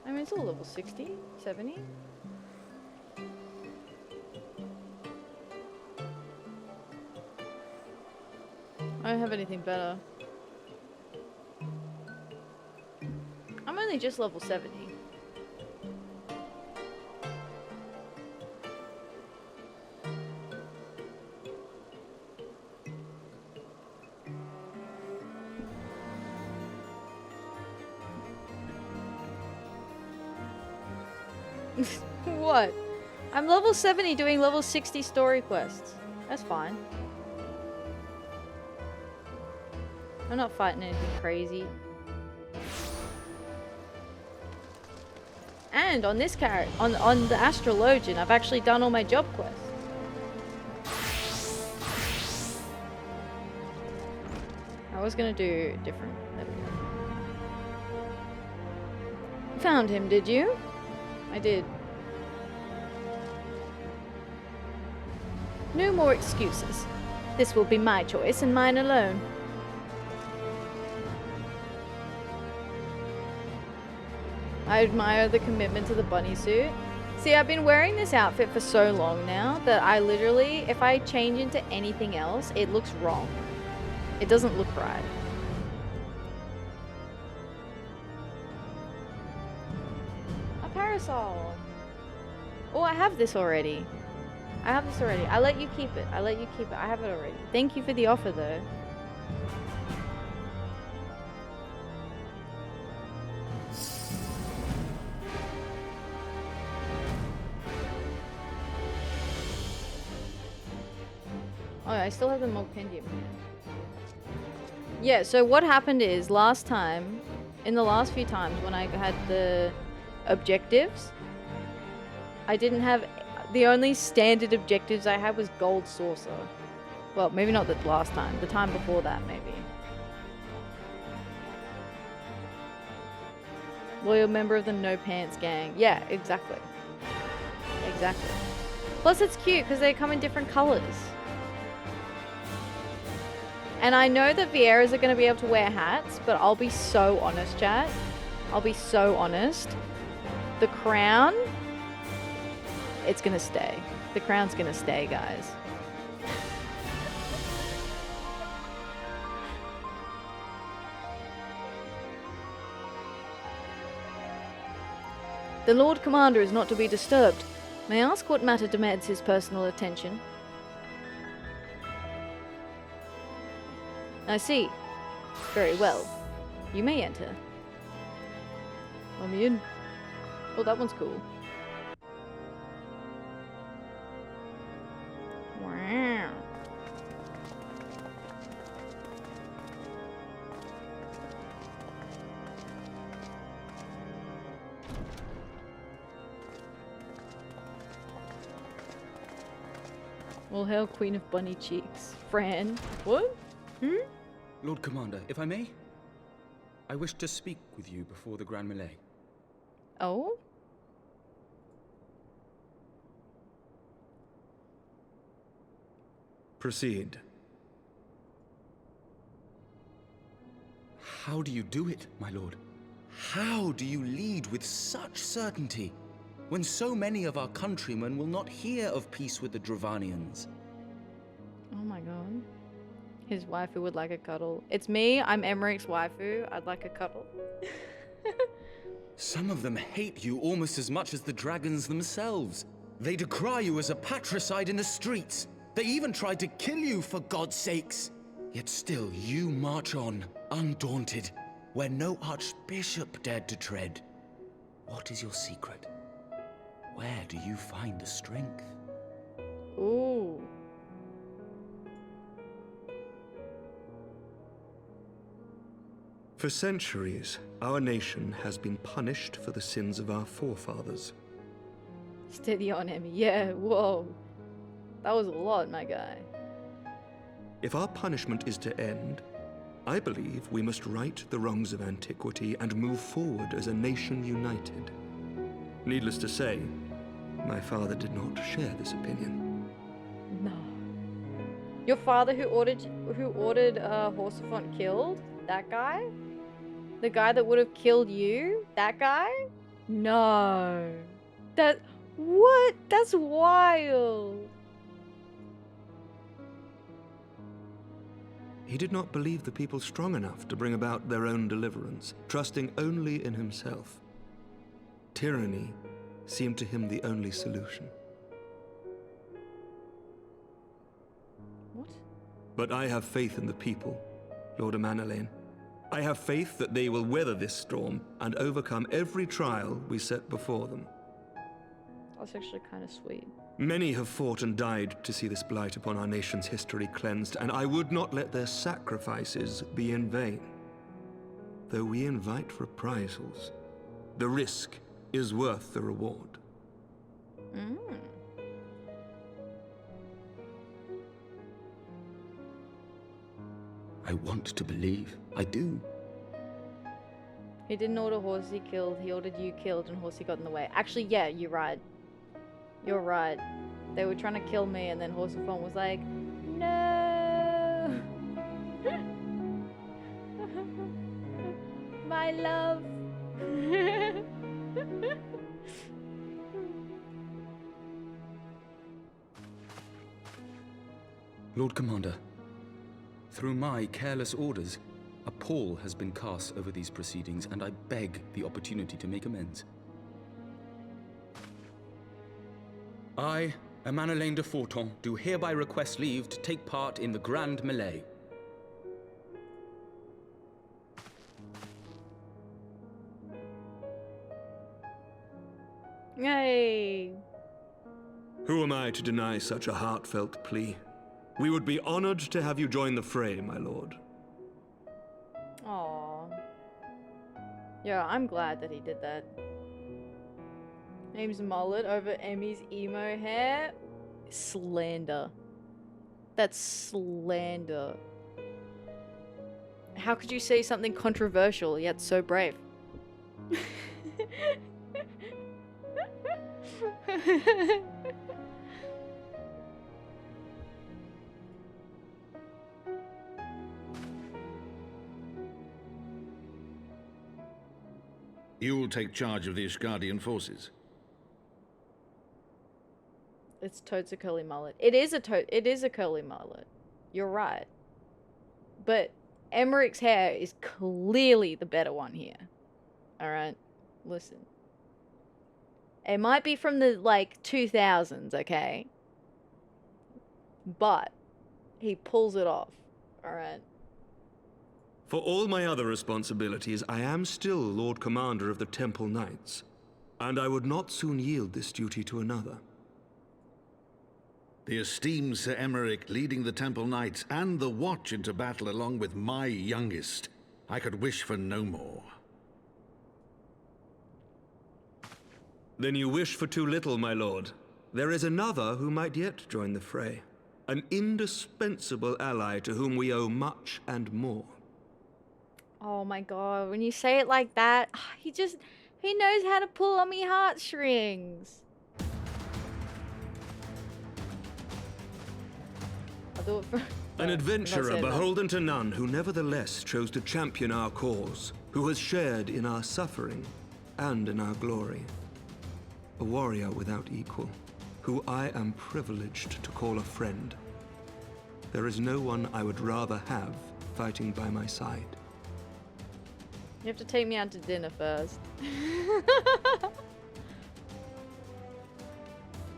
I mean, it's all level 60, 70. I don't have anything better. I'm only just level 70. What? I'm level 70 doing level 60 story quests. That's fine. I'm not fighting anything crazy. And on this character, on the Astrologian, I've actually done all my job quests. I was gonna do different. There we go. Found him, did you? I did. No more excuses. This will be my choice and mine alone. I admire the commitment to the bunny suit. See, I've been wearing this outfit for so long now that I literally, if I change into anything else, it looks wrong. It doesn't look right. A parasol. Oh, I have this already. I have this already. I let you keep it. I let you keep it. I have it already. Thank you for the offer, though. Oh, I still have the Mulpendium here. Yeah, so what happened is last time, in the last few times when I had the objectives, I didn't have... The only standard objectives I had was Gold Saucer. Well, maybe not the last time. The time before that, maybe. Loyal member of the No Pants gang. Yeah, exactly. Exactly. Plus it's cute because they come in different colors. And I know that Vieiras are going to be able to wear hats, but I'll be so honest, chat. I'll be so honest. The crown, it's going to stay. The crown's going to stay, guys. The Lord Commander is not to be disturbed. May I ask what matter demands his personal attention? I see. Very well. You may enter. Let me in. Oh, that one's cool. Wow. Well, hail Queen of Bunny Cheeks. Fran. What? Lord Commander, if I may? I wish to speak with you before the Grand Melee. Oh? Proceed. How do you do it, my lord? How do you lead with such certainty, when so many of our countrymen will not hear of peace with the Dravanians? Oh my god. His waifu would like a cuddle. It's me, I'm Emmerich's waifu. I'd like a cuddle. Some of them hate you almost as much as the dragons themselves. They decry you as a patricide in the streets. They even tried to kill you, for God's sakes. Yet still you march on, undaunted, where no archbishop dared to tread. What is your secret? Where do you find the strength? Ooh. For centuries, our nation has been punished for the sins of our forefathers. Steady on, Emmy. Yeah, whoa. That was a lot, my guy. If our punishment is to end, I believe we must right the wrongs of antiquity and move forward as a nation united. Needless to say, my father did not share this opinion. No. Your father who ordered Horsefront killed? That guy? The guy that would have killed you? That guy? No. What? That's wild. He did not believe the people strong enough to bring about their own deliverance, trusting only in himself. Tyranny seemed to him the only solution. What? But I have faith in the people, Lord Amanalain. I have faith that they will weather this storm and overcome every trial we set before them. That's actually kind of sweet. Many have fought and died to see this blight upon our nation's history cleansed, and I would not let their sacrifices be in vain. Though we invite reprisals, the risk is worth the reward. I want to believe. I do. He didn't order Horsey killed, he ordered you killed and Horsey got in the way. Actually, yeah, you're right. You're right. They were trying to kill me and then Horsefront was like, no! My love! Lord Commander, through my careless orders, a pall has been cast over these proceedings, and I beg the opportunity to make amends. I, Amanalain de Forton, do hereby request leave to take part in the Grand Melee. Yay! Who am I to deny such a heartfelt plea? We would be honored to have you join the fray, my lord. Aww. Yeah, I'm glad that he did that. Name's mullet over Emmy's emo hair. Slander. That's slander. How could you say something controversial yet so brave? You'll take charge of the Ishgardian forces. It's totes a curly mullet. It is a curly mullet. You're right. But Emmerich's hair is clearly the better one here. Alright? Listen. It might be from the, 2000s, okay? But he pulls it off. Alright? For all my other responsibilities, I am still Lord Commander of the Temple Knights, and I would not soon yield this duty to another. The esteemed Sir Emmerich leading the Temple Knights and the Watch into battle along with my youngest. I could wish for no more. Then you wish for too little, my lord. There is another who might yet join the fray. An indispensable ally to whom we owe much and more. Oh my god, when you say it like that, he knows how to pull on me heartstrings. I'll do it for... An adventurer beholden to none, who nevertheless chose to champion our cause, who has shared in our suffering and in our glory. A warrior without equal, who I am privileged to call a friend. There is no one I would rather have fighting by my side. You have to take me out to dinner first.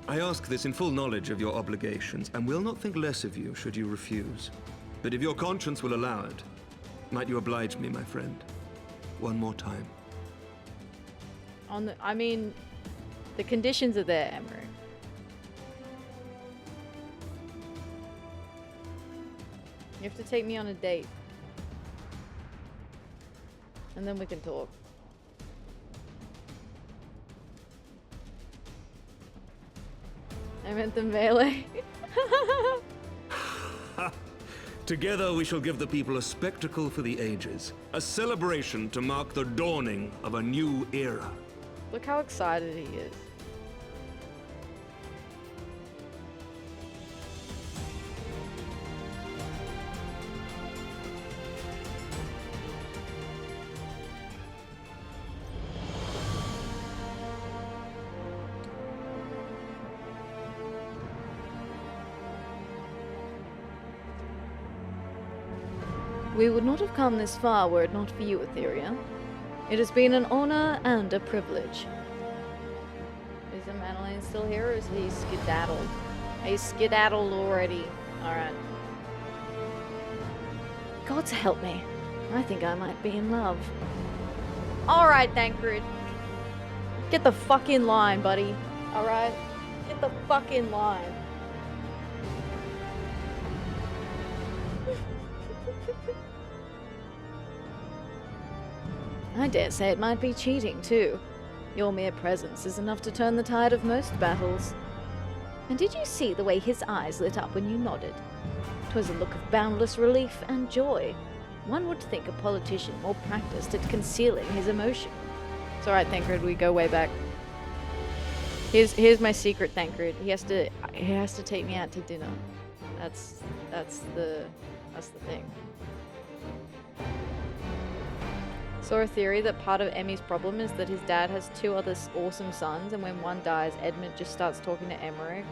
I ask this in full knowledge of your obligations, and will not think less of you should you refuse. But if your conscience will allow it, might you oblige me, my friend, one more time? The conditions are there, Emery. You have to take me on a date. And then we can talk. I meant the melee. Together we shall give the people a spectacle for the ages, a celebration to mark the dawning of a new era. Look how excited he is. We would not have come this far were it not for you, Atheria. It has been an honor and a privilege. Is the Madeline still here or is he skedaddled? He's skedaddled already. Alright. God to help me. I think I might be in love. Alright, Thancred. Get the fuck in line, buddy. Alright? Get the fuck in line. I dare say it might be cheating, too. Your mere presence is enough to turn the tide of most battles. And did you see the way his eyes lit up when you nodded? 'Twas a look of boundless relief and joy. One would think a politician more practiced at concealing his emotion. It's alright, Thancred, we go way back. Here's my secret, Thancred. He has to take me out to dinner. That's the thing. Saw a theory that part of Emmy's problem is that his dad has two other awesome sons, and when one dies, Edmund just starts talking to Emmerich.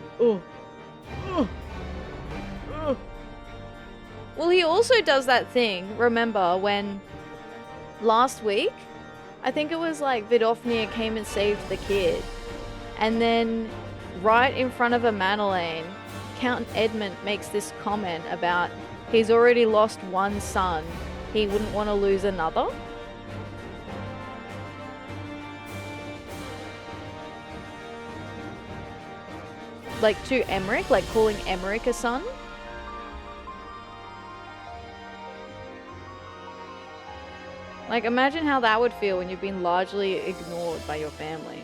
Well, he also does that thing, remember, when last week, I think it was like Vidofnir came and saved the kid, and then right in front of a Madeleine, Count Edmund makes this comment about he's already lost one son, he wouldn't want to lose another. Like to Emmerich, like calling Emmerich a son. Like imagine how that would feel when you've been largely ignored by your family.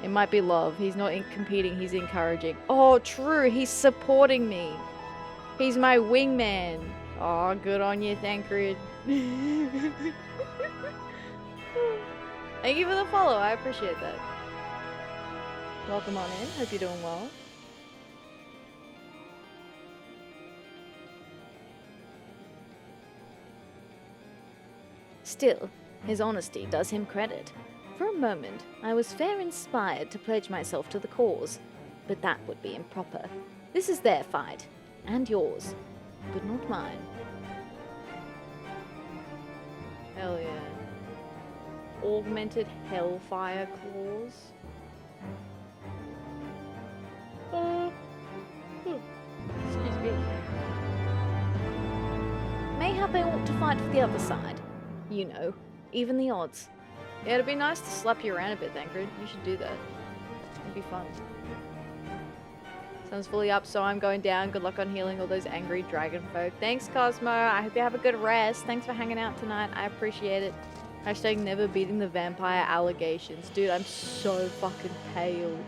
It might be love. He's not competing, he's encouraging. Oh, true, he's supporting me. He's my wingman. Oh, good on you, Thancred. Thank you for the follow, I appreciate that. Welcome on in, hope you're doing well. Still, his honesty does him credit. For a moment, I was fair inspired to pledge myself to the cause, but that would be improper. This is their fight, and yours, but not mine. Hell yeah. Augmented Hellfire Claws. Excuse me. Mayhap I ought to fight for the other side. You know, even the odds. Yeah, it'd be nice to slap you around a bit, Thancred. You should do that. It'd be fun. Sun's fully up, so I'm going down. Good luck on healing all those angry dragon folk. Thanks, Cosmo. I hope you have a good rest. Thanks for hanging out tonight. I appreciate it. Hashtag never beating the vampire allegations. Dude, I'm so fucking pale.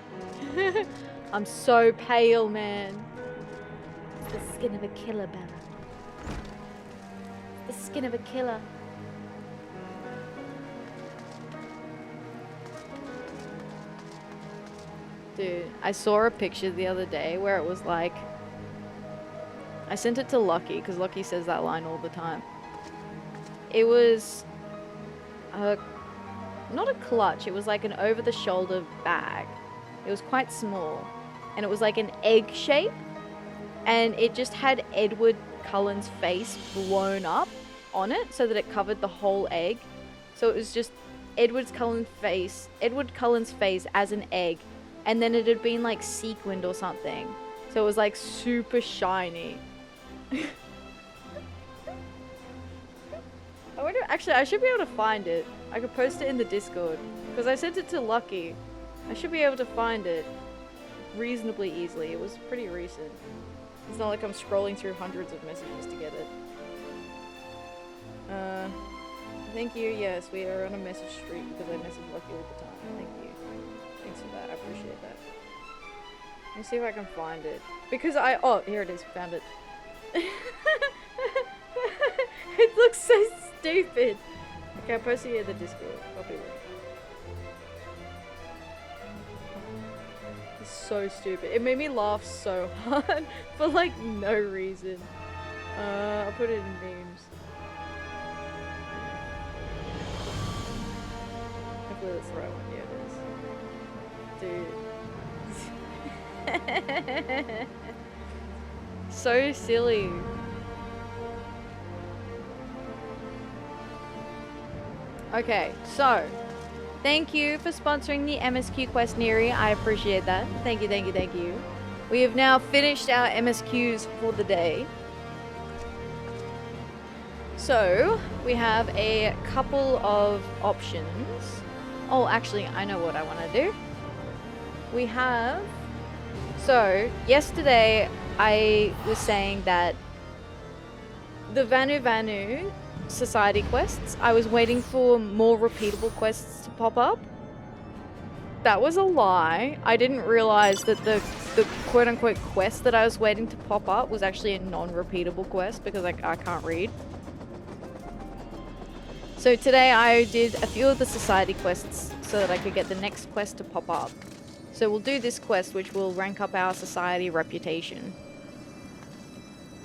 I'm so pale, man. It's the skin of a killer, Bella. It's the skin of a killer. Dude, I saw a picture the other day where it was like... I sent it to Lucky, because Lucky says that line all the time. It was... not a clutch, it was like an over-the-shoulder bag. It was quite small. And it was like an egg shape. And it just had Edward Cullen's face blown up on it so that it covered the whole egg. So it was just Edward Cullen's face as an egg. And then it had been like sequined or something. So it was like super shiny. I wonder, actually I should be able to find it. I could post it in the Discord. Because I sent it to Lucky. I should be able to find it reasonably easily. It was pretty recent. It's not like I'm scrolling through hundreds of messages to get it. Thank you. Yes, we are on a message streak because I message Lucky all the time. Thank you. Thanks for that. I appreciate that. Let me see if I can find it. Because oh, here it is. Found it. looks so stupid. Okay, I'll post it in the Discord. Copy link. It's so stupid. It made me laugh so hard for like no reason. I'll put it in memes. Hopefully that's the right one. Yeah, it is. Dude. So silly. Okay, so thank you for sponsoring the MSQ quest, Neri. I appreciate that. Thank you, thank you, thank you. We have now finished our MSQs for the day. So we have a couple of options. Oh, actually, I know what I want to do. We have... So, yesterday I was saying that the Vanu society quests, I was waiting for more repeatable quests to pop up. That was a lie. I didn't realize that the quote-unquote quest that I was waiting to pop up was actually a non-repeatable quest because I can't read. So today I did a few of the society quests so that I could get the next quest to pop up. So we'll do this quest, which will rank up our society reputation.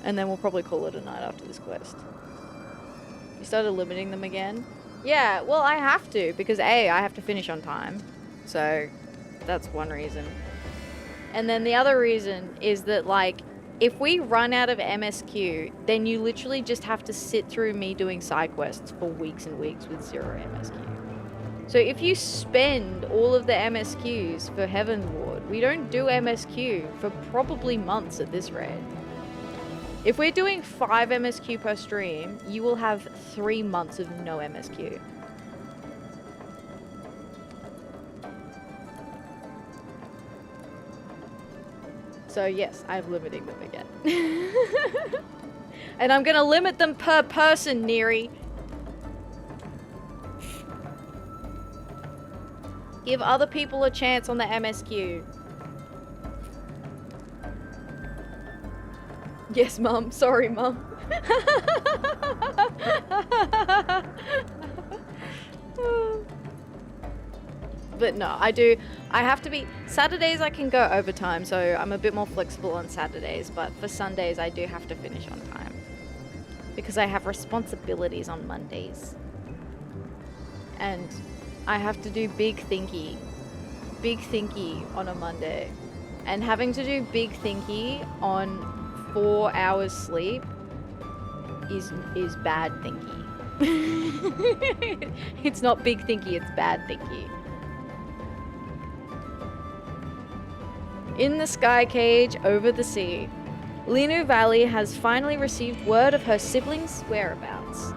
And then we'll probably call it a night after this quest. You started limiting them again? Yeah, well I have to, because A, I have to finish on time. So that's one reason. And then the other reason is that, like, if we run out of MSQ, then you literally just have to sit through me doing side quests for weeks and weeks with 0 MSQ. So if you spend all of the MSQs for Heavensward, we don't do MSQ for probably months at this rate. If we're doing 5 MSQ per stream, you will have 3 months of no MSQ. So yes, I'm limiting them again. And I'm gonna limit them per person, Neri. Give other people a chance on the MSQ. Yes, Mum. Sorry, Mum. But no, I have to be... Saturdays I can go overtime, so I'm a bit more flexible on Saturdays, but for Sundays I do have to finish on time. Because I have responsibilities on Mondays. And I have to do big thinky on a Monday. And having to do big thinky on 4 hours sleep is bad thinky. It's not big thinky, it's bad thinky. In the Skycage over the sea, Linu Valley has finally received word of her siblings' whereabouts.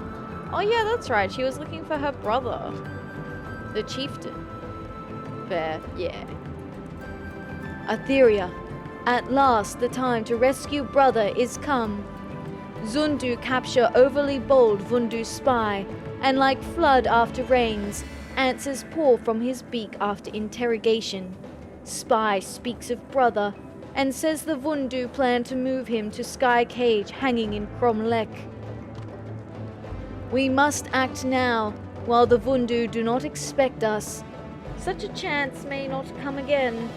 Oh yeah, that's right, she was looking for her brother. The chieftain. Fair, yeah. Atheria, at last the time to rescue brother is come. Zundu capture overly bold Vundu spy, and like flood after rains, answers pour from his beak after interrogation. Spy speaks of brother, and says the Vundu plan to move him to Skycage hanging in Cromlech. We must act now, while the Vundu do not expect us. Such a chance may not come again.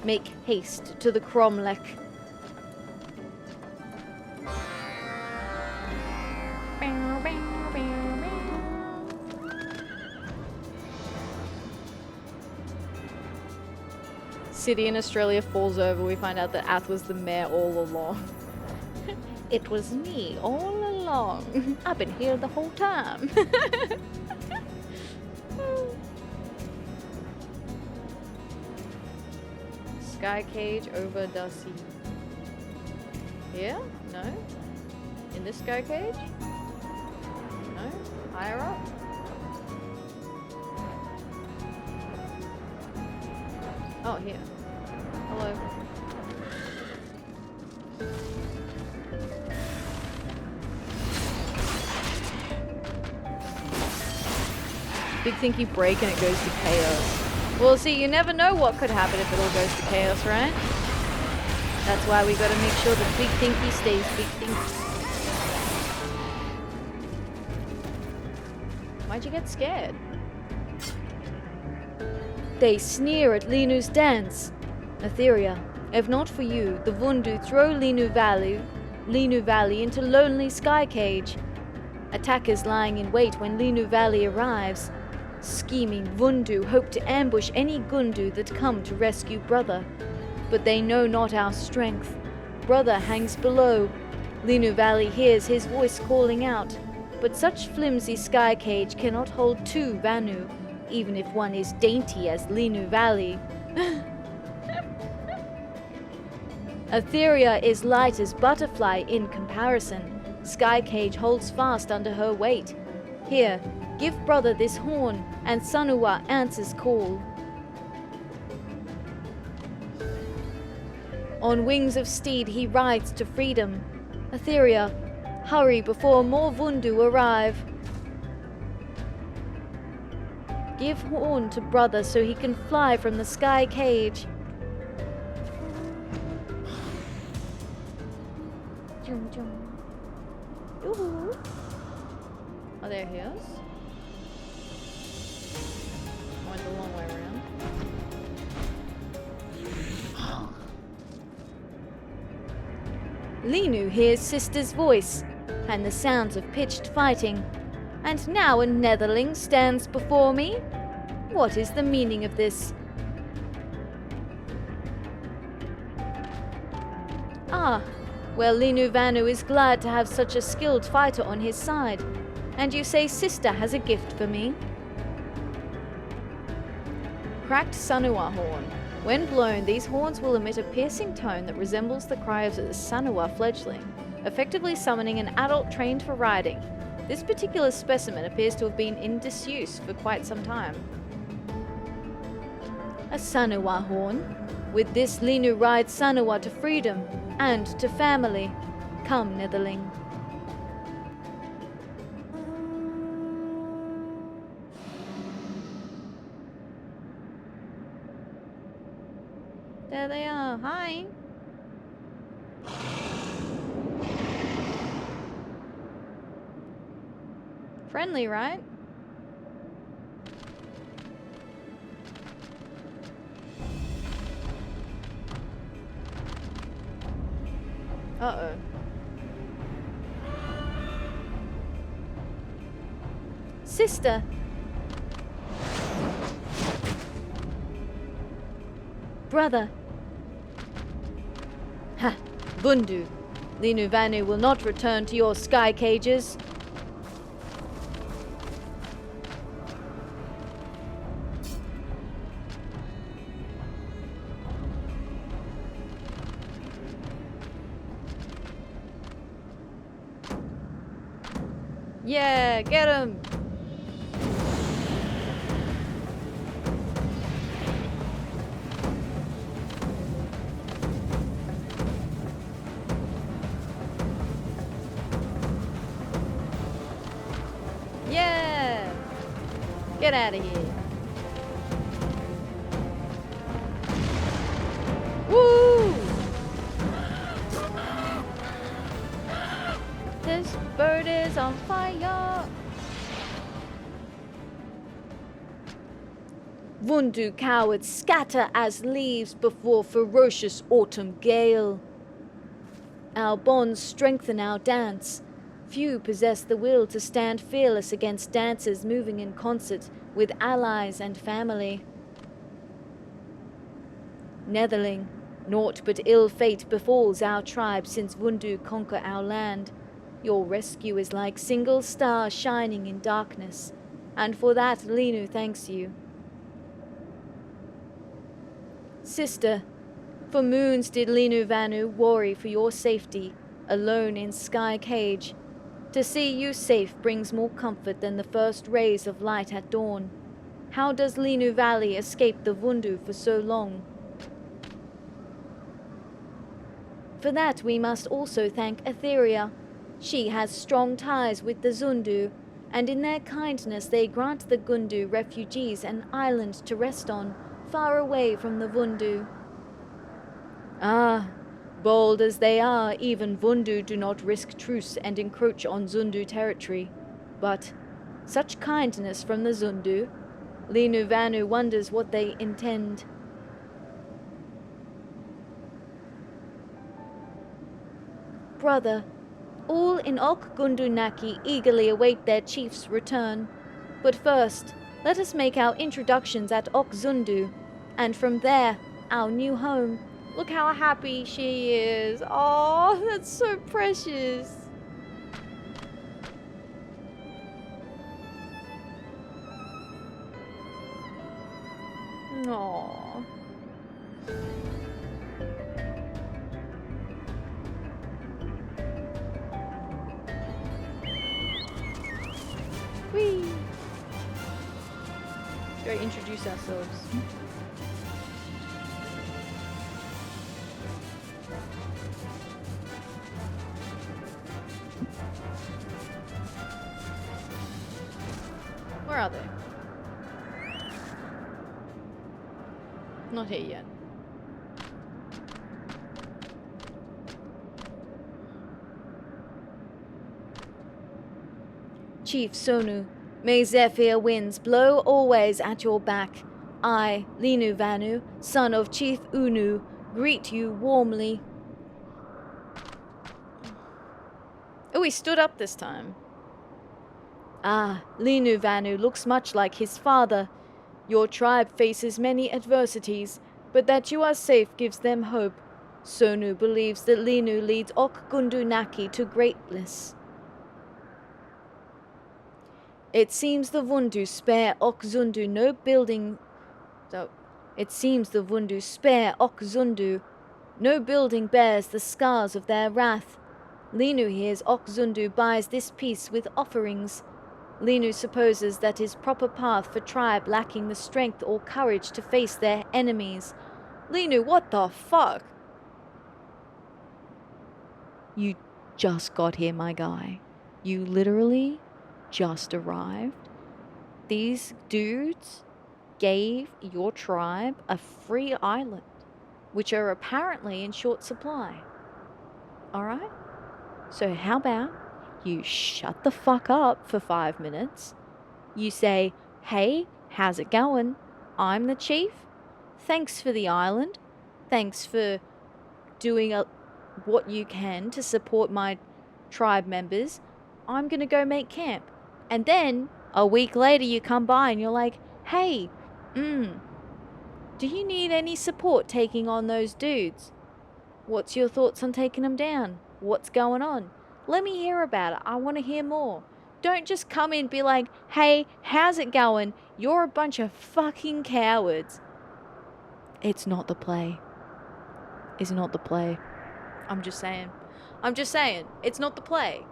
Make haste to the Cromlech. City in Australia falls over, we find out that Ath was the mayor all along. It was me all along. I've been here the whole time. Skycage over the sea. Here? No? In this Skycage? No? Higher up? Oh, here. Hello. Big thinky break and it goes to chaos. Well, see, you never know what could happen if it all goes to chaos, right? That's why we gotta make sure that Big Thinky stays Big Thinky. Why'd you get scared? They sneer at Linu's dance. Atheria, if not for you, the Vundu throw Linu Valley into lonely Skycage. Attackers lying in wait when Linu Valley arrives. Scheming Vundu hope to ambush any Gundu that come to rescue brother. But they know not our strength. Brother hangs below. Linu Valley hears his voice calling out. But such flimsy Skycage cannot hold two Vanu, even if one is dainty as Linu Valley. Atheria is light as butterfly in comparison. Skycage holds fast under her weight. Here, give brother this horn, and Sanuwa answers call. On wings of steed he rides to freedom. Atheria, hurry before more Vundu arrive. Give horn to brother so he can fly from the Skycage. Ooh. Oh, there he is. Went the long way around. Linu hears sister's voice, and the sounds of pitched fighting. And now a netherling stands before me? What is the meaning of this? Ah, well, Linu Vanu is glad to have such a skilled fighter on his side. And you say sister has a gift for me? Cracked Sanuwa horn. When blown, these horns will emit a piercing tone that resembles the cry of a Sanuwa fledgling, effectively summoning an adult trained for riding. This particular specimen appears to have been in disuse for quite some time. A Sanuwa horn. With this, Linu rides Sanuwa to freedom and to family. Come, Netherling. There they are. Hi. Friendly, right? Uh-oh. Sister! Brother! Ha! Vundu! Linu Vanu will not return to your sky cages. Yeah, get him! Yeah! Get out of here. Woo! This bird is on fire! Vundu cowards scatter as leaves before ferocious autumn gale. Our bonds strengthen our dance. Few possess the will to stand fearless against dancers moving in concert with allies and family. Netherling, naught but ill fate befalls our tribe since Vundu conquer our land. Your rescue is like single star shining in darkness, and for that Linu thanks you. Sister, for moons did Linu Vanu worry for your safety, alone in Skycage. To see you safe brings more comfort than the first rays of light at dawn. How does Linu Valley escape the Vundu for so long? For that we must also thank Atheria. She has strong ties with the Zundu, and in their kindness they grant the Gundu refugees an island to rest on, far away from the Vundu. Ah, bold as they are, even Vundu do not risk truce and encroach on Zundu territory. But Such kindness from the Zundu. Linu Vanu wonders what they intend. Brother, all in Ok Gundunaki eagerly await their chief's return. But first, let us make our introductions at Ok Zundu, and from there, our new home. Look how happy she is. Oh, that's so precious. Aww. Whee! Let's go introduce ourselves. Where are they? Not here yet. Chief Sonu, may Zephyr winds blow always at your back. I, Linu Vanu, son of Chief Unu, greet you warmly. Oh, he stood up this time. Ah, Linu Vanu looks much like his father. Your tribe faces many adversities, but that you are safe gives them hope. Sonu believes that Linu leads Ok Gundunaki to greatness. It seems the Vundu spare Ok Zundu no building. It seems the Vundu spare Ok Zundu. No building bears the scars of their wrath. Linu hears Ok Zundu buys this piece with offerings. Linu supposes that is proper path for tribe lacking the strength or courage to face their enemies. Linu, what the fuck? You just got here, my guy. You literally just arrived. These dudes gave your tribe a free island, which are apparently in short supply. Alright? So how about you shut the fuck up for 5 minutes? You say, hey, how's it going? I'm the chief. Thanks for the island. Thanks for doing what you can to support my tribe members. I'm gonna go make camp. And then, a week later, you come by and you're like, hey, do you need any support taking on those dudes? What's your thoughts on taking them down? What's going on? Let me hear about it. I want to hear more. Don't just come in and be like, hey, how's it going? You're a bunch of fucking cowards. It's not the play. It's not the play. I'm just saying. I'm just saying. It's not the play.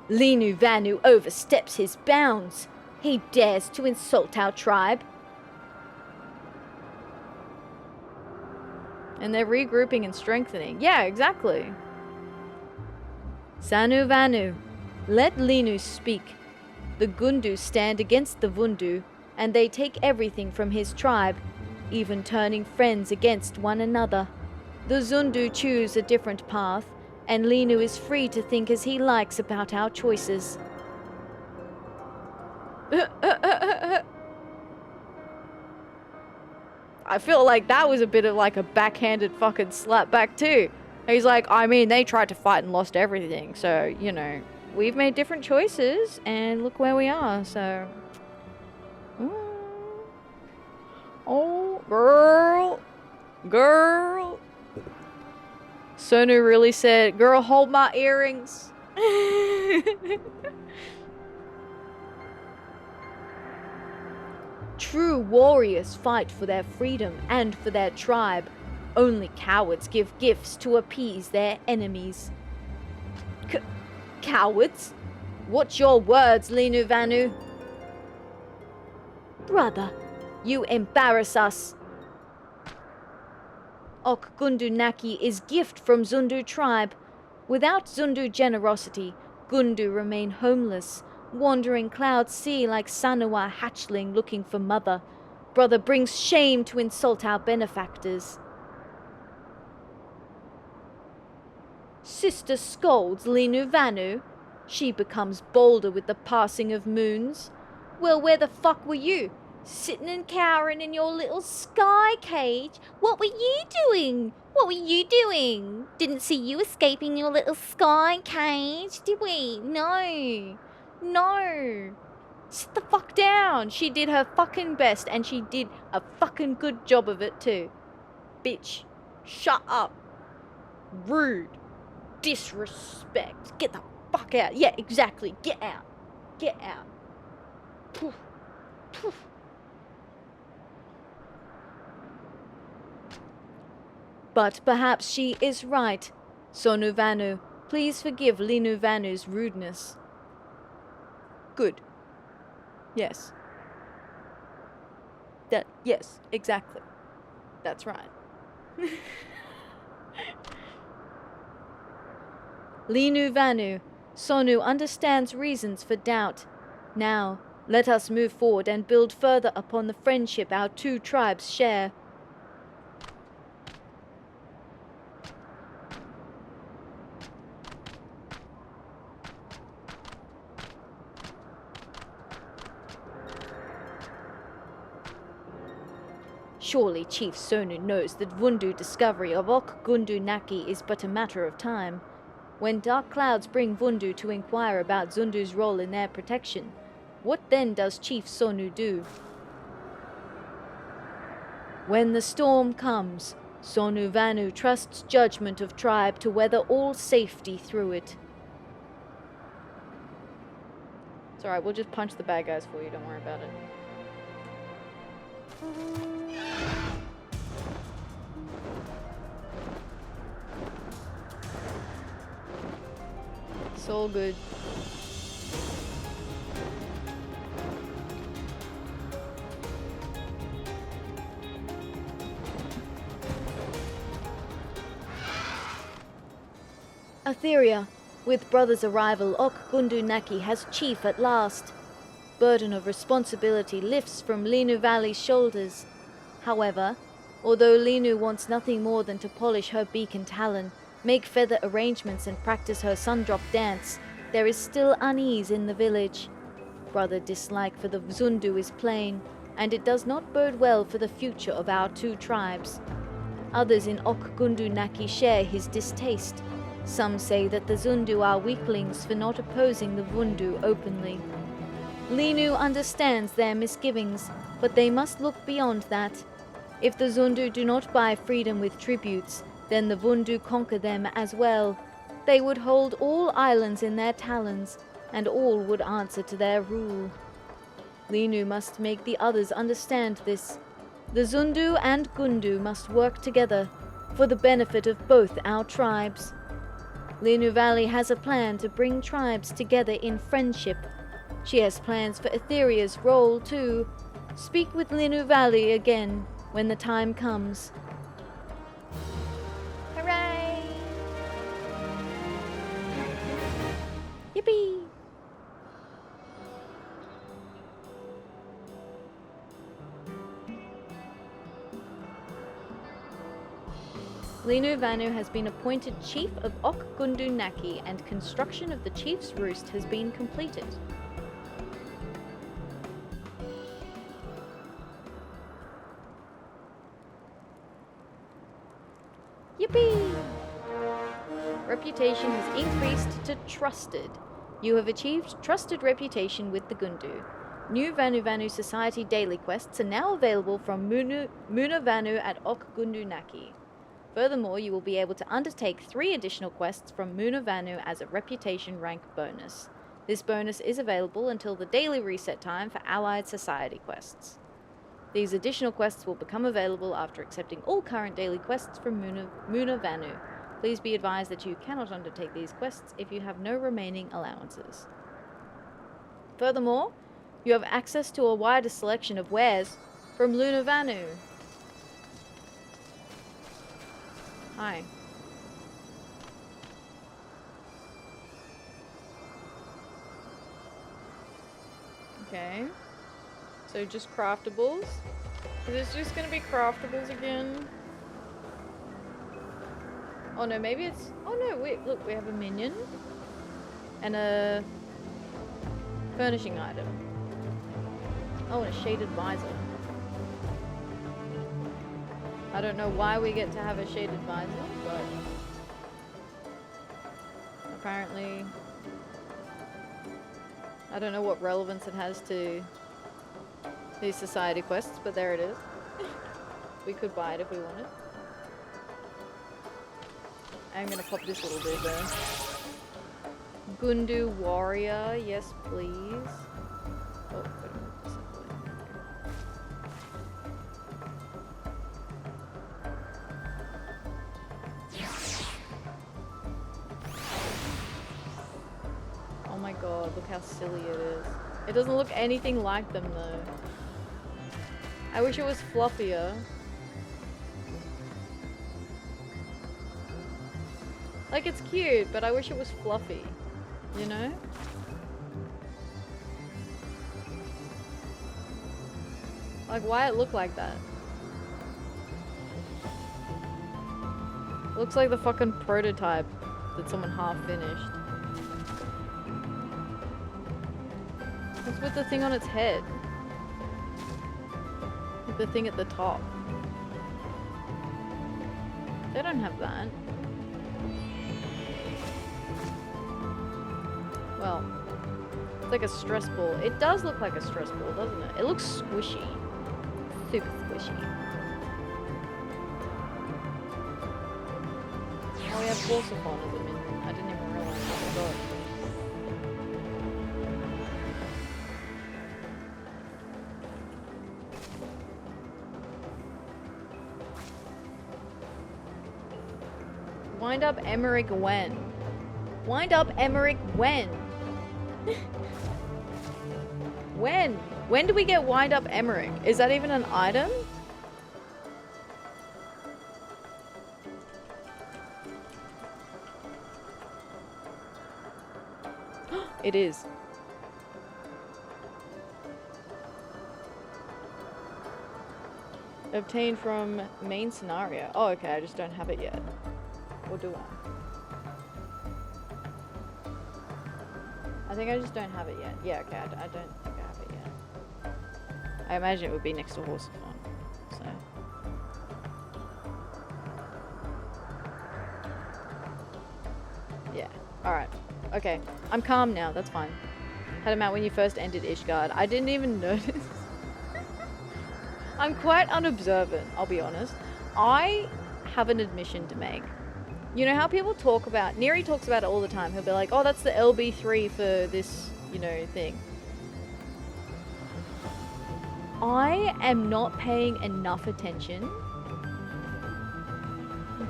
Linu Vanu oversteps his bounds. He dares to insult our tribe. And they're regrouping and strengthening. Yeah, exactly. Sanu Vanu, let Linu speak. The Gundu stand against the Vundu, and they take everything from his tribe, even turning friends against one another. The Zundu choose a different path, and Linu is free to think as he likes about our choices. I feel like that was a bit of like a backhanded fucking slap back too. He's like, I mean, they tried to fight and lost everything. So, you know, we've made different choices and look where we are. So, oh, girl. Sonu really said, girl, hold my earrings. True warriors fight for their freedom and for their tribe. Only cowards give gifts to appease their enemies. Cowards? What's your words, Linu Vanu? Brother, you embarrass us. Ok Gundunaki is gift from Zundu tribe. Without Zundu generosity, Gundu remain homeless. Wandering clouds see like Sanua hatchling looking for mother. Brother brings shame to insult our benefactors. Sister scolds Linu Vanu. She becomes bolder with the passing of moons. Well, where the fuck were you? Sitting and cowering in your little Skycage? What were you doing? What were you doing? Didn't see you escaping your little Skycage, did we? No. No. Sit the fuck down. She did her fucking best, and she did a fucking good job of it too. Bitch. Shut up. Rude. Disrespect. Get the fuck out. Yeah, exactly. Get out. Get out. Poof. Poof. But perhaps she is right. Sonu Vanu, please forgive Linu Vanu's rudeness. Good. Yes. Yes, exactly. That's right. Linu Vanu, Sonu understands reasons for doubt. Now, let us move forward and build further upon the friendship our two tribes share. Surely Chief Sonu knows that Vundu discovery of Ok Gundu Naki is but a matter of time. When dark clouds bring Vundu to inquire about Zundu's role in their protection, what then does Chief Sonu do? When the storm comes, Sonu Vanu trusts judgment of tribe to weather all safety through it. It's alright, we'll just punch the bad guys for you, don't worry about it. It's all good. Atheria, with brother's arrival, Ok Gundu Naki has chief at last. Burden of responsibility lifts from Linu Valley's shoulders. However, although Linu wants nothing more than to polish her beak and talon, make feather arrangements and practice her sundrop dance, there is still unease in the village. Brother dislike for the Zundu is plain, and it does not bode well for the future of our two tribes. Others in Ok Gundu Naki share his distaste. Some say that the Zundu are weaklings for not opposing the Vundu openly. Linu understands their misgivings, but they must look beyond that. If the Zundu do not buy freedom with tributes, then the Vundu conquer them as well. They would hold all islands in their talons, and all would answer to their rule. Linu must make the others understand this. The Zundu and Gundu must work together, for the benefit of both our tribes. Linu Valley has a plan to bring tribes together in friendship. She has plans for Atheria's role too. Speak with Linu Valley again when the time comes. Hooray! Yippee! Linu Vanu has been appointed Chief of Ok Gundu Naki, and construction of the Chief's Roost has been completed. Yippee! Reputation has increased to Trusted. You have achieved Trusted reputation with the Gundu. New Vanu Vanu Society daily quests are now available from Muna Vanu at Ok Gundu Naki. Furthermore, you will be able to undertake 3 additional quests from Muna Vanu as a reputation rank bonus. This bonus is available until the daily reset time for Allied Society quests. These additional quests will become available after accepting all current daily quests from Muna Vanu. Please be advised that you cannot undertake these quests if you have no remaining allowances. Furthermore, you have access to a wider selection of wares from Luna Vanu. Hi. Okay. So just craftables? Is this just gonna be craftables again? Oh no, maybe it's... Oh no, wait, look, we have a minion. And a... furnishing item. Oh, and a shaded visor. I don't know why we get to have a shaded visor, but... apparently... I don't know what relevance it has to these society quests, but there it is. We could buy it if we wanted. I'm gonna pop this little dude there. Gundu warrior, yes please. Oh, gotta move this out of the way. Oh my god, look how silly it is. It doesn't look anything like them though. I wish it was fluffier. Like, it's cute, but I wish it was fluffy, you know? Like, why it look like that? Looks like the fucking prototype that someone half finished. What's with the thing on its head? Like the thing at the top. They don't have that. Well, it's like a stress ball. It does look like a stress ball, doesn't it? It looks squishy. Super squishy. Oh, we have Forcephone as a minion. I didn't even realize. Oh my god. Wind up Emmerich when? Wind up Emmerich when? When? When do we get wind up Emmerich? Is that even an item? It is. Obtained from main scenario. Oh, okay, I just don't have it yet. Or do I? I think I just don't have it yet. Yeah, okay, I don't think I have it yet. I imagine it would be next to Horsephone, so... Yeah, alright. Okay, I'm calm now, that's fine. Had him out when you first entered Ishgard. I didn't even notice. I'm quite unobservant, I'll be honest. I have an admission to make. You know how people talk about... Neri talks about it all the time. He'll be like, oh, that's the LB3 for this, you know, thing. I am not paying enough attention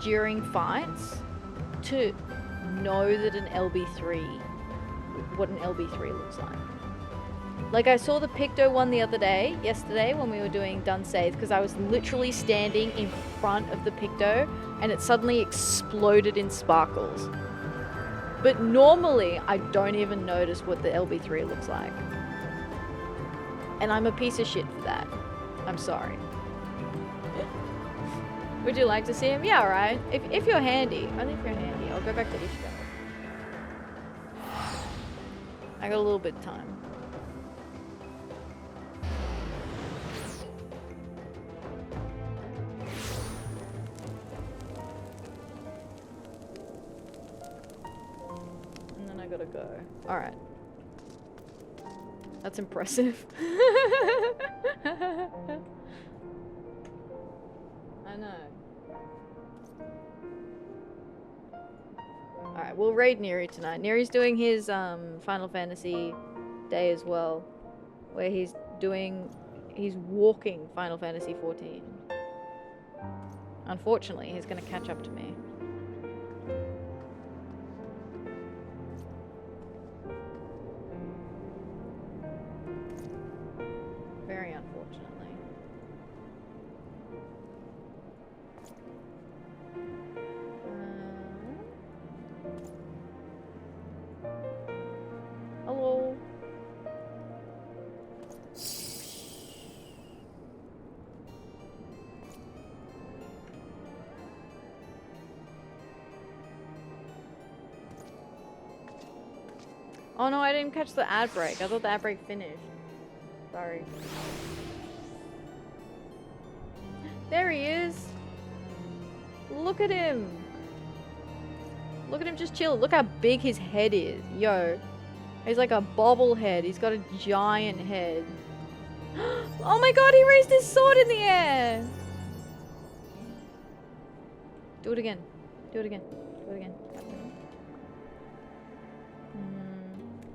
during fights to know that an LB3... what an LB3 looks like. Like, I saw the Picto one the other day, yesterday, when we were doing Done Save, because I was literally standing in front of the Picto, and it suddenly exploded in sparkles. But normally, I don't even notice what the LB3 looks like. And I'm a piece of shit for that. I'm sorry. Would you like to see him? Yeah, alright. If you're handy. Only if you're handy. I'll go back to Ishgard. I got a little bit of time. I gotta go. Alright. That's impressive. I know. Alright, we'll raid Neri tonight. Neri's doing his Final Fantasy day as well. Where he's walking Final Fantasy 14. Unfortunately, he's gonna catch up to me. Very unfortunately. Hello. Oh no, I didn't catch the ad break. I thought the ad break finished. Sorry. There he is. Look at him. Look at him just chill. Look how big his head is. Yo. He's like a bobblehead. He's got a giant head. Oh my god, he raised his sword in the air. Do it again. Do it again. Do it again.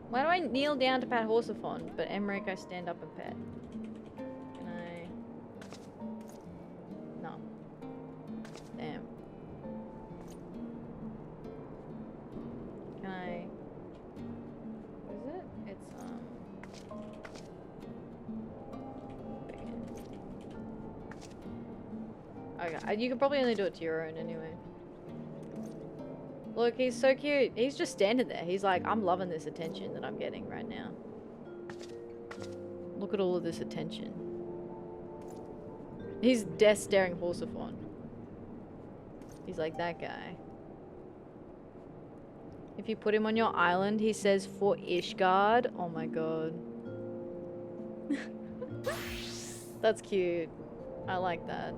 Why do I kneel down to pat Horsephone, but Emmerich I stand up and pet? Can I? No. Damn. Can I? What is it? It's okay, you can probably only do it to your own anyway. Look, he's so cute. He's just standing there. He's like, I'm loving this attention that I'm getting right now. Look at all of this attention. He's death staring Horsephone. He's like that guy. If you put him on your island, he says for Ishgard. Oh my god. That's cute. I like that.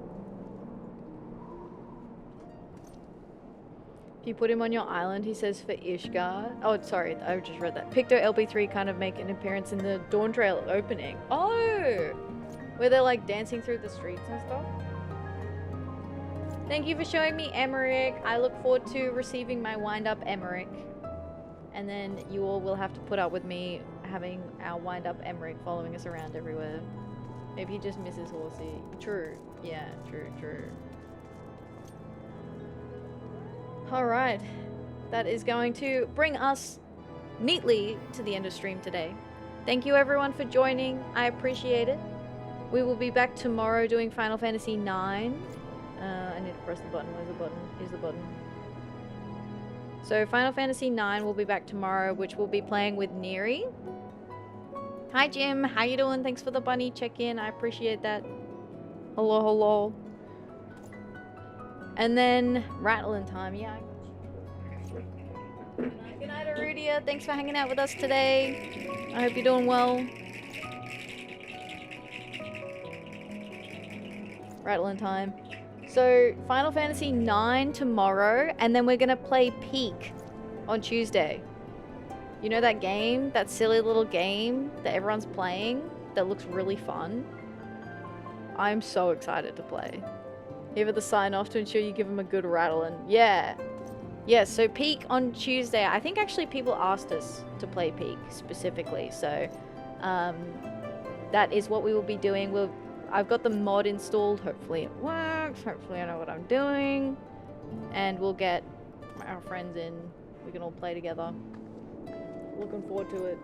If you put him on your island, he says for Ishgard. Oh, sorry, I just read that. Picto LB3 kind of make an appearance in the Dawn Trail opening. Oh! Where they're like dancing through the streets and stuff. Thank you for showing me Emmerich. I look forward to receiving my wind-up Emmerich. And then you all will have to put up with me having our wind-up Emmerich following us around everywhere. Maybe he just misses Horsey. True. Yeah, true, true. Alright, that is going to bring us neatly to the end of stream today. Thank you everyone for joining, I appreciate it. We will be back tomorrow doing Final Fantasy IX. I need to press the button, where's the button? Here's the button. So Final Fantasy IX will be back tomorrow, which we'll be playing with Neri. Hi Jim, how you doing? Thanks for the bunny check-in, I appreciate that. Hello, hello. And then Rattling Time, yeah. Good night, Arudia. Thanks for hanging out with us today. I hope you're doing well. Rattling Time. So, Final Fantasy IX tomorrow, and then we're gonna play Peak on Tuesday. You know that game? That silly little game that everyone's playing that looks really fun? I'm so excited to play. Give it the sign off to ensure you give them a good rattling. Yeah. Yeah, so Peak on Tuesday. I think actually people asked us to play Peak specifically. So that is what we will be doing. I've got the mod installed. Hopefully it works. Hopefully I know what I'm doing. And we'll get our friends in. We can all play together. Looking forward to it.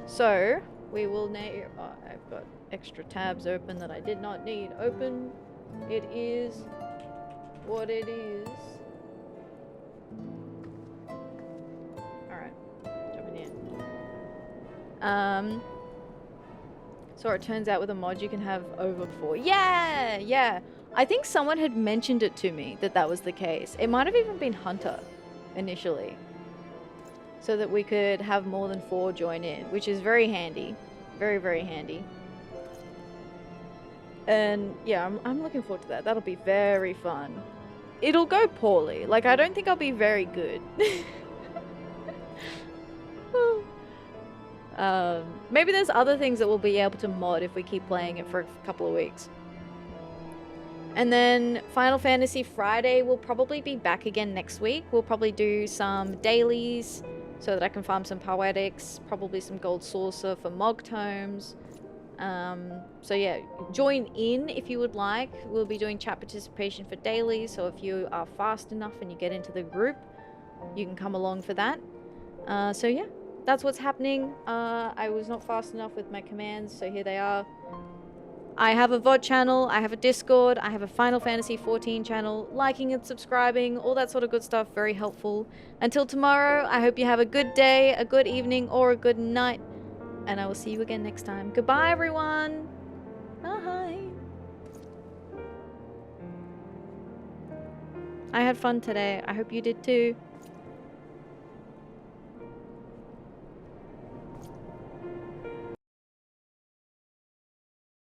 So we will now... Oh, I've got extra tabs open that I did not need open. It is what it is. Alright, jumping in. So it turns out with a mod you can have over 4. Yeah, yeah. I think someone had mentioned it to me that was the case. It might have even been Hunter initially. So that we could have more than 4 join in, which is very handy. Very, very handy. And yeah, I'm looking forward to that. That'll be very fun. It'll go poorly. Like, I don't think I'll be very good. Maybe there's other things that we'll be able to mod if we keep playing it for a couple of weeks. And then Final Fantasy Friday will probably be back again next week. We'll probably do some dailies so that I can farm some poetics, probably some gold saucer for Mog Tomes. So yeah, join in if you would like. We'll be doing chat participation for daily, so if you are fast enough and you get into the group, you can come along for that. So yeah, that's what's happening. I was not fast enough with my commands, so here they are. I have a VOD channel, I have a Discord, I have a Final Fantasy XIV channel. Liking and subscribing, all that sort of good stuff, very helpful. Until tomorrow, I hope you have a good day, a good evening, or a good night. And I will see you again next time. Goodbye, everyone. Bye. I had fun today. I hope you did too.